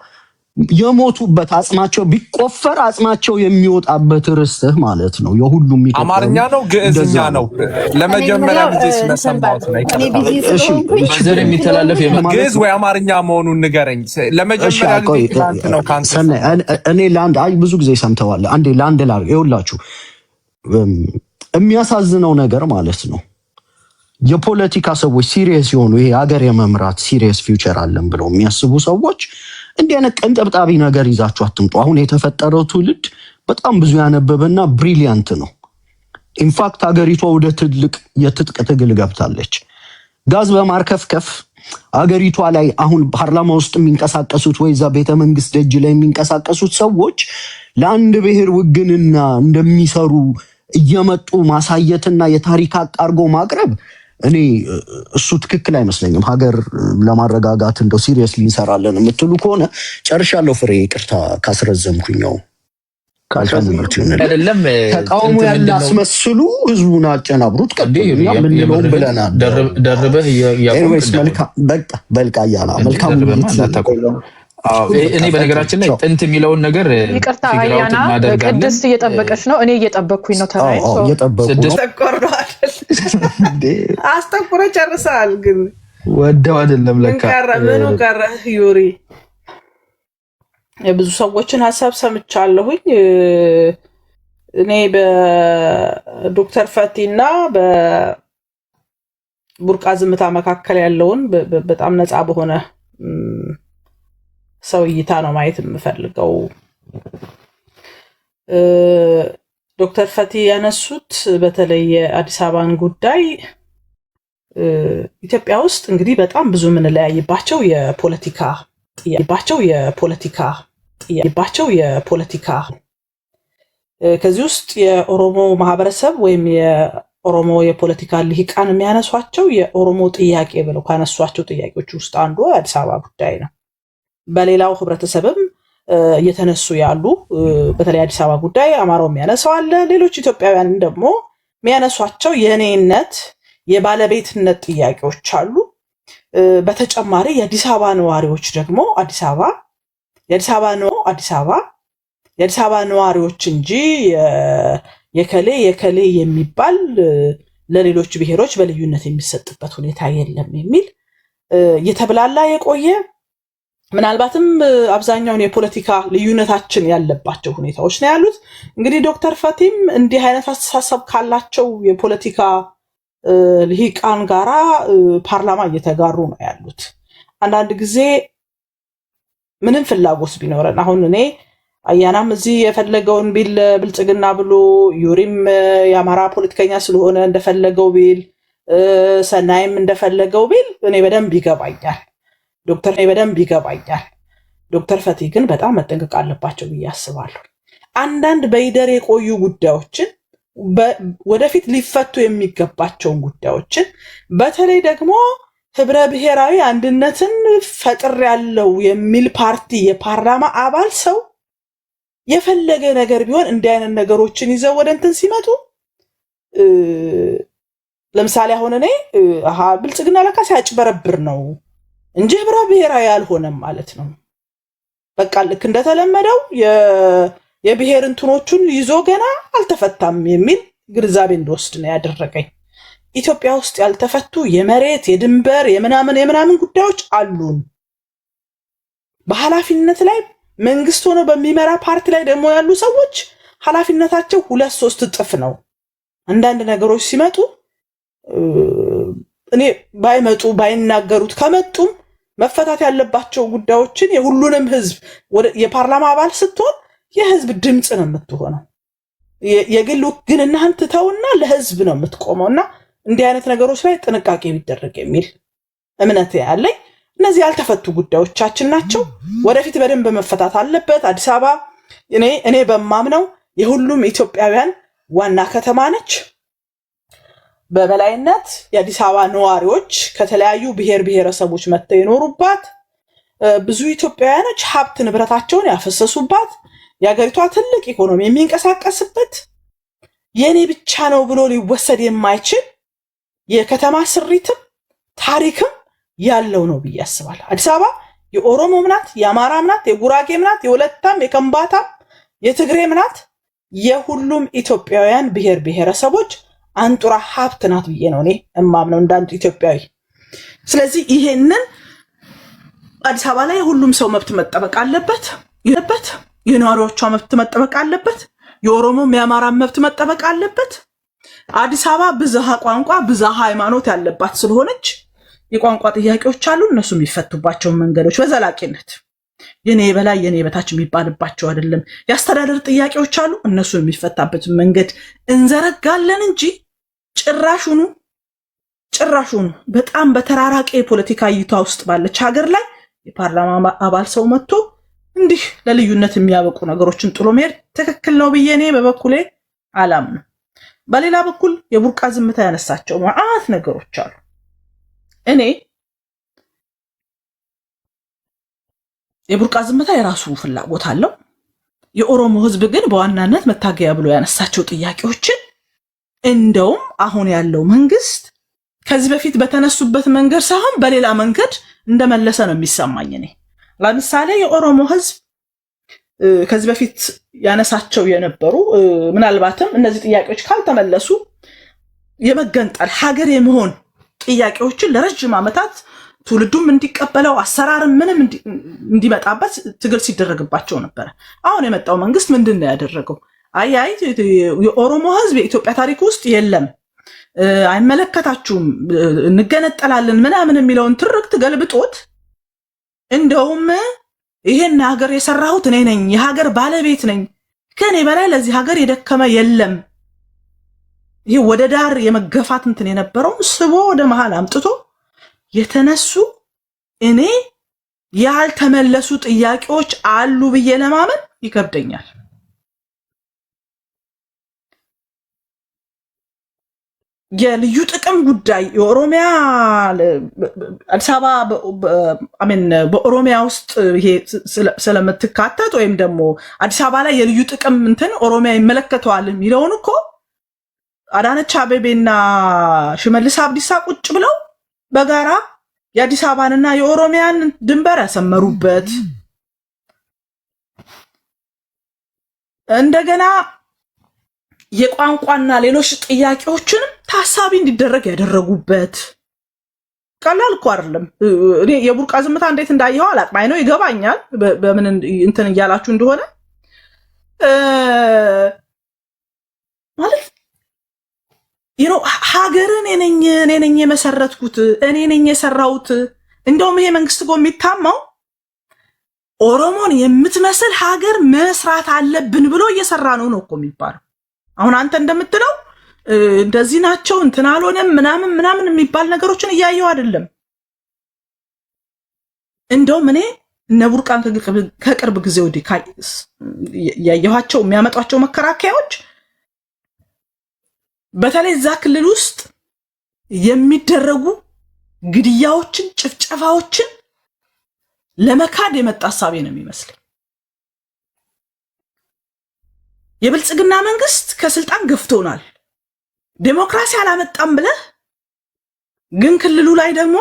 S9: የሞቱበት አጽማቸው ቢቆፈር አጽማቸው የሚወጣበት ርስትህ ማለት ነው። የሁሉም
S8: አማርኛ ነው ግዕዝኛ ነው? ለመጀመሪያ ጊዜ ስለሰማሁት ነው።
S1: እሺ በዘር የሚተላለፍ
S8: ግዕዝ ወይ አማርኛ መሆኑን ንገረኝ። ለመጀመሪያ ጊዜ ትናንት ነው ካንተ።
S9: እኔ ለአንድ ብዙ ጊዜ ሰምተዋል። አንዴ ለአንድ ላድርግ። ይኸውላችሁ የሚያሳዝነው ነገር ማለት ነው የፖለቲካ ሰዎች ሲሪየስ የሆኑ ይሄ ሀገር የመምራት ሲሪየስ ፊውቸር አለን ብለው የሚያስቡ ሰዎች እንዲህ አይነት ቀንጠብጣቢ ነገር ይዛችሁ አትምጡ። አሁን የተፈጠረው ትውልድ በጣም ብዙ ያነበበና ብሪሊያንት ነው። ኢንፋክት ሀገሪቷ ወደ ትልቅ የትጥቅ ትግል ገብታለች። ጋዝ በማርከፍከፍ ሀገሪቷ ላይ አሁን ፓርላማ ውስጥ የሚንቀሳቀሱት ወይ እዛ ቤተ መንግስት ደጅ ላይ የሚንቀሳቀሱት ሰዎች ለአንድ ብሔር ውግንና እንደሚሰሩ እየመጡ ማሳየትና የታሪክ አቃርጎ ማቅረብ እኔ እሱ ትክክል አይመስለኝም። ሀገር ለማረጋጋት እንደው ሲሪየስሊ እንሰራለን የምትሉ ከሆነ ጨርሻለሁ። ፍሬ ይቅርታ ካስረዘምኩኛው ካልተመረጥኩ
S2: አይደለም።
S9: ተቃውሞ ያለ አስመስሉ ህዝቡን አጨናብሩት ቀደኛ ምን ነው ብለናል።
S2: ደርበህ
S9: ኤኒዌይስ በልቃ ያላ መልካም
S2: እኔ በነገራችን ላይ ጥንት የሚለውን ነገር
S7: ይቅርታ አያና ቅድስት እየጠበቀች ነው። እኔ እየጠበቅኩኝ ነው። ተራይ
S10: አስተቆረ ጨርሰሃል። ግን
S2: ወደው አይደለም ለካ
S10: ምኑ ቀረ ዩሪ። የብዙ ሰዎችን ሀሳብ ሰምቻለሁኝ። እኔ በዶክተር ፈቲና በቡርቃ ዝምታ መካከል ያለውን በጣም ነፃ በሆነ ሰው እይታ ነው ማየት የምፈልገው። ዶክተር ፈቲ ያነሱት በተለይ የአዲስ አበባን ጉዳይ ኢትዮጵያ ውስጥ እንግዲህ በጣም ብዙ የምንለያይባቸው የፖለቲካ ከዚህ ውስጥ የኦሮሞ ማህበረሰብ ወይም የኦሮሞ የፖለቲካ ልሂቃን የሚያነሷቸው የኦሮሞ ጥያቄ ብለው ካነሷቸው ጥያቄዎች ውስጥ አንዱ የአዲስ አበባ ጉዳይ ነው። በሌላው ህብረተሰብም እየተነሱ ያሉ በተለይ አዲስ አበባ ጉዳይ አማራው የሚያነሳው አለ። ሌሎች ኢትዮጵያውያን ደግሞ የሚያነሷቸው የኔነት የባለቤትነት ጥያቄዎች አሉ። በተጨማሪ የአዲስ አበባ ነዋሪዎች ደግሞ የአዲስ አበባ ነዋሪዎች እንጂ የከሌ የሚባል ለሌሎች ብሔሮች በልዩነት የሚሰጥበት ሁኔታ የለም የሚል የተብላላ የቆየ ምናልባትም አብዛኛውን የፖለቲካ ልዩነታችን ያለባቸው ሁኔታዎች ነው ያሉት። እንግዲህ ዶክተር ፈቲም እንዲህ አይነት አስተሳሰብ ካላቸው የፖለቲካ ልሂቃን ጋራ ፓርላማ እየተጋሩ ነው ያሉት። አንዳንድ ጊዜ ምንም ፍላጎት ቢኖረን አሁን እኔ አያናም እዚህ የፈለገውን ቢል ብልጽግና ብሎ ዩሪም የአማራ ፖለቲከኛ ስለሆነ እንደፈለገው ቢል ሰናይም እንደፈለገው ቢል እኔ በደንብ ይገባኛል። ዶክተር ፈቲ ግን በጣም መጠንቀቅ አለባቸው ብዬ አስባለሁ። አንዳንድ በይደር የቆዩ ጉዳዮችን ወደፊት ሊፈቱ የሚገባቸውን ጉዳዮችን በተለይ ደግሞ ህብረ ብሔራዊ አንድነትን ፈጥር ያለው የሚል ፓርቲ የፓርላማ አባል ሰው የፈለገ ነገር ቢሆን እንዲህ አይነት ነገሮችን ይዘው ወደ እንትን ሲመጡ ለምሳሌ አሁን እኔ ብልጽግና ለካ ሲያጭበረብር ነው እንጂ ህብረ ብሔራዊ አልሆነም ማለት ነው። በቃ ልክ እንደተለመደው የብሔር እንትኖቹን ይዞ ገና አልተፈታም የሚል ግንዛቤ እንደወስድ ነው ያደረገኝ። ኢትዮጵያ ውስጥ ያልተፈቱ የመሬት የድንበር የምናምን ጉዳዮች አሉን። በኃላፊነት ላይ መንግስት ሆኖ በሚመራ ፓርቲ ላይ ደግሞ ያሉ ሰዎች ኃላፊነታቸው 2-3 እጥፍ ነው። አንዳንድ ነገሮች ሲመጡ እኔ ባይመጡ ባይናገሩት ከመጡም መፈታት ያለባቸው ጉዳዮችን የሁሉንም ህዝብ የፓርላማ አባል ስትሆን የህዝብ ድምፅ ነው የምትሆነው። የግል ውግንናህን ትተውና ለህዝብ ነው የምትቆመውና እንዲህ አይነት ነገሮች ላይ ጥንቃቄ ቢደረግ የሚል እምነት ያለኝ። እነዚህ ያልተፈቱ ጉዳዮቻችን ናቸው። ወደፊት በደንብ መፈታት አለበት። አዲስ አበባ እኔ በማምነው የሁሉም ኢትዮጵያውያን ዋና ከተማ ነች። በበላይነት የአዲስ አበባ ነዋሪዎች ከተለያዩ ብሔር ብሔረሰቦች መጥተው የኖሩባት፣ ብዙ ኢትዮጵያውያኖች ሀብት ንብረታቸውን ያፈሰሱባት፣ የሀገሪቷ ትልቅ ኢኮኖሚ የሚንቀሳቀስበት፣ የኔ ብቻ ነው ብሎ ሊወሰድ የማይችል የከተማ ስሪትም ታሪክም ያለው ነው ብዬ አስባለሁ። አዲስ አበባ የኦሮሞም ናት፣ የአማራም ናት፣ የጉራጌም ናት፣ የወለታም፣ የከምባታም፣ የትግሬም ናት። የሁሉም ኢትዮጵያውያን ብሔር ብሔረሰቦች አንጡራ ሀብት ናት ብዬ ነው እኔ እማምነው እንዳንድ ኢትዮጵያዊ። ስለዚህ ይሄንን አዲስ አበባ ላይ ሁሉም ሰው መብት መጠበቅ አለበት። የነዋሪዎቿ መብት መጠበቅ አለበት። የኦሮሞም የአማራም መብት መጠበቅ አለበት። አዲስ አበባ ብዝሃ ቋንቋ ብዝሃ ሃይማኖት ያለባት ስለሆነች የቋንቋ ጥያቄዎች አሉ። እነሱ የሚፈቱባቸውን መንገዶች በዘላቂነት የኔ በላይ የኔ በታች የሚባልባቸው አይደለም። የአስተዳደር ጥያቄዎች አሉ። እነሱ የሚፈታበትን መንገድ እንዘረጋለን እንጂ ጭራሹኑ በጣም በተራራቀ የፖለቲካ እይታ ውስጥ ባለች ሀገር ላይ የፓርላማ አባል ሰው መጥቶ እንዲህ ለልዩነት የሚያበቁ ነገሮችን ጥሎ መሄድ ትክክል ነው ብዬ እኔ በበኩሌ አላምንም። በሌላ በኩል የቡርቃ ዝምታ ያነሳቸው መዓት ነገሮች አሉ። እኔ የቡርቃ ዝምታ የራሱ ፍላጎት አለው። የኦሮሞ ህዝብ ግን በዋናነት መታገያ ብሎ ያነሳቸው ጥያቄዎችን እንደውም አሁን ያለው መንግስት ከዚህ በፊት በተነሱበት መንገድ ሳይሆን በሌላ መንገድ እንደመለሰ ነው የሚሰማኝ። እኔ ለምሳሌ የኦሮሞ ህዝብ ከዚህ በፊት ያነሳቸው የነበሩ ምናልባትም እነዚህ ጥያቄዎች ካልተመለሱ የመገንጠል ሀገር የመሆን ጥያቄዎችን ለረጅም ዓመታት ትውልዱም እንዲቀበለው አሰራርም ምንም እንዲመጣበት ትግል ሲደረግባቸው ነበረ። አሁን የመጣው መንግስት ምንድን ነው ያደረገው? አይ የኦሮሞ ህዝብ የኢትዮጵያ ታሪክ ውስጥ የለም፣ አይመለከታችሁም፣ እንገነጠላለን ምናምን የሚለውን ትርክት ገልብጦት እንደውም ይሄን ሀገር የሰራሁት እኔ ነኝ፣ የሀገር ባለቤት ነኝ፣ ከኔ በላይ ለዚህ ሀገር የደከመ የለም፣ ይህ ወደ ዳር የመገፋት እንትን የነበረውን ስቦ ወደ መሃል አምጥቶ የተነሱ እኔ ያልተመለሱ ጥያቄዎች አሉ ብዬ ለማመን ይከብደኛል። የልዩ ጥቅም ጉዳይ የኦሮሚያ አዲስ አበባ በኦሮሚያ ውስጥ ይሄ ስለምትካተት ወይም ደግሞ አዲስ አበባ ላይ የልዩ ጥቅም እንትን ኦሮሚያ ይመለከተዋል የሚለውን እኮ አዳነች አቤቤና ሽመልስ አብዲሳ ቁጭ ብለው በጋራ የአዲስ አበባንና የኦሮሚያን ድንበር ያሰመሩበት እንደገና የቋንቋና ሌሎች ጥያቄዎችንም ታሳቢ እንዲደረግ ያደረጉበት ቀላል እኮ አይደለም። እኔ የቡርቃ ዝምታ እንዴት እንዳየኸው አላቅም። አይ ነው ይገባኛል በምን እንትን እያላችሁ እንደሆነ ማለት ሀገርን እኔ ነኝ የመሰረትኩት፣ እኔ ነኝ የሰራሁት። እንደውም ይሄ መንግስት እኮ የሚታማው ኦሮሞን የምትመስል ሀገር መስራት አለብን ብሎ እየሰራ ነው እኮ የሚባለው። አሁን አንተ እንደምትለው እንደዚህ ናቸው እንትን አልሆነም ምናምን የሚባል ነገሮችን እያየው አይደለም። እንደውም እኔ እነ ቡርቃን ከቅርብ ጊዜ ወዲህ ያየኋቸው የሚያመጧቸው መከራከያዎች በተለይ እዛ ክልል ውስጥ የሚደረጉ ግድያዎችን፣ ጭፍጨፋዎችን ለመካድ የመጣ ሀሳቤ ነው የሚመስለኝ። የብልጽግና መንግስት ከስልጣን ገፍቶናል፣ ዴሞክራሲ አላመጣም ብለህ ግን ክልሉ ላይ ደግሞ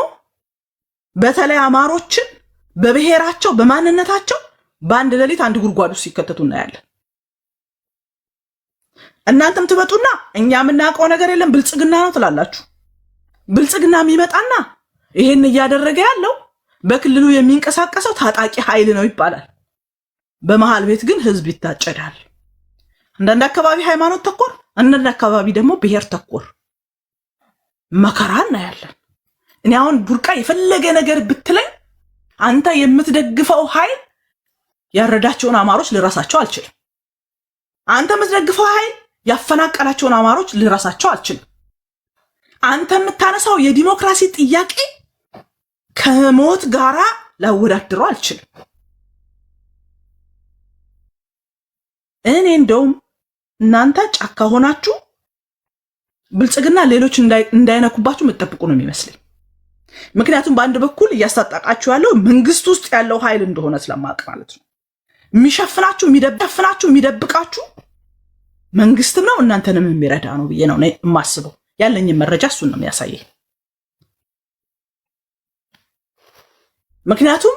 S10: በተለይ አማሮችን በብሔራቸው በማንነታቸው በአንድ ሌሊት አንድ ጉድጓድ ውስጥ ሲከተቱ እናያለን። እናንተም ትመጡና እኛ የምናውቀው ነገር የለም ብልጽግና ነው ትላላችሁ። ብልጽግና የሚመጣና ይሄን እያደረገ ያለው በክልሉ የሚንቀሳቀሰው ታጣቂ ኃይል ነው ይባላል። በመሃል ቤት ግን ህዝብ ይታጨዳል። አንዳንድ አካባቢ ሃይማኖት ተኮር፣ አንዳንድ አካባቢ ደግሞ ብሔር ተኮር መከራ እናያለን። እኔ አሁን ቡርቃ የፈለገ ነገር ብትለኝ አንተ የምትደግፈው ኃይል ያረዳቸውን አማሮች ልረሳቸው አልችልም። አንተ የምትደግፈው ኃይል ያፈናቀላቸውን አማሮች ልረሳቸው አልችልም። አንተ የምታነሳው የዲሞክራሲ ጥያቄ ከሞት ጋራ ላወዳድረው አልችልም። እኔ እንደውም እናንተ ጫካ ሆናችሁ ብልጽግና ሌሎች እንዳይነኩባችሁ የምትጠብቁ ነው የሚመስለኝ። ምክንያቱም በአንድ በኩል እያስታጠቃችሁ ያለው መንግስት ውስጥ ያለው ኃይል እንደሆነ ስለማቅ ማለት ነው። የሚሸፍናችሁ የሚደብቃችሁ መንግስትም ነው እናንተንም የሚረዳ ነው ብዬ ነው የማስበው። ያለኝን መረጃ እሱን ነው የሚያሳየኝ። ምክንያቱም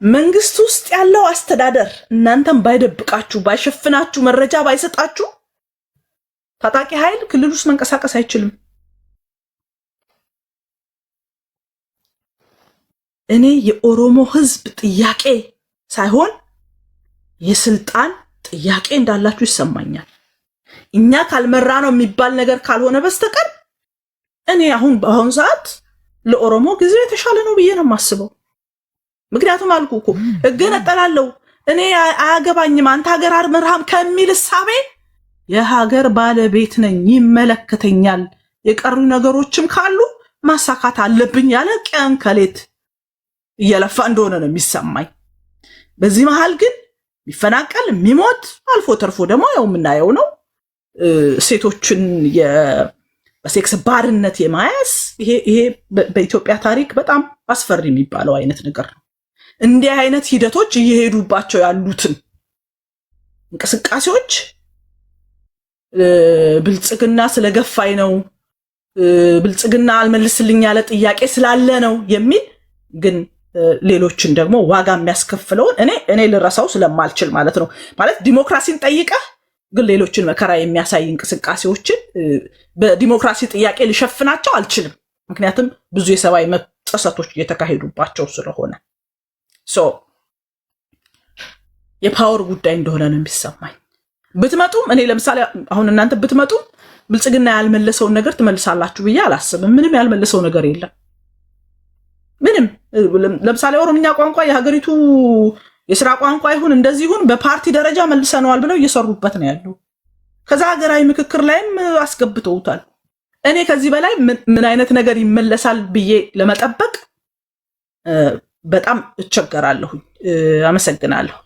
S10: መንግስት ውስጥ ያለው አስተዳደር እናንተም ባይደብቃችሁ ባይሸፍናችሁ መረጃ ባይሰጣችሁ ታጣቂ ኃይል ክልል ውስጥ መንቀሳቀስ አይችልም። እኔ የኦሮሞ ህዝብ ጥያቄ ሳይሆን የስልጣን ጥያቄ እንዳላችሁ ይሰማኛል። እኛ ካልመራ ነው የሚባል ነገር ካልሆነ በስተቀር እኔ በአሁን ሰዓት ለኦሮሞ ጊዜ የተሻለ ነው ብዬ ነው የማስበው። ምክንያቱም አልኩ እኮ እገነጠላለሁ እኔ አያገባኝም አንተ ሀገር አልመራህም ከሚል እሳቤ የሀገር ባለቤት ነኝ ይመለከተኛል፣ የቀሩ ነገሮችም ካሉ ማሳካት አለብኝ ያለ ቀን ከሌት እየለፋ እንደሆነ ነው የሚሰማኝ። በዚህ መሃል ግን የሚፈናቀል የሚሞት አልፎ ተርፎ ደግሞ ያው የምናየው ነው ሴቶችን በሴክስ ባርነት የማያዝ ይሄ በኢትዮጵያ ታሪክ በጣም አስፈሪ የሚባለው አይነት ነገር ነው። እንዲህ አይነት ሂደቶች እየሄዱባቸው ያሉትን እንቅስቃሴዎች ብልጽግና ስለገፋይ ነው ብልጽግና አልመልስልኝ ያለ ጥያቄ ስላለ ነው የሚል ግን ሌሎችን ደግሞ ዋጋ የሚያስከፍለውን እኔ ልረሳው ስለማልችል ማለት ነው። ማለት ዲሞክራሲን ጠይቀህ ግን ሌሎችን መከራ የሚያሳይ እንቅስቃሴዎችን በዲሞክራሲ ጥያቄ ልሸፍናቸው አልችልም። ምክንያቱም ብዙ የሰብአዊ መብት ጥሰቶች እየተካሄዱባቸው ስለሆነ የፓወር ጉዳይ እንደሆነ ነው የሚሰማኝ። ብትመጡም እኔ ለምሳሌ አሁን እናንተ ብትመጡም ብልጽግና ያልመለሰውን ነገር ትመልሳላችሁ ብዬ አላስብም። ምንም ያልመለሰው ነገር የለም። ምንም ለምሳሌ ኦሮምኛ ቋንቋ የሀገሪቱ የሥራ ቋንቋ ይሁን እንደዚህ ይሁን በፓርቲ ደረጃ መልሰነዋል ብለው እየሰሩበት ነው ያለው። ከዛ ሀገራዊ ምክክር ላይም አስገብተውታል። እኔ ከዚህ በላይ ምን አይነት ነገር ይመለሳል ብዬ ለመጠበቅ በጣም እቸገራለሁ። አመሰግናለሁ።